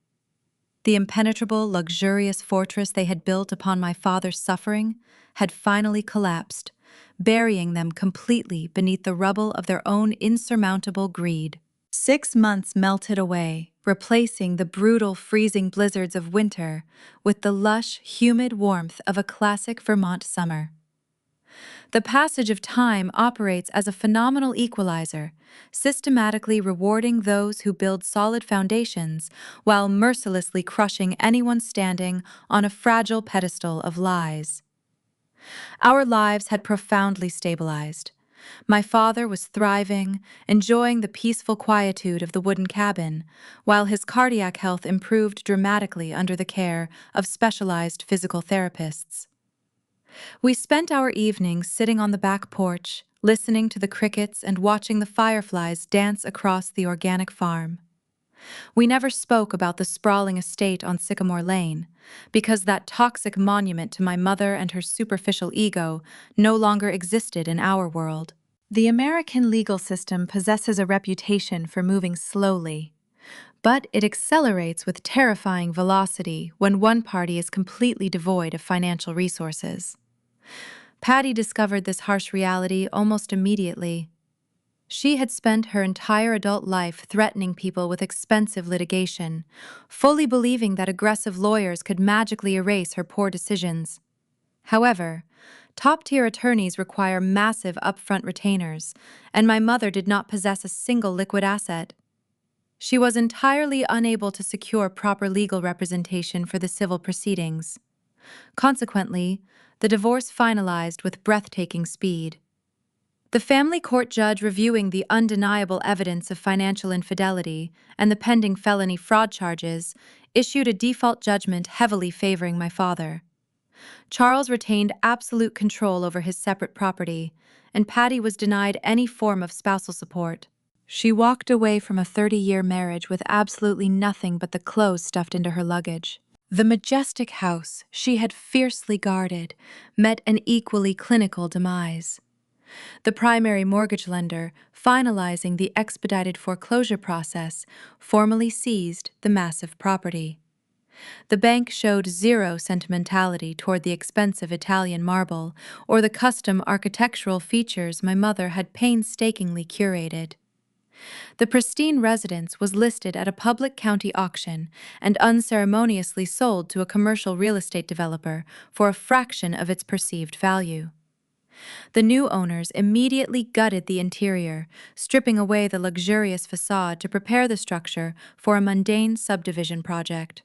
The impenetrable, luxurious fortress they had built upon my father's suffering had finally collapsed, burying them completely beneath the rubble of their own insurmountable greed. 6 months melted away, replacing the brutal, freezing blizzards of winter with the lush, humid warmth of a classic Vermont summer. The passage of time operates as a phenomenal equalizer, systematically rewarding those who build solid foundations while mercilessly crushing anyone standing on a fragile pedestal of lies. Our lives had profoundly stabilized. My father was thriving, enjoying the peaceful quietude of the wooden cabin, while his cardiac health improved dramatically under the care of specialized physical therapists. We spent our evenings sitting on the back porch, listening to the crickets and watching the fireflies dance across the organic farm. We never spoke about the sprawling estate on Sycamore Lane, because that toxic monument to my mother and her superficial ego no longer existed in our world. The American legal system possesses a reputation for moving slowly, but it accelerates with terrifying velocity when one party is completely devoid of financial resources. Patty discovered this harsh reality almost immediately. She had spent her entire adult life threatening people with expensive litigation, fully believing that aggressive lawyers could magically erase her poor decisions. However, top-tier attorneys require massive upfront retainers, and my mother did not possess a single liquid asset. She was entirely unable to secure proper legal representation for the civil proceedings. Consequently, the divorce finalized with breathtaking speed. The family court judge reviewing the undeniable evidence of financial infidelity and the pending felony fraud charges issued a default judgment heavily favoring my father. Charles retained absolute control over his separate property, and Patty was denied any form of spousal support. She walked away from a 30-year marriage with absolutely nothing but the clothes stuffed into her luggage. The majestic house she had fiercely guarded met an equally clinical demise. The primary mortgage lender, finalizing the expedited foreclosure process, formally seized the massive property. The bank showed zero sentimentality toward the expensive Italian marble or the custom architectural features my mother had painstakingly curated. The pristine residence was listed at a public county auction and unceremoniously sold to a commercial real estate developer for a fraction of its perceived value. The new owners immediately gutted the interior, stripping away the luxurious facade to prepare the structure for a mundane subdivision project.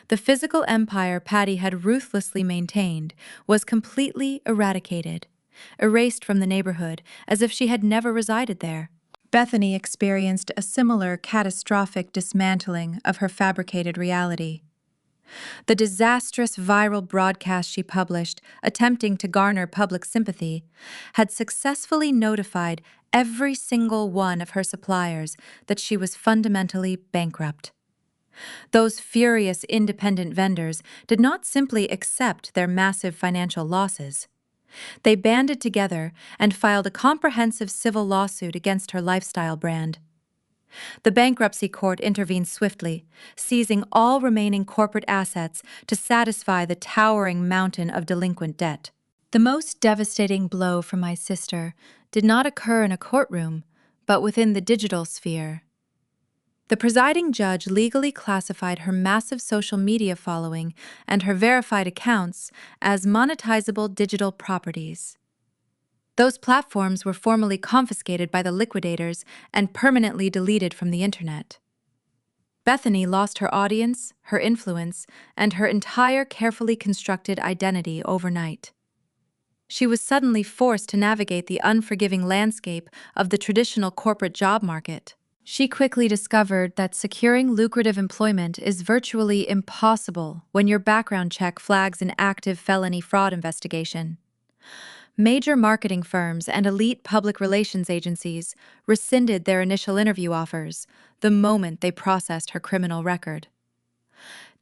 The physical empire Patty had ruthlessly maintained was completely eradicated, erased from the neighborhood as if she had never resided there. Bethany experienced a similar catastrophic dismantling of her fabricated reality. The disastrous viral broadcast she published, attempting to garner public sympathy, had successfully notified every single one of her suppliers that she was fundamentally bankrupt. Those furious independent vendors did not simply accept their massive financial losses. They banded together and filed a comprehensive civil lawsuit against her lifestyle brand. The bankruptcy court intervened swiftly, seizing all remaining corporate assets to satisfy the towering mountain of delinquent debt. The most devastating blow for my sister did not occur in a courtroom, but within the digital sphere. The presiding judge legally classified her massive social media following and her verified accounts as monetizable digital properties. Those platforms were formally confiscated by the liquidators and permanently deleted from the internet. Bethany lost her audience, her influence, and her entire carefully constructed identity overnight. She was suddenly forced to navigate the unforgiving landscape of the traditional corporate job market. She quickly discovered that securing lucrative employment is virtually impossible when your background check flags an active felony fraud investigation. Major marketing firms and elite public relations agencies rescinded their initial interview offers the moment they processed her criminal record.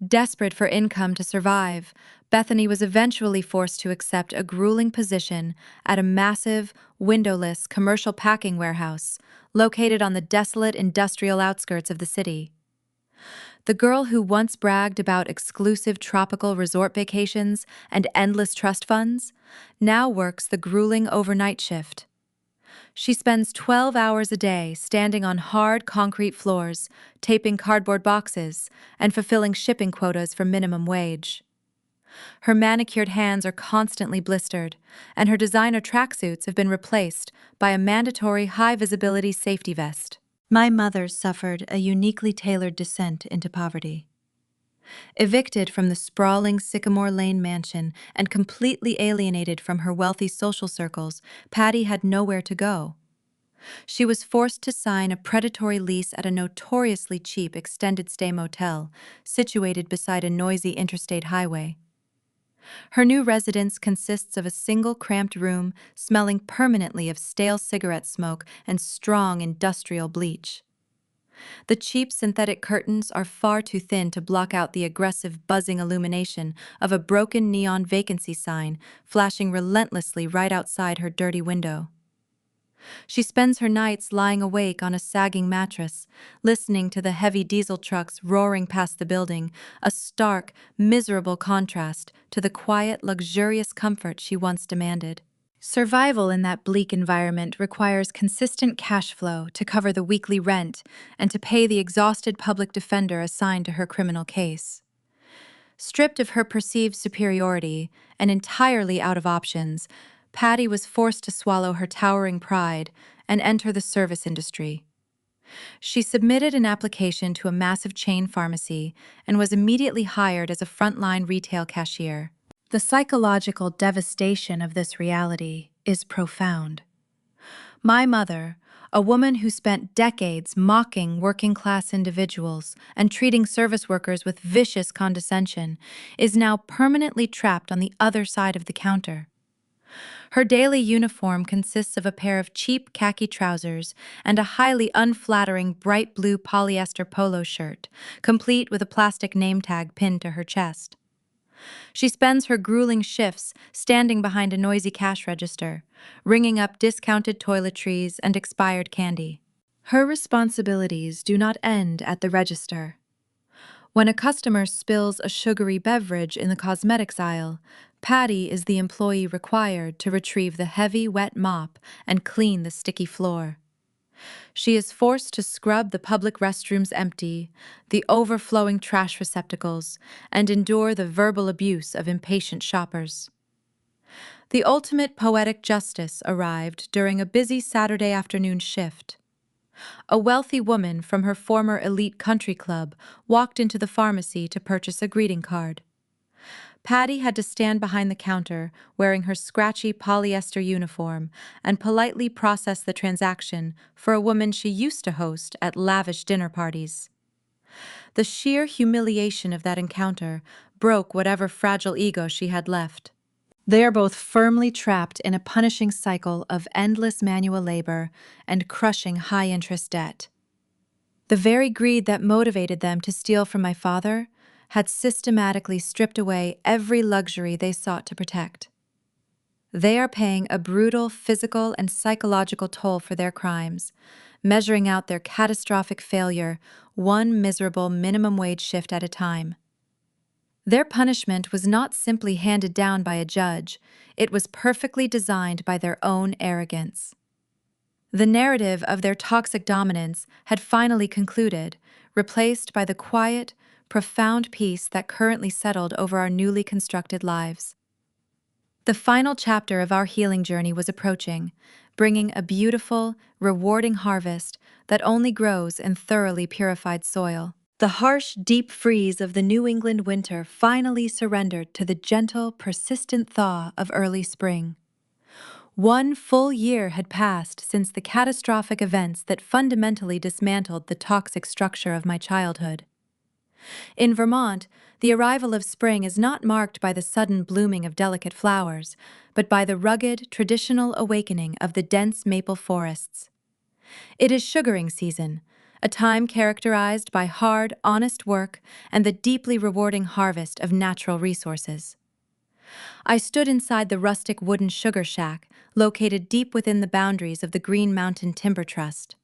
Desperate for income to survive, Bethany was eventually forced to accept a grueling position at a massive, windowless commercial packing warehouse located on the desolate industrial outskirts of the city. The girl who once bragged about exclusive tropical resort vacations and endless trust funds now works the grueling overnight shift. She spends 12 hours a day standing on hard concrete floors, taping cardboard boxes, and fulfilling shipping quotas for minimum wage. Her manicured hands are constantly blistered, and her designer tracksuits have been replaced by a mandatory high-visibility safety vest. My mother suffered a uniquely tailored descent into poverty. Evicted from the sprawling Sycamore Lane mansion and completely alienated from her wealthy social circles, Patty had nowhere to go. She was forced to sign a predatory lease at a notoriously cheap extended stay motel situated beside a noisy interstate highway. Her new residence consists of a single cramped room smelling permanently of stale cigarette smoke and strong industrial bleach. The cheap synthetic curtains are far too thin to block out the aggressive buzzing illumination of a broken neon vacancy sign flashing relentlessly right outside her dirty window. She spends her nights lying awake on a sagging mattress, listening to the heavy diesel trucks roaring past the building, a stark, miserable contrast to the quiet, luxurious comfort she once demanded. Survival in that bleak environment requires consistent cash flow to cover the weekly rent and to pay the exhausted public defender assigned to her criminal case. Stripped of her perceived superiority and entirely out of options, Patty was forced to swallow her towering pride and enter the service industry. She submitted an application to a massive chain pharmacy and was immediately hired as a frontline retail cashier. The psychological devastation of this reality is profound. My mother, a woman who spent decades mocking working-class individuals and treating service workers with vicious condescension, is now permanently trapped on the other side of the counter. Her daily uniform consists of a pair of cheap khaki trousers and a highly unflattering bright blue polyester polo shirt, complete with a plastic name tag pinned to her chest. She spends her grueling shifts standing behind a noisy cash register, ringing up discounted toiletries and expired candy. Her responsibilities do not end at the register. When a customer spills a sugary beverage in the cosmetics aisle, Patty is the employee required to retrieve the heavy, wet mop and clean the sticky floor. She is forced to scrub the public restrooms empty, the overflowing trash receptacles, and endure the verbal abuse of impatient shoppers. The ultimate poetic justice arrived during a busy Saturday afternoon shift. A wealthy woman from her former elite country club walked into the pharmacy to purchase a greeting card. Patty had to stand behind the counter, wearing her scratchy polyester uniform, and politely process the transaction for a woman she used to host at lavish dinner parties. The sheer humiliation of that encounter broke whatever fragile ego she had left. They are both firmly trapped in a punishing cycle of endless manual labor and crushing high-interest debt. The very greed that motivated them to steal from my father had systematically stripped away every luxury they sought to protect. They are paying a brutal physical and psychological toll for their crimes, measuring out their catastrophic failure one miserable minimum wage shift at a time. Their punishment was not simply handed down by a judge, it was perfectly designed by their own arrogance. The narrative of their toxic dominance had finally concluded, replaced by the quiet, profound peace that currently settled over our newly constructed lives. The final chapter of our healing journey was approaching, bringing a beautiful, rewarding harvest that only grows in thoroughly purified soil. The harsh, deep freeze of the New England winter finally surrendered to the gentle, persistent thaw of early spring. 1 full year had passed since the catastrophic events that fundamentally dismantled the toxic structure of my childhood. In Vermont, the arrival of spring is not marked by the sudden blooming of delicate flowers, but by the rugged, traditional awakening of the dense maple forests. It is sugaring season, a time characterized by hard, honest work and the deeply rewarding harvest of natural resources. I stood inside the rustic wooden sugar shack, located deep within the boundaries of the Green Mountain Timber Trust.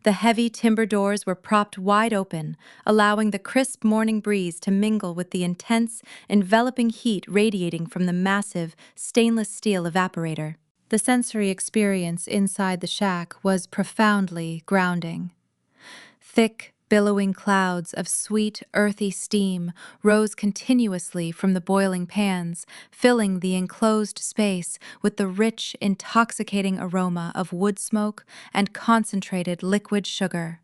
The heavy timber doors were propped wide open, allowing the crisp morning breeze to mingle with the intense, enveloping heat radiating from the massive, stainless steel evaporator. The sensory experience inside the shack was profoundly grounding. Thick, billowing clouds of sweet, earthy steam rose continuously from the boiling pans, filling the enclosed space with the rich, intoxicating aroma of wood smoke and concentrated liquid sugar.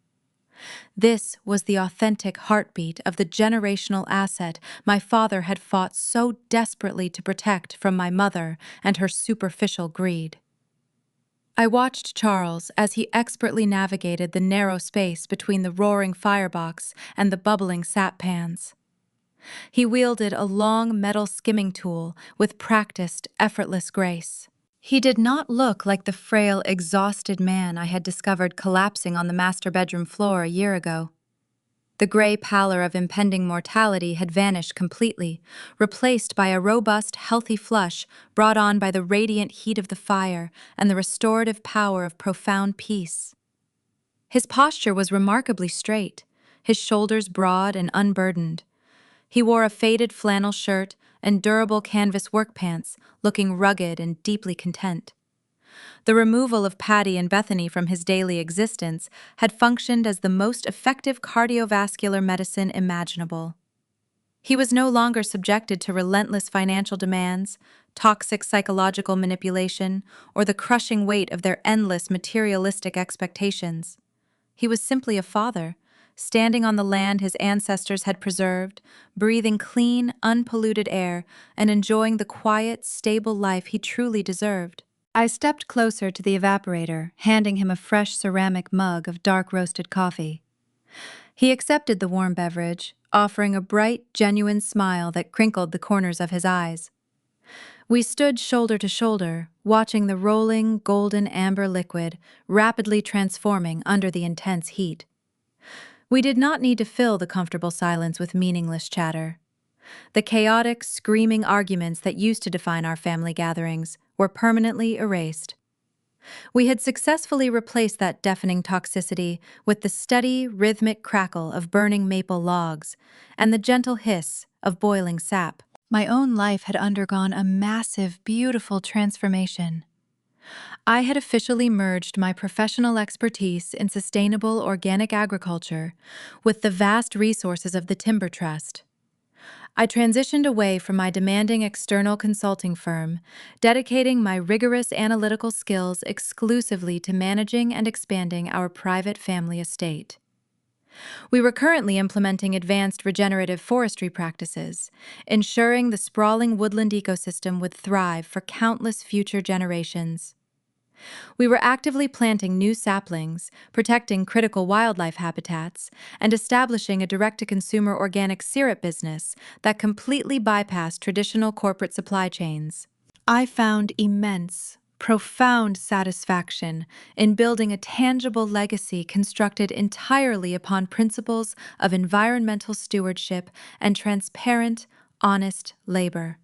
This was the authentic heartbeat of the generational asset my father had fought so desperately to protect from my mother and her superficial greed. I watched Charles as he expertly navigated the narrow space between the roaring firebox and the bubbling sap pans. He wielded a long metal skimming tool with practiced, effortless grace. He did not look like the frail, exhausted man I had discovered collapsing on the master bedroom floor a year ago. The gray pallor of impending mortality had vanished completely, replaced by a robust, healthy flush brought on by the radiant heat of the fire and the restorative power of profound peace. His posture was remarkably straight, his shoulders broad and unburdened. He wore a faded flannel shirt and durable canvas work pants, looking rugged and deeply content. The removal of Patty and Bethany from his daily existence had functioned as the most effective cardiovascular medicine imaginable. He was no longer subjected to relentless financial demands, toxic psychological manipulation, or the crushing weight of their endless materialistic expectations. He was simply a father, standing on the land his ancestors had preserved, breathing clean, unpolluted air, and enjoying the quiet, stable life he truly deserved. I stepped closer to the evaporator, handing him a fresh ceramic mug of dark roasted coffee. He accepted the warm beverage, offering a bright, genuine smile that crinkled the corners of his eyes. We stood shoulder to shoulder, watching the rolling, golden amber liquid rapidly transforming under the intense heat. We did not need to fill the comfortable silence with meaningless chatter. The chaotic, screaming arguments that used to define our family gatherings were permanently erased. We had successfully replaced that deafening toxicity with the steady, rhythmic crackle of burning maple logs and the gentle hiss of boiling sap. My own life had undergone a massive, beautiful transformation. I had officially merged my professional expertise in sustainable organic agriculture with the vast resources of the Timber Trust. I transitioned away from my demanding external consulting firm, dedicating my rigorous analytical skills exclusively to managing and expanding our private family estate. We were currently implementing advanced regenerative forestry practices, ensuring the sprawling woodland ecosystem would thrive for countless future generations. We were actively planting new saplings, protecting critical wildlife habitats, and establishing a direct-to-consumer organic syrup business that completely bypassed traditional corporate supply chains. I found immense, profound satisfaction in building a tangible legacy constructed entirely upon principles of environmental stewardship and transparent, honest labor.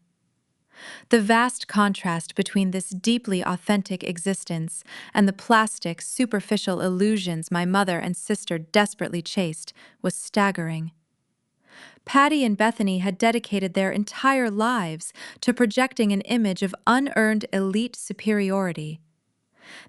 The vast contrast between this deeply authentic existence and the plastic, superficial illusions my mother and sister desperately chased was staggering. Patty and Bethany had dedicated their entire lives to projecting an image of unearned elite superiority.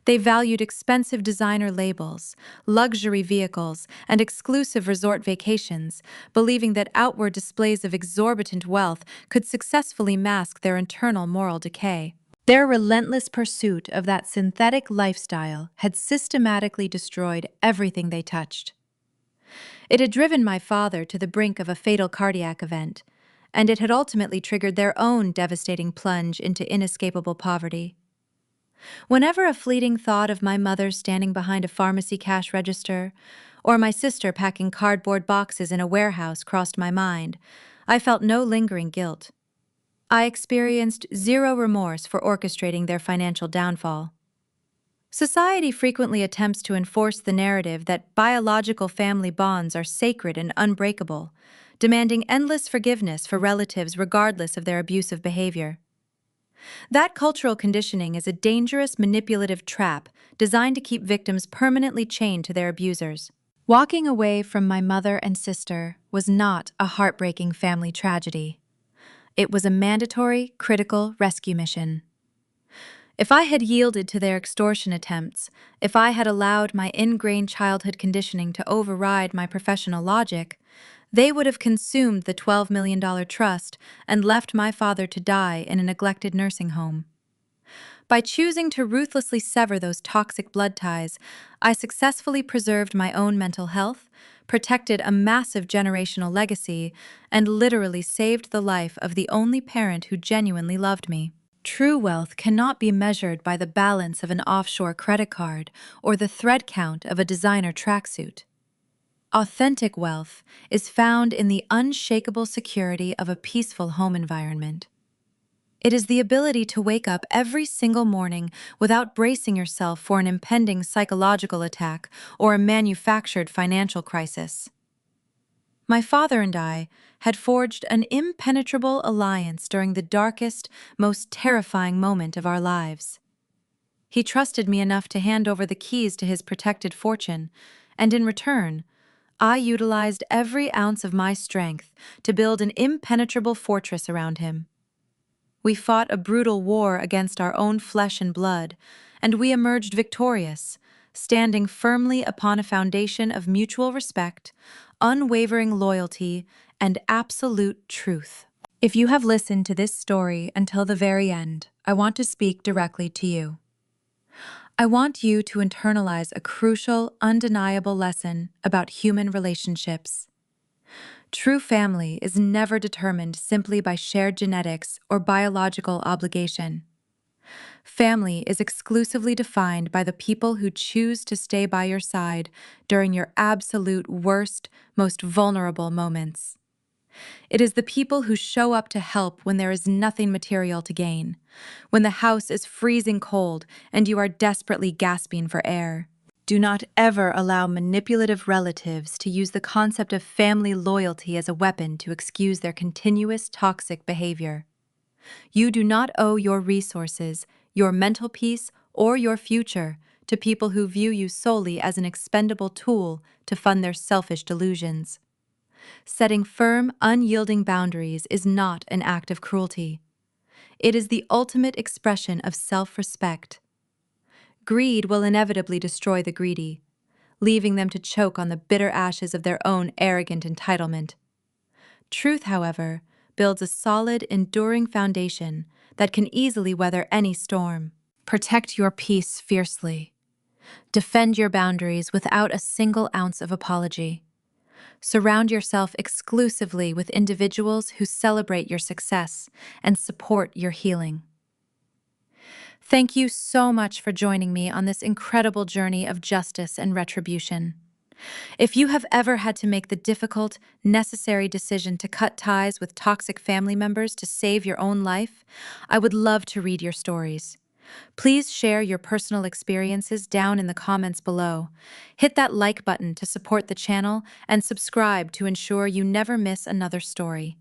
They valued expensive designer labels, luxury vehicles, and exclusive resort vacations, believing that outward displays of exorbitant wealth could successfully mask their internal moral decay. Their relentless pursuit of that synthetic lifestyle had systematically destroyed everything they touched. It had driven my father to the brink of a fatal cardiac event, and it had ultimately triggered their own devastating plunge into inescapable poverty. Whenever a fleeting thought of my mother standing behind a pharmacy cash register, or my sister packing cardboard boxes in a warehouse crossed my mind, I felt no lingering guilt. I experienced zero remorse for orchestrating their financial downfall. Society frequently attempts to enforce the narrative that biological family bonds are sacred and unbreakable, demanding endless forgiveness for relatives regardless of their abusive behavior. That cultural conditioning is a dangerous manipulative trap designed to keep victims permanently chained to their abusers. Walking away from my mother and sister was not a heartbreaking family tragedy. It was a mandatory, critical rescue mission. If I had yielded to their extortion attempts, if I had allowed my ingrained childhood conditioning to override my professional logic, they would have consumed the $12 million trust and left my father to die in a neglected nursing home. By choosing to ruthlessly sever those toxic blood ties, I successfully preserved my own mental health, protected a massive generational legacy, and literally saved the life of the only parent who genuinely loved me. True wealth cannot be measured by the balance of an offshore credit card or the thread count of a designer tracksuit. Authentic wealth is found in the unshakable security of a peaceful home environment. It is the ability to wake up every single morning without bracing yourself for an impending psychological attack or a manufactured financial crisis. My father and I had forged an impenetrable alliance during the darkest, most terrifying moment of our lives. He trusted me enough to hand over the keys to his protected fortune, and in return, I utilized every ounce of my strength to build an impenetrable fortress around him. We fought a brutal war against our own flesh and blood, and we emerged victorious, standing firmly upon a foundation of mutual respect, unwavering loyalty, and absolute truth. If you have listened to this story until the very end, I want to speak directly to you. I want you to internalize a crucial, undeniable lesson about human relationships. True family is never determined simply by shared genetics or biological obligation. Family is exclusively defined by the people who choose to stay by your side during your absolute worst, most vulnerable moments. It is the people who show up to help when there is nothing material to gain, when the house is freezing cold and you are desperately gasping for air. Do not ever allow manipulative relatives to use the concept of family loyalty as a weapon to excuse their continuous toxic behavior. You do not owe your resources, your mental peace, or your future to people who view you solely as an expendable tool to fund their selfish delusions. Setting firm, unyielding boundaries is not an act of cruelty. It is the ultimate expression of self-respect. Greed will inevitably destroy the greedy, leaving them to choke on the bitter ashes of their own arrogant entitlement. Truth, however, builds a solid, enduring foundation that can easily weather any storm. Protect your peace fiercely. Defend your boundaries without a single ounce of apology. Surround yourself exclusively with individuals who celebrate your success and support your healing. Thank you so much for joining me on this incredible journey of justice and retribution. If you have ever had to make the difficult, necessary decision to cut ties with toxic family members to save your own life, I would love to read your stories. Please share your personal experiences down in the comments below. Hit that like button to support the channel and subscribe to ensure you never miss another story.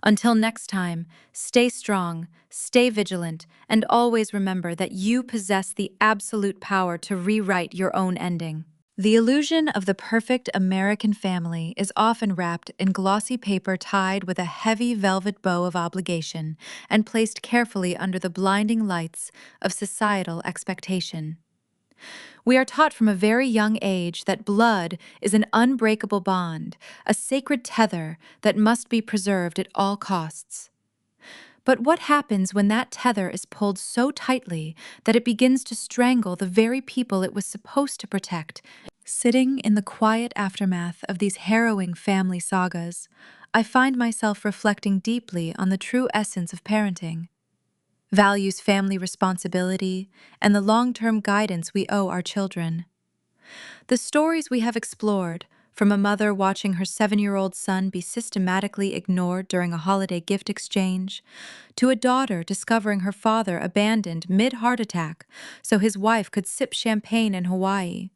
Until next time, stay strong, stay vigilant, and always remember that you possess the absolute power to rewrite your own ending. The illusion of the perfect American family is often wrapped in glossy paper tied with a heavy velvet bow of obligation and placed carefully under the blinding lights of societal expectation. We are taught from a very young age that blood is an unbreakable bond, a sacred tether that must be preserved at all costs. But what happens when that tether is pulled so tightly that it begins to strangle the very people it was supposed to protect? Sitting in the quiet aftermath of these harrowing family sagas, I find myself reflecting deeply on the true essence of parenting. values family responsibility, and the long-term guidance we owe our children. The stories we have explored, from a mother watching her 7-year-old son be systematically ignored during a holiday gift exchange, to a daughter discovering her father abandoned mid-heart attack so his wife could sip champagne in Hawaii,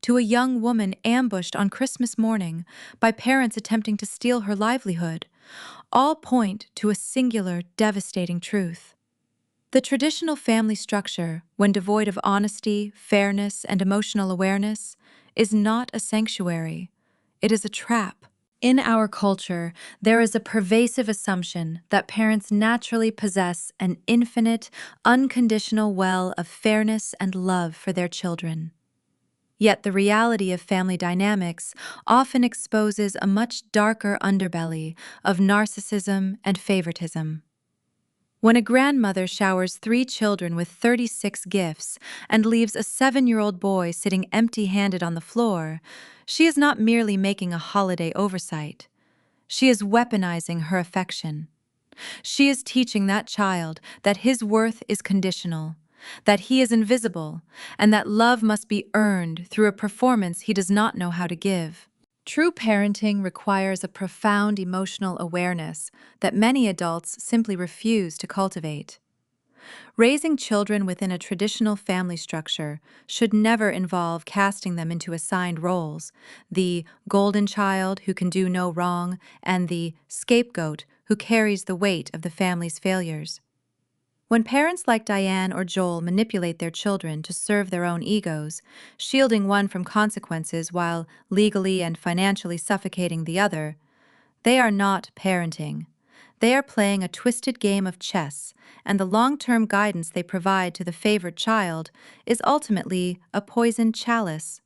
to a young woman ambushed on Christmas morning by parents attempting to steal her livelihood, all point to a singular, devastating truth. The traditional family structure, when devoid of honesty, fairness, and emotional awareness, is not a sanctuary. It is a trap. In our culture, there is a pervasive assumption that parents naturally possess an infinite, unconditional well of fairness and love for their children. Yet the reality of family dynamics often exposes a much darker underbelly of narcissism and favoritism. When a grandmother showers 3 children with 36 gifts and leaves a 7-year-old boy sitting empty-handed on the floor, she is not merely making a holiday oversight. She is weaponizing her affection. She is teaching that child that his worth is conditional, that he is invisible, and that love must be earned through a performance he does not know how to give. True parenting requires a profound emotional awareness that many adults simply refuse to cultivate. Raising children within a traditional family structure should never involve casting them into assigned roles: the golden child who can do no wrong, and the scapegoat who carries the weight of the family's failures. When parents like Diane or Joel manipulate their children to serve their own egos, shielding one from consequences while legally and financially suffocating the other, they are not parenting. They are playing a twisted game of chess, and the long-term guidance they provide to the favored child is ultimately a poisoned chalice.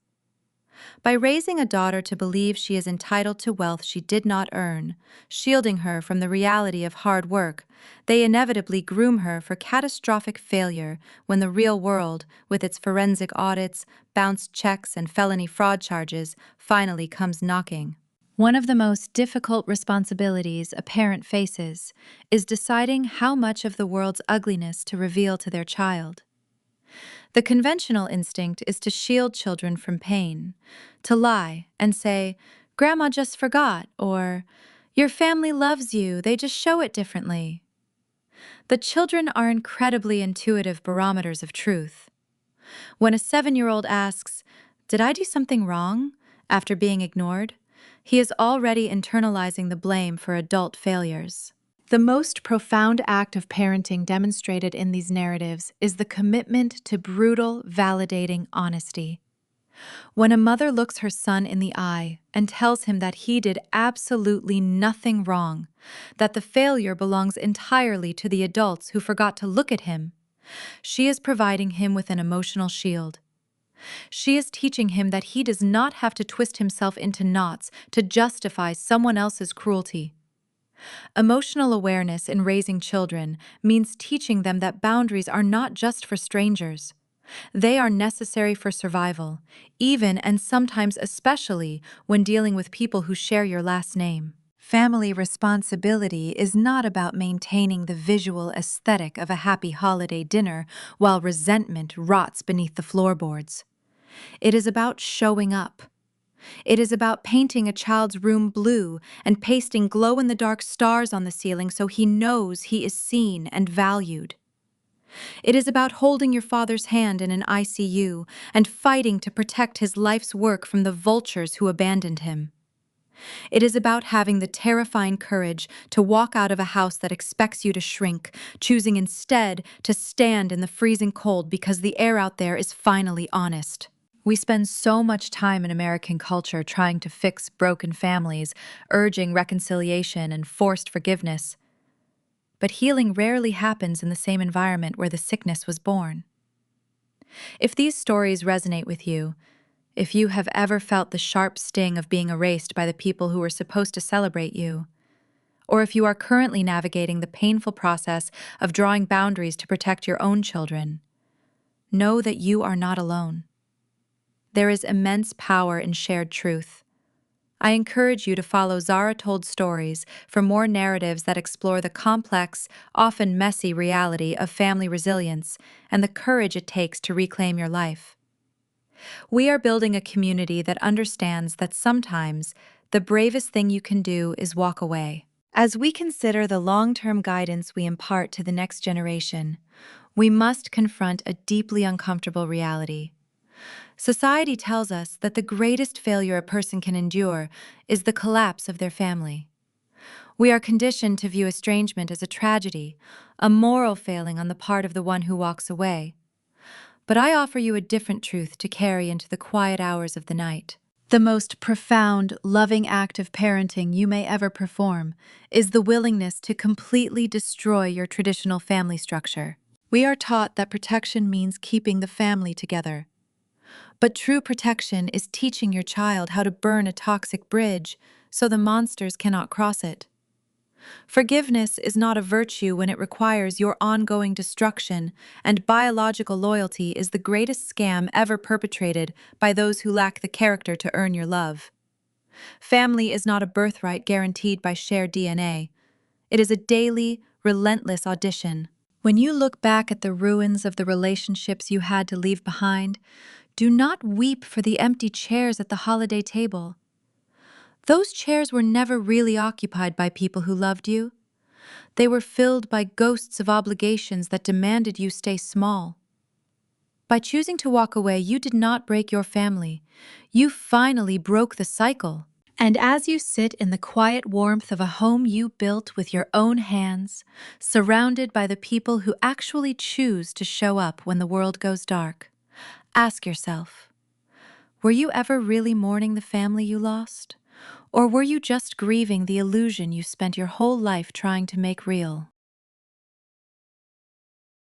By raising a daughter to believe she is entitled to wealth she did not earn, shielding her from the reality of hard work, they inevitably groom her for catastrophic failure when the real world, with its forensic audits, bounced checks, and felony fraud charges, finally comes knocking. One of the most difficult responsibilities a parent faces is deciding how much of the world's ugliness to reveal to their child. The conventional instinct is to shield children from pain, to lie and say, "Grandma just forgot," or "Your family loves you, they just show it differently." The children are incredibly intuitive barometers of truth. When a 7-year-old asks, "Did I do something wrong?" after being ignored, he is already internalizing the blame for adult failures. The most profound act of parenting demonstrated in these narratives is the commitment to brutal, validating honesty. When a mother looks her son in the eye and tells him that he did absolutely nothing wrong, that the failure belongs entirely to the adults who forgot to look at him, she is providing him with an emotional shield. She is teaching him that he does not have to twist himself into knots to justify someone else's cruelty. Emotional awareness in raising children means teaching them that boundaries are not just for strangers. They are necessary for survival, even and sometimes especially when dealing with people who share your last name. Family responsibility is not about maintaining the visual aesthetic of a happy holiday dinner while resentment rots beneath the floorboards. It is about showing up. It is about painting a child's room blue and pasting glow-in-the-dark stars on the ceiling so he knows he is seen and valued. It is about holding your father's hand in an ICU and fighting to protect his life's work from the vultures who abandoned him. It is about having the terrifying courage to walk out of a house that expects you to shrink, choosing instead to stand in the freezing cold because the air out there is finally honest. We spend so much time in American culture trying to fix broken families, urging reconciliation and forced forgiveness. But healing rarely happens in the same environment where the sickness was born. If these stories resonate with you, if you have ever felt the sharp sting of being erased by the people who were supposed to celebrate you, or if you are currently navigating the painful process of drawing boundaries to protect your own children, know that you are not alone. There is immense power in shared truth. I encourage you to follow Zara Told Stories for more narratives that explore the complex, often messy reality of family resilience and the courage it takes to reclaim your life. We are building a community that understands that sometimes the bravest thing you can do is walk away. As we consider the long-term guidance we impart to the next generation, we must confront a deeply uncomfortable reality. Society tells us that the greatest failure a person can endure is the collapse of their family. We are conditioned to view estrangement as a tragedy, a moral failing on the part of the one who walks away. But I offer you a different truth to carry into the quiet hours of the night. The most profound, loving act of parenting you may ever perform is the willingness to completely destroy your traditional family structure. We are taught that protection means keeping the family together. But true protection is teaching your child how to burn a toxic bridge so the monsters cannot cross it. Forgiveness is not a virtue when it requires your ongoing destruction, and biological loyalty is the greatest scam ever perpetrated by those who lack the character to earn your love. Family is not a birthright guaranteed by shared DNA. It is a daily, relentless audition. When you look back at the ruins of the relationships you had to leave behind, do not weep for the empty chairs at the holiday table. Those chairs were never really occupied by people who loved you. They were filled by ghosts of obligations that demanded you stay small. By choosing to walk away, you did not break your family. You finally broke the cycle. And as you sit in the quiet warmth of a home you built with your own hands, surrounded by the people who actually choose to show up when the world goes dark, ask yourself, were you ever really mourning the family you lost? Or were you just grieving the illusion you spent your whole life trying to make real?